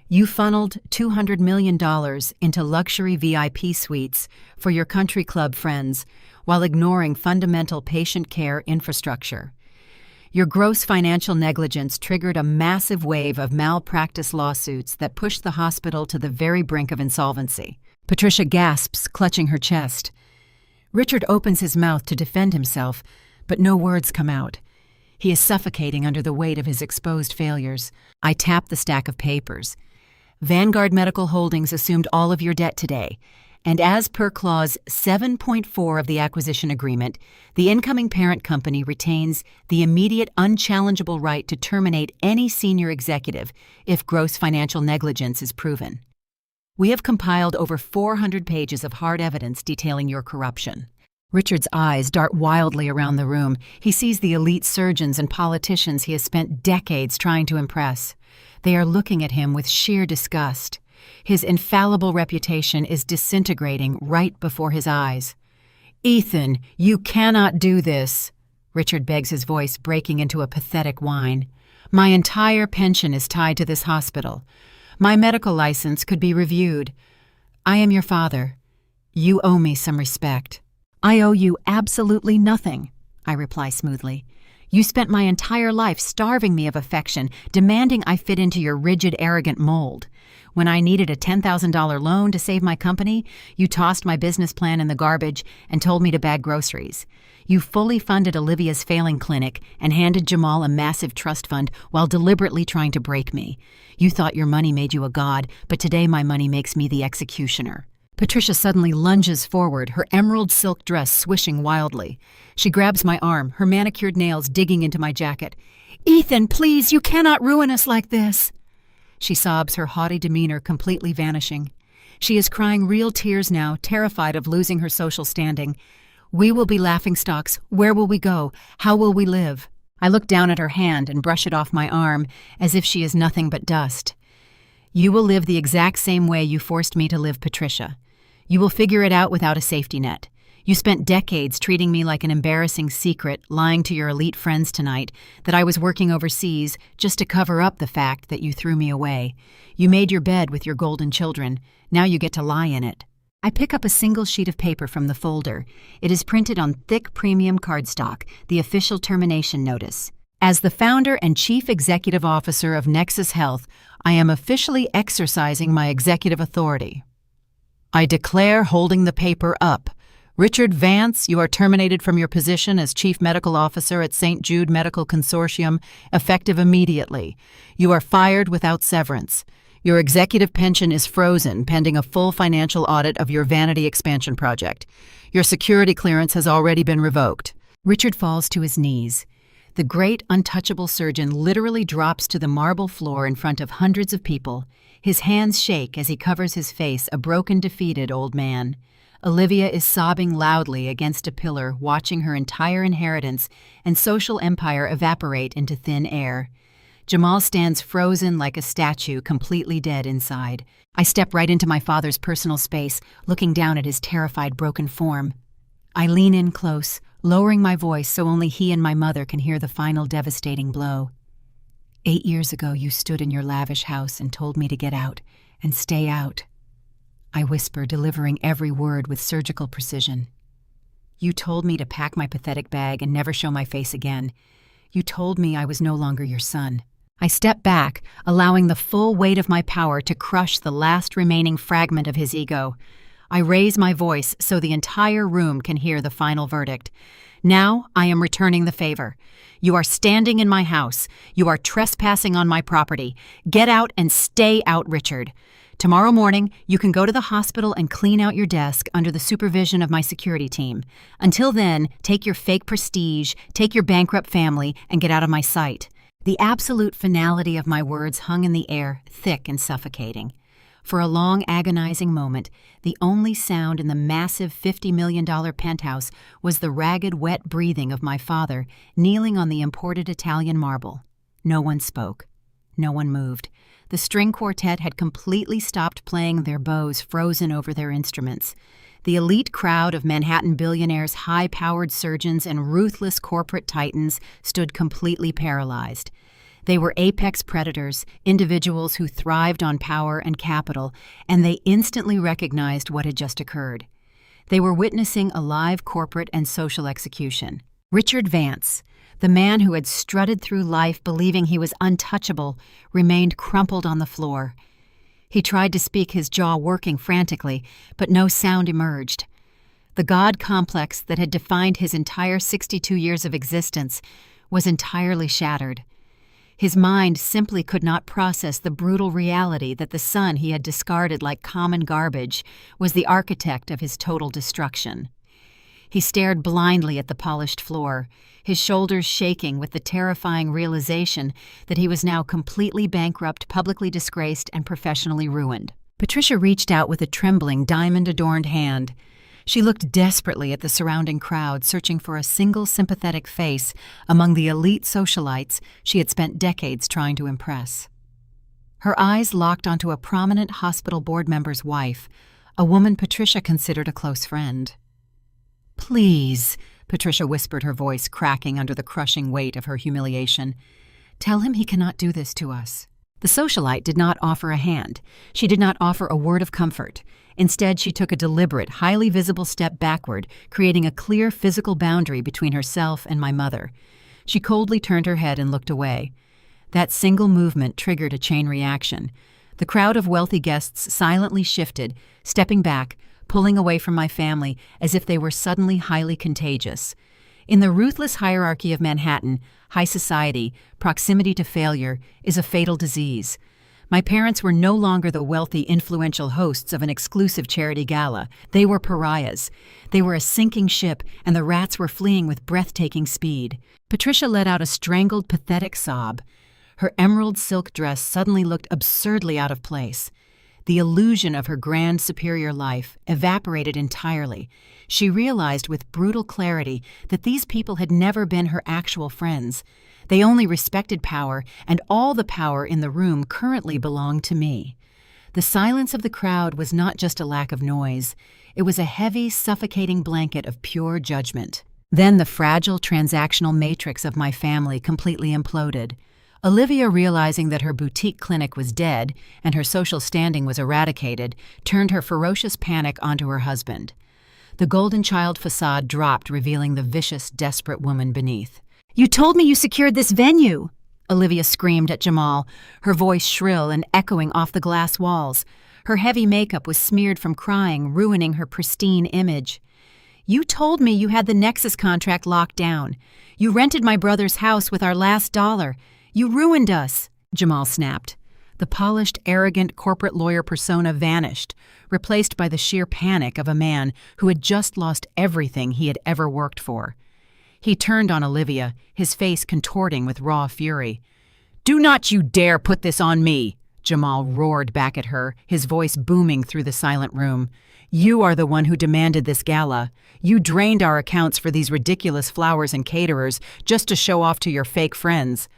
You funneled $200 million into luxury VIP suites for your country club friends while ignoring fundamental patient care infrastructure. Your gross financial negligence triggered a massive wave of malpractice lawsuits that pushed the hospital to the very brink of insolvency. Patricia gasps, clutching her chest. Richard opens his mouth to defend himself, but no words come out. He is suffocating under the weight of his exposed failures. I tap the stack of papers. Vanguard Medical Holdings assumed all of your debt today, and as per Clause 7.4 of the acquisition agreement, the incoming parent company retains the immediate unchallengeable right to terminate any senior executive if gross financial negligence is proven. We have compiled over 400 pages of hard evidence detailing your corruption. Richard's eyes dart wildly around the room. He sees the elite surgeons and politicians he has spent decades trying to impress. They are looking at him with sheer disgust. His infallible reputation is disintegrating right before his eyes. "Ethan, you cannot do this," Richard begs, his voice breaking into a pathetic whine. "My entire pension is tied to this hospital. My medical license could be reviewed. I am your father. You owe me some respect." "I owe you absolutely nothing," I reply smoothly. "You spent my entire life starving me of affection, demanding I fit into your rigid, arrogant mold. When I needed a $10,000 loan to save my company, you tossed my business plan in the garbage and told me to bag groceries. You fully funded Olivia's failing clinic and handed Jamal a massive trust fund while deliberately trying to break me. You thought your money made you a god, but today my money makes me the executioner." Patricia suddenly lunges forward, her emerald silk dress swishing wildly. She grabs my arm, her manicured nails digging into my jacket. "Ethan, please, you cannot ruin us like this." She sobs, her haughty demeanor completely vanishing. She is crying real tears now, terrified of losing her social standing. "We will be laughingstocks. Where will we go? How will we live?" I look down at her hand and brush it off my arm, as if she is nothing but dust. "You will live the exact same way you forced me to live, Patricia. You will figure it out without a safety net. You spent decades treating me like an embarrassing secret, lying to your elite friends tonight that I was working overseas just to cover up the fact that you threw me away. You made your bed with your golden children. Now you get to lie in it." I pick up a single sheet of paper from the folder. It is printed on thick premium cardstock, the official termination notice. "As the founder and chief executive officer of Nexus Health, I am officially exercising my executive authority. I declare holding the paper up. Richard Vance, you are terminated from your position as Chief Medical Officer at St. Jude Medical Consortium, effective immediately. You are fired without severance. Your executive pension is frozen pending a full financial audit of your vanity expansion project. Your security clearance has already been revoked." Richard falls to his knees. The great untouchable surgeon literally drops to the marble floor in front of hundreds of people. His hands shake as he covers his face, a broken, defeated old man. Olivia is sobbing loudly against a pillar, watching her entire inheritance and social empire evaporate into thin air. Jamal stands frozen like a statue, completely dead inside. I step right into my father's personal space, looking down at his terrified, broken form. I lean in close, lowering my voice so only he and my mother can hear the final devastating blow. 8 years ago, you stood in your lavish house and told me to get out and stay out. I whisper, delivering every word with surgical precision. You told me to pack my pathetic bag and never show my face again. You told me I was no longer your son. I step back, allowing the full weight of my power to crush the last remaining fragment of his ego. I raise my voice so the entire room can hear the final verdict. Now I am returning the favor. You are standing in my house. You are trespassing on my property. Get out and stay out, Richard. Tomorrow morning, you can go to the hospital and clean out your desk under the supervision of my security team. Until then, take your fake prestige, take your bankrupt family, and get out of my sight. The absolute finality of my words hung in the air, thick and suffocating. For a long, agonizing moment, the only sound in the massive $50 million penthouse was the ragged, wet breathing of my father, kneeling on the imported Italian marble. No one spoke. No one moved. The string quartet had completely stopped playing their bows, frozen over their instruments. The elite crowd of Manhattan billionaires, high-powered surgeons, and ruthless corporate titans stood completely paralyzed. They were apex predators, individuals who thrived on power and capital, and they instantly recognized what had just occurred. They were witnessing a live corporate and social execution. Richard Vance, the man who had strutted through life believing he was untouchable, remained crumpled on the floor. He tried to speak, his jaw working frantically, but no sound emerged. The God complex that had defined his entire 62 years of existence was entirely shattered. His mind simply could not process the brutal reality that the son he had discarded like common garbage was the architect of his total destruction. He stared blindly at the polished floor, his shoulders shaking with the terrifying realization that he was now completely bankrupt, publicly disgraced, and professionally ruined. Patricia reached out with a trembling, diamond-adorned hand. She looked desperately at the surrounding crowd, searching for a single sympathetic face among the elite socialites she had spent decades trying to impress. Her eyes locked onto a prominent hospital board member's wife, a woman Patricia considered a close friend. "Please," Patricia whispered, her voice cracking under the crushing weight of her humiliation. "Tell him he cannot do this to us." The socialite did not offer a hand. She did not offer a word of comfort. Instead, she took a deliberate, highly visible step backward, creating a clear physical boundary between herself and my mother. She coldly turned her head and looked away. That single movement triggered a chain reaction. The crowd of wealthy guests silently shifted, stepping back, pulling away from my family as if they were suddenly highly contagious. In the ruthless hierarchy of Manhattan, high society, proximity to failure is a fatal disease. My parents were no longer the wealthy, influential hosts of an exclusive charity gala. They were pariahs. They were a sinking ship, and the rats were fleeing with breathtaking speed. Patricia let out a strangled, pathetic sob. Her emerald silk dress suddenly looked absurdly out of place. The illusion of her grand, superior life evaporated entirely. She realized with brutal clarity that these people had never been her actual friends. They only respected power, and all the power in the room currently belonged to me. The silence of the crowd was not just a lack of noise. It was a heavy, suffocating blanket of pure judgment. Then the fragile, transactional matrix of my family completely imploded. Olivia, realizing that her boutique clinic was dead and her social standing was eradicated, turned her ferocious panic onto her husband. The golden child facade dropped, revealing the vicious, desperate woman beneath. "You told me you secured this venue!" Olivia screamed at Jamal, her voice shrill and echoing off the glass walls. Her heavy makeup was smeared from crying, ruining her pristine image. "You told me you had the Nexus contract locked down. You rented my brother's house with our last dollar. You ruined us," Jamal snapped. The polished, arrogant corporate lawyer persona vanished, replaced by the sheer panic of a man who had just lost everything he had ever worked for. He turned on Olivia, his face contorting with raw fury. "Do not you dare put this on me!" Jamal roared back at her, his voice booming through the silent room. "You are the one who demanded this gala. You drained our accounts for these ridiculous flowers and caterers just to show off to your fake friends.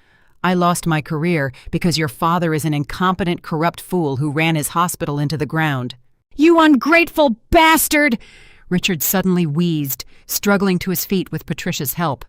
I lost my career because your father is an incompetent, corrupt fool who ran his hospital into the ground." "You ungrateful bastard!" Richard suddenly wheezed, struggling to his feet with Patricia's help.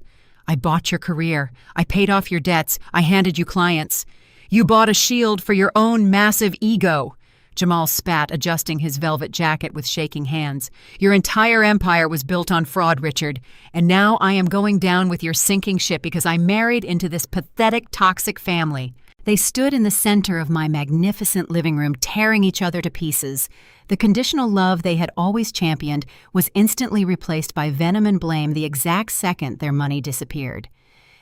"I bought your career. I paid off your debts. I handed you clients. You bought a shield for your own massive ego." Jamal spat, adjusting his velvet jacket with shaking hands. "Your entire empire was built on fraud, Richard, and now I am going down with your sinking ship because I married into this pathetic, toxic family." They stood in the center of my magnificent living room, tearing each other to pieces. The conditional love they had always championed was instantly replaced by venom and blame the exact second their money disappeared.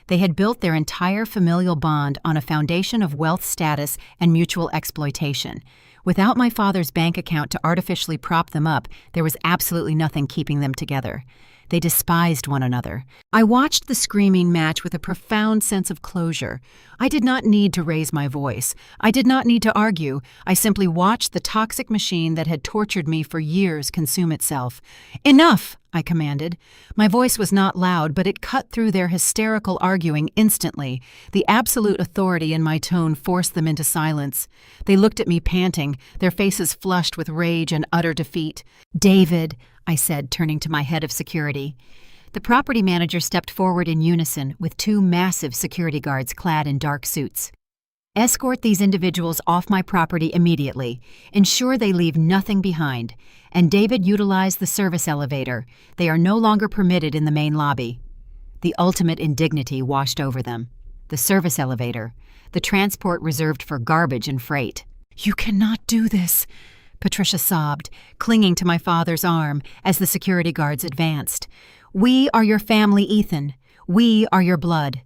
They had built their entire familial bond on a foundation of wealth, status, and mutual exploitation. Without my father's bank account to artificially prop them up, there was absolutely nothing keeping them together. They despised one another. I watched the screaming match with a profound sense of closure. I did not need to raise my voice. I did not need to argue. I simply watched the toxic machine that had tortured me for years consume itself. "Enough!" I commanded. My voice was not loud, but it cut through their hysterical arguing instantly. The absolute authority in my tone forced them into silence. They looked at me panting, their faces flushed with rage and utter defeat. "David," I said, turning to my head of security, The property manager stepped forward in unison with two massive security guards clad in dark suits. Escort these individuals off my property immediately. Ensure they leave nothing behind. And David utilized the service elevator. They are no longer permitted in the main lobby. The ultimate indignity washed over them. The service elevator. The transport reserved for garbage and freight. "You cannot do this," Patricia sobbed, clinging to my father's arm as the security guards advanced. "We are your family, Ethan. We are your blood."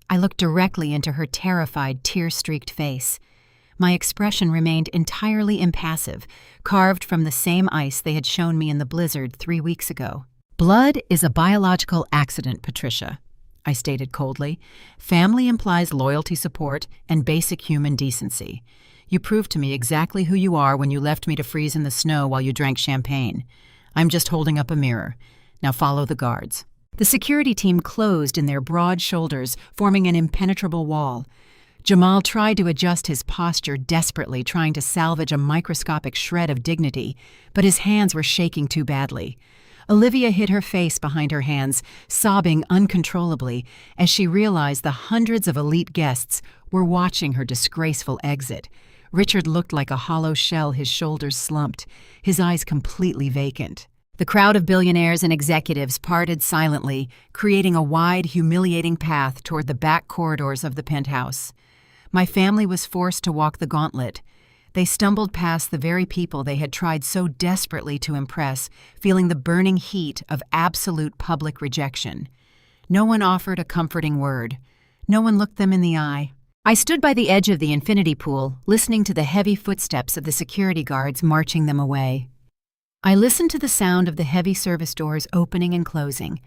I looked directly into her terrified, tear-streaked face. My expression remained entirely impassive, carved from the same ice they had shown me in the blizzard 3 weeks ago. "Blood is a biological accident, Patricia," I stated coldly. "Family implies loyalty, support, and basic human decency. You proved to me exactly who you are when you left me to freeze in the snow while you drank champagne. I'm just holding up a mirror. Now follow the guards." The security team closed in their broad shoulders, forming an impenetrable wall. Jamal tried to adjust his posture desperately, trying to salvage a microscopic shred of dignity, but his hands were shaking too badly. Olivia hid her face behind her hands, sobbing uncontrollably as she realized the hundreds of elite guests were watching her disgraceful exit. Richard looked like a hollow shell, his shoulders slumped, his eyes completely vacant. The crowd of billionaires and executives parted silently, creating a wide, humiliating path toward the back corridors of the penthouse. My family was forced to walk the gauntlet. They stumbled past the very people they had tried so desperately to impress, feeling the burning heat of absolute public rejection. No one offered a comforting word. No one looked them in the eye. I stood by the edge of the infinity pool, listening to the heavy footsteps of the security guards marching them away. I listened to the sound of the heavy service doors opening and closing.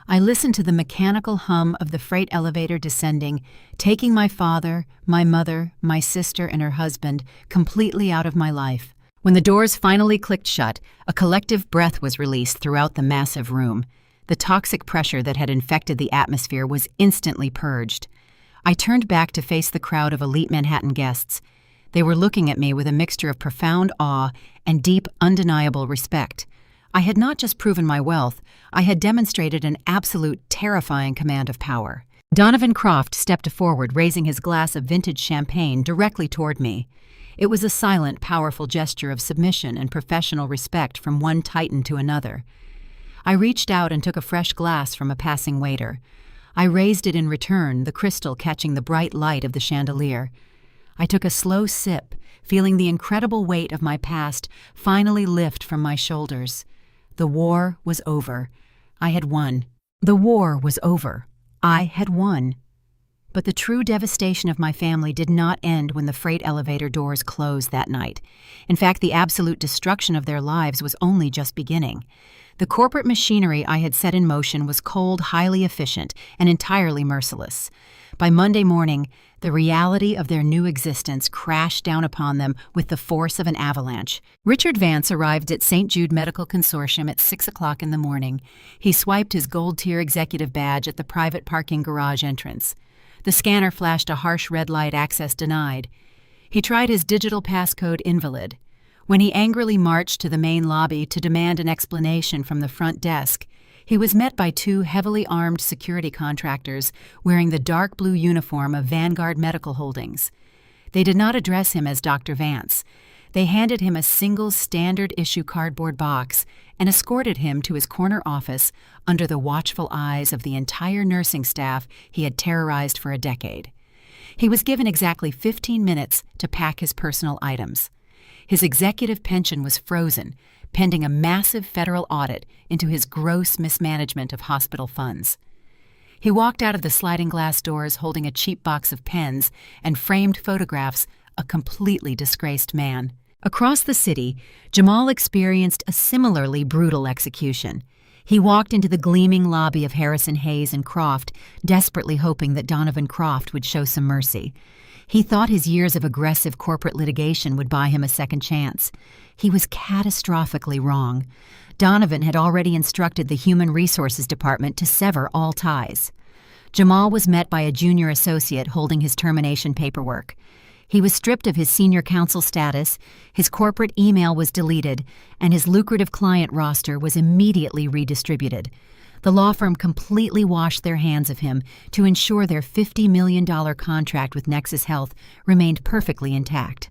I listened to the mechanical hum of the freight elevator descending, taking my father, my mother, my sister, and her husband completely out of my life. When the doors finally clicked shut, a collective breath was released throughout the massive room. The toxic pressure that had infected the atmosphere was instantly purged. I turned back to face the crowd of elite Manhattan guests. They were looking at me with a mixture of profound awe and deep, undeniable respect. I had not just proven my wealth, I had demonstrated an absolute, terrifying command of power. Donovan Croft stepped forward, raising his glass of vintage champagne directly toward me. It was a silent, powerful gesture of submission and professional respect from one titan to another. I reached out and took a fresh glass from a passing waiter. I raised it in return, the crystal catching the bright light of the chandelier. I took a slow sip, feeling the incredible weight of my past finally lift from my shoulders. The war was over. I had won. The war was over. I had won. But the true devastation of my family did not end when the freight elevator doors closed that night. In fact, the absolute destruction of their lives was only just beginning. The corporate machinery I had set in motion was cold, highly efficient, and entirely merciless. By Monday morning, the reality of their new existence crashed down upon them with the force of an avalanche. Richard Vance arrived at St. Jude Medical Consortium at 6 o'clock in the morning. He swiped his gold-tier executive badge at the private parking garage entrance. The scanner flashed a harsh red light, access denied. He tried his digital passcode invalid. When he angrily marched to the main lobby to demand an explanation from the front desk, he was met by two heavily armed security contractors wearing the dark blue uniform of Vanguard Medical Holdings. They did not address him as Dr. Vance. They handed him a single standard-issue cardboard box and escorted him to his corner office under the watchful eyes of the entire nursing staff he had terrorized for a decade. He was given exactly 15 minutes to pack his personal items. His executive pension was frozen, pending a massive federal audit into his gross mismanagement of hospital funds. He walked out of the sliding glass doors holding a cheap box of pens and framed photographs, a completely disgraced man. Across the city, Jamal experienced a similarly brutal execution. He walked into the gleaming lobby of Harrison, Hayes and Croft, desperately hoping that Donovan Croft would show some mercy. He thought his years of aggressive corporate litigation would buy him a second chance. He was catastrophically wrong. Donovan had already instructed the Human Resources Department to sever all ties. Jamal was met by a junior associate holding his termination paperwork. He was stripped of his senior counsel status, his corporate email was deleted, and his lucrative client roster was immediately redistributed. The law firm completely washed their hands of him to ensure their $50 million contract with Nexus Health remained perfectly intact.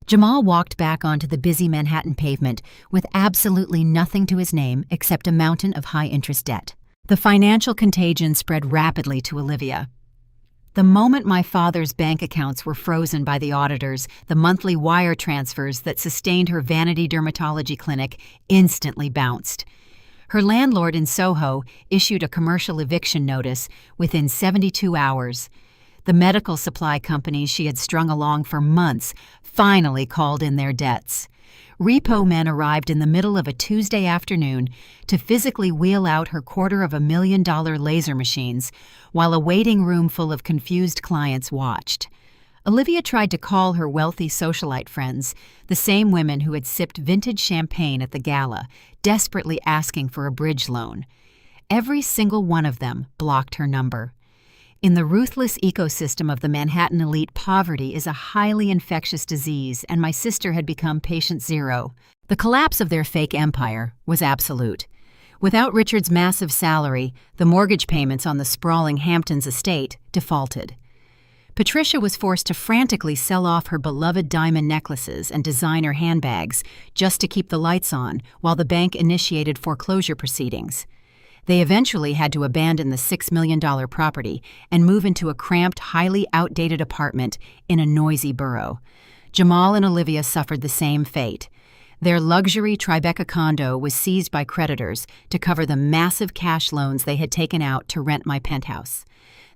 Jamal walked back onto the busy Manhattan pavement with absolutely nothing to his name except a mountain of high-interest debt. The financial contagion spread rapidly to Olivia. The moment my father's bank accounts were frozen by the auditors, the monthly wire transfers that sustained her vanity dermatology clinic instantly bounced. Her landlord in Soho issued a commercial eviction notice within 72 hours. The medical supply companies she had strung along for months finally called in their debts. Repo men arrived in the middle of a Tuesday afternoon to physically wheel out her $250,000 laser machines while a waiting room full of confused clients watched. Olivia tried to call her wealthy socialite friends, the same women who had sipped vintage champagne at the gala, desperately asking for a bridge loan. Every single one of them blocked her number. In the ruthless ecosystem of the Manhattan elite, poverty is a highly infectious disease, and my sister had become patient zero. The collapse of their fake empire was absolute. Without Richard's massive salary, the mortgage payments on the sprawling Hamptons estate defaulted. Patricia was forced to frantically sell off her beloved diamond necklaces and designer handbags just to keep the lights on while the bank initiated foreclosure proceedings. They eventually had to abandon the $6 million property and move into a cramped, highly outdated apartment in a noisy borough. Jamal and Olivia suffered the same fate. Their luxury Tribeca condo was seized by creditors to cover the massive cash loans they had taken out to rent my penthouse.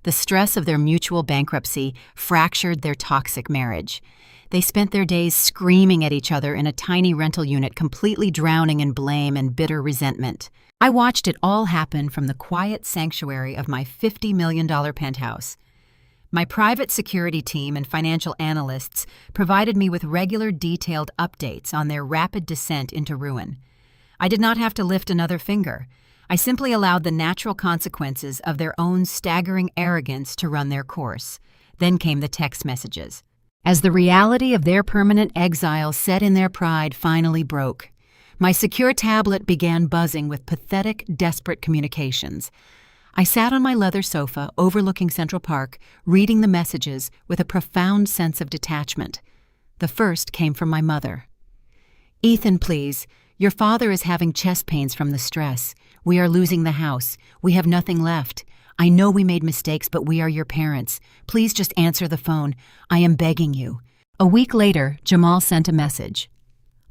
The stress of their mutual bankruptcy fractured their toxic marriage. They spent their days screaming at each other in a tiny rental unit, completely drowning in blame and bitter resentment. I watched it all happen from the quiet sanctuary of my $50 million penthouse. My private security team and financial analysts provided me with regular, detailed updates on their rapid descent into ruin. I did not have to lift another finger. I simply allowed the natural consequences of their own staggering arrogance to run their course. Then came the text messages. As the reality of their permanent exile set in, their pride finally broke. My secure tablet began buzzing with pathetic, desperate communications. I sat on my leather sofa overlooking Central Park, reading the messages with a profound sense of detachment. The first came from my mother. "Ethan, please. Your father is having chest pains from the stress. We are losing the house. We have nothing left. I know we made mistakes, but we are your parents. Please just answer the phone. I am begging you." A week later, Jamal sent a message.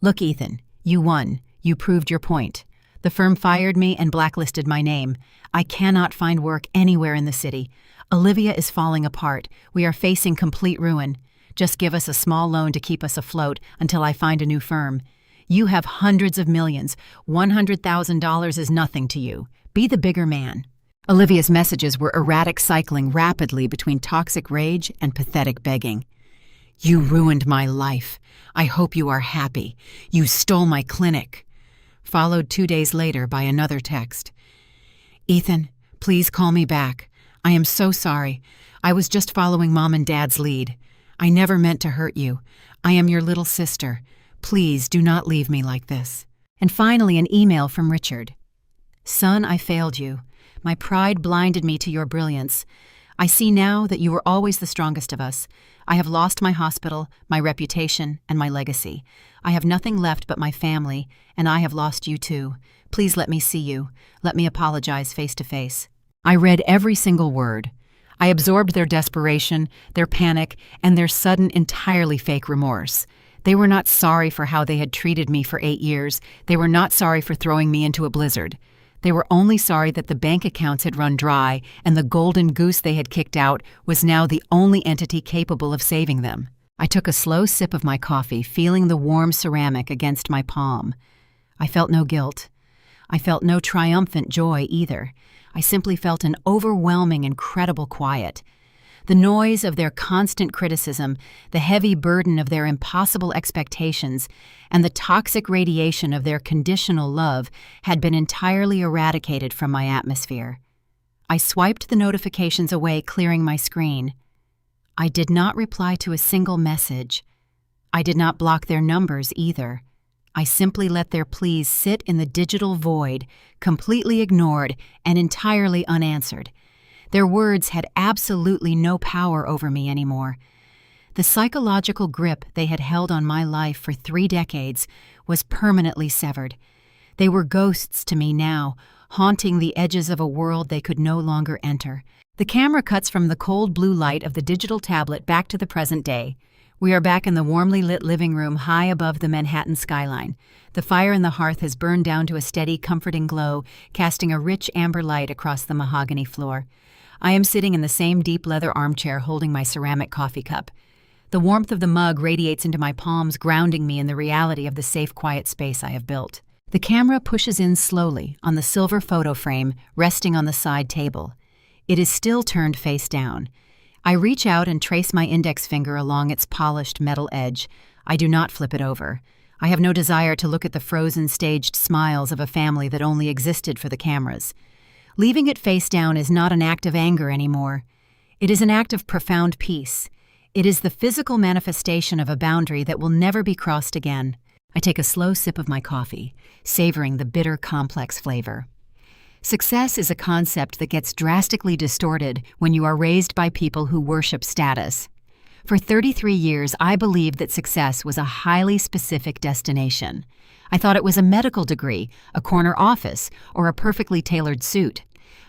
"Look, Ethan, you won. You proved your point. The firm fired me and blacklisted my name. I cannot find work anywhere in the city. Olivia is falling apart. We are facing complete ruin. Just give us a small loan to keep us afloat until I find a new firm. You have hundreds of millions. $100,000 is nothing to you. Be the bigger man." Olivia's messages were erratic, cycling rapidly between toxic rage and pathetic begging. "You ruined my life. I hope you are happy. You stole my clinic." Followed 2 days later by another text. "Ethan, please call me back. I am so sorry. I was just following Mom and Dad's lead. I never meant to hurt you. I am your little sister. Please do not leave me like this." And finally an email from Richard. "Son, I failed you. My pride blinded me to your brilliance. I see now that you were always the strongest of us. I have lost my hospital, my reputation, and my legacy. I have nothing left but my family, and I have lost you too. Please let me see you. Let me apologize face to face." I read every single word. I absorbed their desperation, their panic, and their sudden, entirely fake remorse. They were not sorry for how they had treated me for 8 years. They were not sorry for throwing me into a blizzard. They were only sorry that the bank accounts had run dry and the golden goose they had kicked out was now the only entity capable of saving them. I took a slow sip of my coffee, feeling the warm ceramic against my palm. I felt no guilt. I felt no triumphant joy either. I simply felt an overwhelming, incredible quiet. The noise of their constant criticism, the heavy burden of their impossible expectations, and the toxic radiation of their conditional love had been entirely eradicated from my atmosphere. I swiped the notifications away, clearing my screen. I did not reply to a single message. I did not block their numbers either. I simply let their pleas sit in the digital void, completely ignored and entirely unanswered. Their words had absolutely no power over me anymore. The psychological grip they had held on my life for 3 decades was permanently severed. They were ghosts to me now, haunting the edges of a world they could no longer enter. The camera cuts from the cold blue light of the digital tablet back to the present day. We are back in the warmly lit living room high above the Manhattan skyline. The fire in the hearth has burned down to a steady, comforting glow, casting a rich amber light across the mahogany floor. I am sitting in the same deep leather armchair holding my ceramic coffee cup. The warmth of the mug radiates into my palms, grounding me in the reality of the safe, quiet space I have built. The camera pushes in slowly on the silver photo frame resting on the side table. It is still turned face down. I reach out and trace my index finger along its polished metal edge. I do not flip it over. I have no desire to look at the frozen, staged smiles of a family that only existed for the cameras. Leaving it face down is not an act of anger anymore. It is an act of profound peace. It is the physical manifestation of a boundary that will never be crossed again. I take a slow sip of my coffee, savoring the bitter, complex flavor. Success is a concept that gets drastically distorted when you are raised by people who worship status. For 33 years, I believed that success was a highly specific destination. I thought it was a medical degree, a corner office, or a perfectly tailored suit.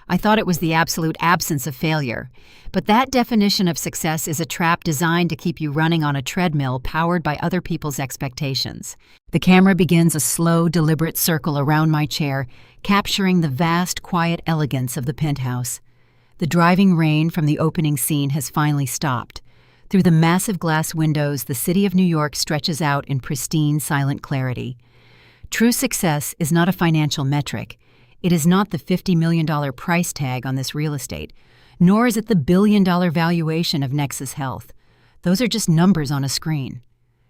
I thought it was the absolute absence of failure. But that definition of success is a trap designed to keep you running on a treadmill powered by other people's expectations. The camera begins a slow, deliberate circle around my chair, capturing the vast, quiet elegance of the penthouse. The driving rain from the opening scene has finally stopped. Through the massive glass windows, the city of New York stretches out in pristine, silent clarity. True success is not a financial metric. It is not the $50 million price tag on this real estate, nor is it the billion-dollar valuation of Nexus Health. Those are just numbers on a screen.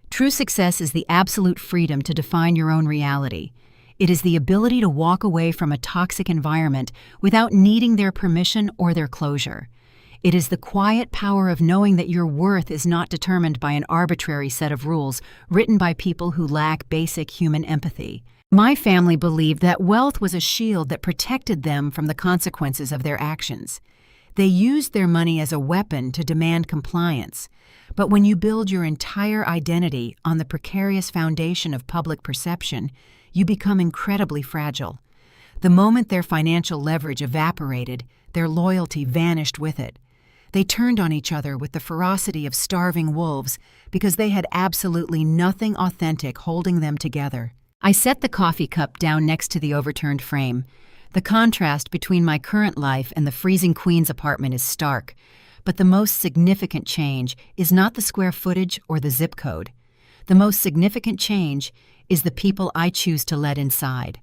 True success is the absolute freedom to define your own reality. It is the ability to walk away from a toxic environment without needing their permission or their closure. It is the quiet power of knowing that your worth is not determined by an arbitrary set of rules written by people who lack basic human empathy. My family believed that wealth was a shield that protected them from the consequences of their actions. They used their money as a weapon to demand compliance. But when you build your entire identity on the precarious foundation of public perception, you become incredibly fragile. The moment their financial leverage evaporated, their loyalty vanished with it. They turned on each other with the ferocity of starving wolves because they had absolutely nothing authentic holding them together. I set the coffee cup down next to the overturned frame. The contrast between my current life and the freezing Queens apartment is stark, but the most significant change is not the square footage or the zip code. The most significant change is the people I choose to let inside.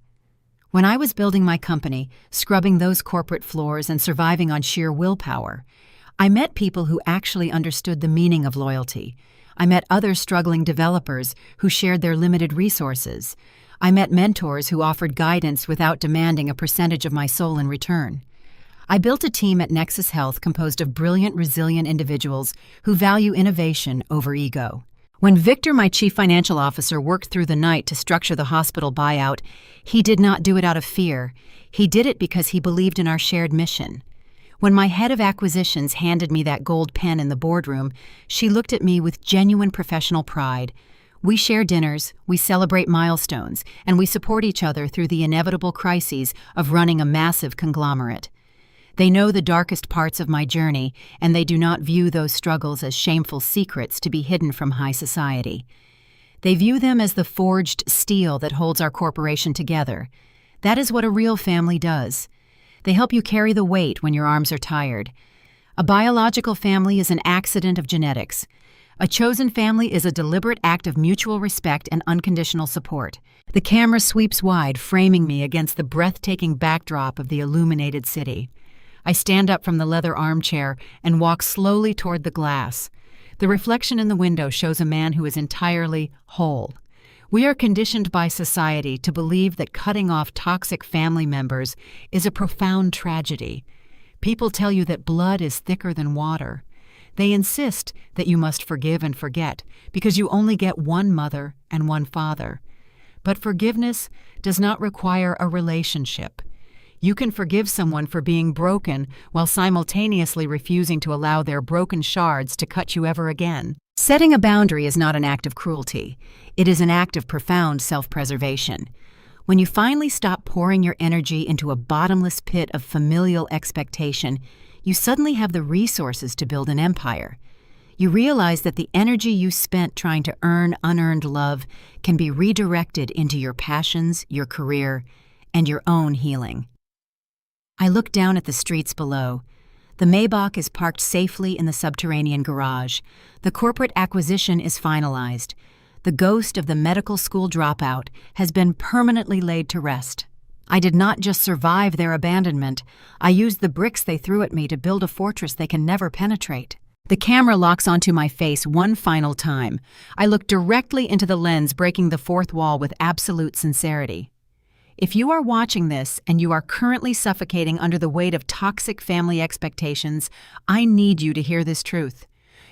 When I was building my company, scrubbing those corporate floors and surviving on sheer willpower, I met people who actually understood the meaning of loyalty. I met other struggling developers who shared their limited resources. I met mentors who offered guidance without demanding a percentage of my soul in return. I built a team at Nexus Health composed of brilliant, resilient individuals who value innovation over ego. When Victor, my chief financial officer, worked through the night to structure the hospital buyout, he did not do it out of fear. He did it because he believed in our shared mission. When my head of acquisitions handed me that gold pen in the boardroom, she looked at me with genuine professional pride. We share dinners, we celebrate milestones, and we support each other through the inevitable crises of running a massive conglomerate. They know the darkest parts of my journey, and they do not view those struggles as shameful secrets to be hidden from high society. They view them as the forged steel that holds our corporation together. That is what a real family does. They help you carry the weight when your arms are tired. A biological family is an accident of genetics. A chosen family is a deliberate act of mutual respect and unconditional support. The camera sweeps wide, framing me against the breathtaking backdrop of the illuminated city. I stand up from the leather armchair and walk slowly toward the glass. The reflection in the window shows a man who is entirely whole. We are conditioned by society to believe that cutting off toxic family members is a profound tragedy. People tell you that blood is thicker than water. They insist that you must forgive and forget because you only get one mother and one father. But forgiveness does not require a relationship. You can forgive someone for being broken while simultaneously refusing to allow their broken shards to cut you ever again. Setting a boundary is not an act of cruelty. It is an act of profound self-preservation. When you finally stop pouring your energy into a bottomless pit of familial expectation, you suddenly have the resources to build an empire. You realize that the energy you spent trying to earn unearned love can be redirected into your passions, your career, and your own healing. I look down at the streets below. The Maybach is parked safely in the subterranean garage. The corporate acquisition is finalized. The ghost of the medical school dropout has been permanently laid to rest. I did not just survive their abandonment. I used the bricks they threw at me to build a fortress they can never penetrate. The camera locks onto my face one final time. I look directly into the lens, breaking the fourth wall with absolute sincerity. If you are watching this and you are currently suffocating under the weight of toxic family expectations, I need you to hear this truth.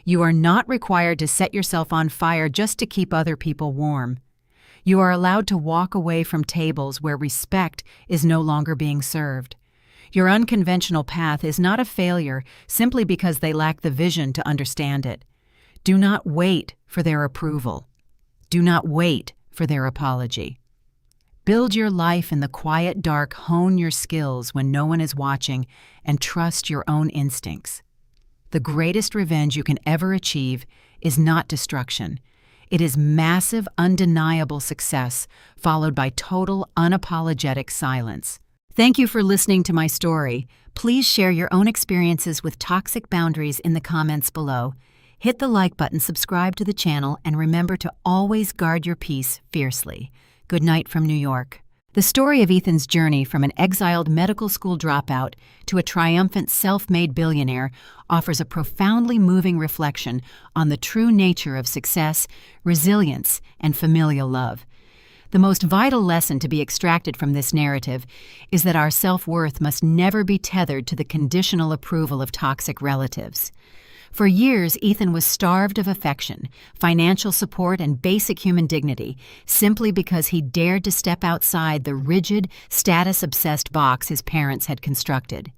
You are not required to set yourself on fire just to keep other people warm. You are allowed to walk away from tables where respect is no longer being served. Your unconventional path is not a failure simply because they lack the vision to understand it. Do not wait for their approval. Do not wait for their apology. Build your life in the quiet dark, hone your skills when no one is watching, and trust your own instincts. The greatest revenge you can ever achieve is not destruction. It is massive, undeniable success, followed by total, unapologetic silence. Thank you for listening to my story. Please share your own experiences with toxic boundaries in the comments below. Hit the like button, subscribe to the channel, and remember to always guard your peace fiercely. Good night from New York. The story of Ethan's journey from an exiled medical school dropout to a triumphant self-made billionaire offers a profoundly moving reflection on the true nature of success, resilience, and familial love. The most vital lesson to be extracted from this narrative is that our self-worth must never be tethered to the conditional approval of toxic relatives. For years, Ethan was starved of affection, financial support, and basic human dignity simply because he dared to step outside the rigid, status-obsessed box his parents had constructed.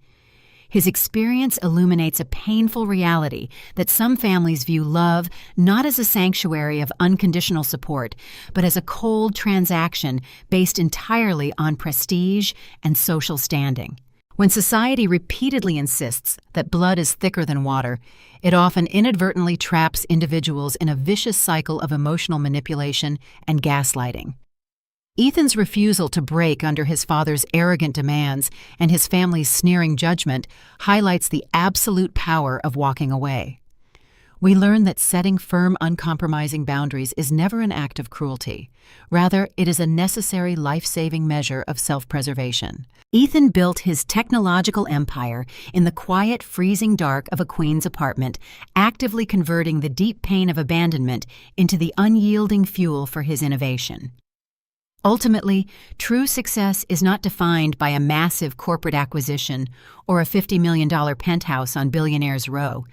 His experience illuminates a painful reality that some families view love not as a sanctuary of unconditional support, but as a cold transaction based entirely on prestige and social standing. When society repeatedly insists that blood is thicker than water, it often inadvertently traps individuals in a vicious cycle of emotional manipulation and gaslighting. Ethan's refusal to break under his father's arrogant demands and his family's sneering judgment highlights the absolute power of walking away. We learn that setting firm, uncompromising boundaries is never an act of cruelty. Rather, it is a necessary life-saving measure of self-preservation. Ethan built his technological empire in the quiet, freezing dark of a queen's apartment, actively converting the deep pain of abandonment into the unyielding fuel for his innovation. Ultimately, true success is not defined by a massive corporate acquisition or a $50 million penthouse on Billionaire's Row.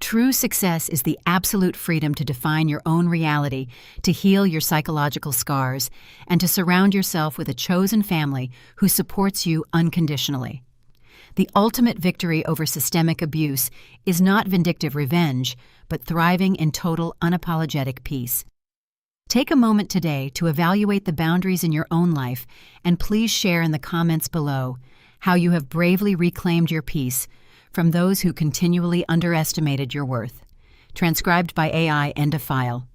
True success is the absolute freedom to define your own reality, to heal your psychological scars, and to surround yourself with a chosen family who supports you unconditionally. The ultimate victory over systemic abuse is not vindictive revenge, but thriving in total, unapologetic peace. Take a moment today to evaluate the boundaries in your own life, and please share in the comments below how you have bravely reclaimed your peace from those who continually underestimated your worth. Transcribed by AI, end of file.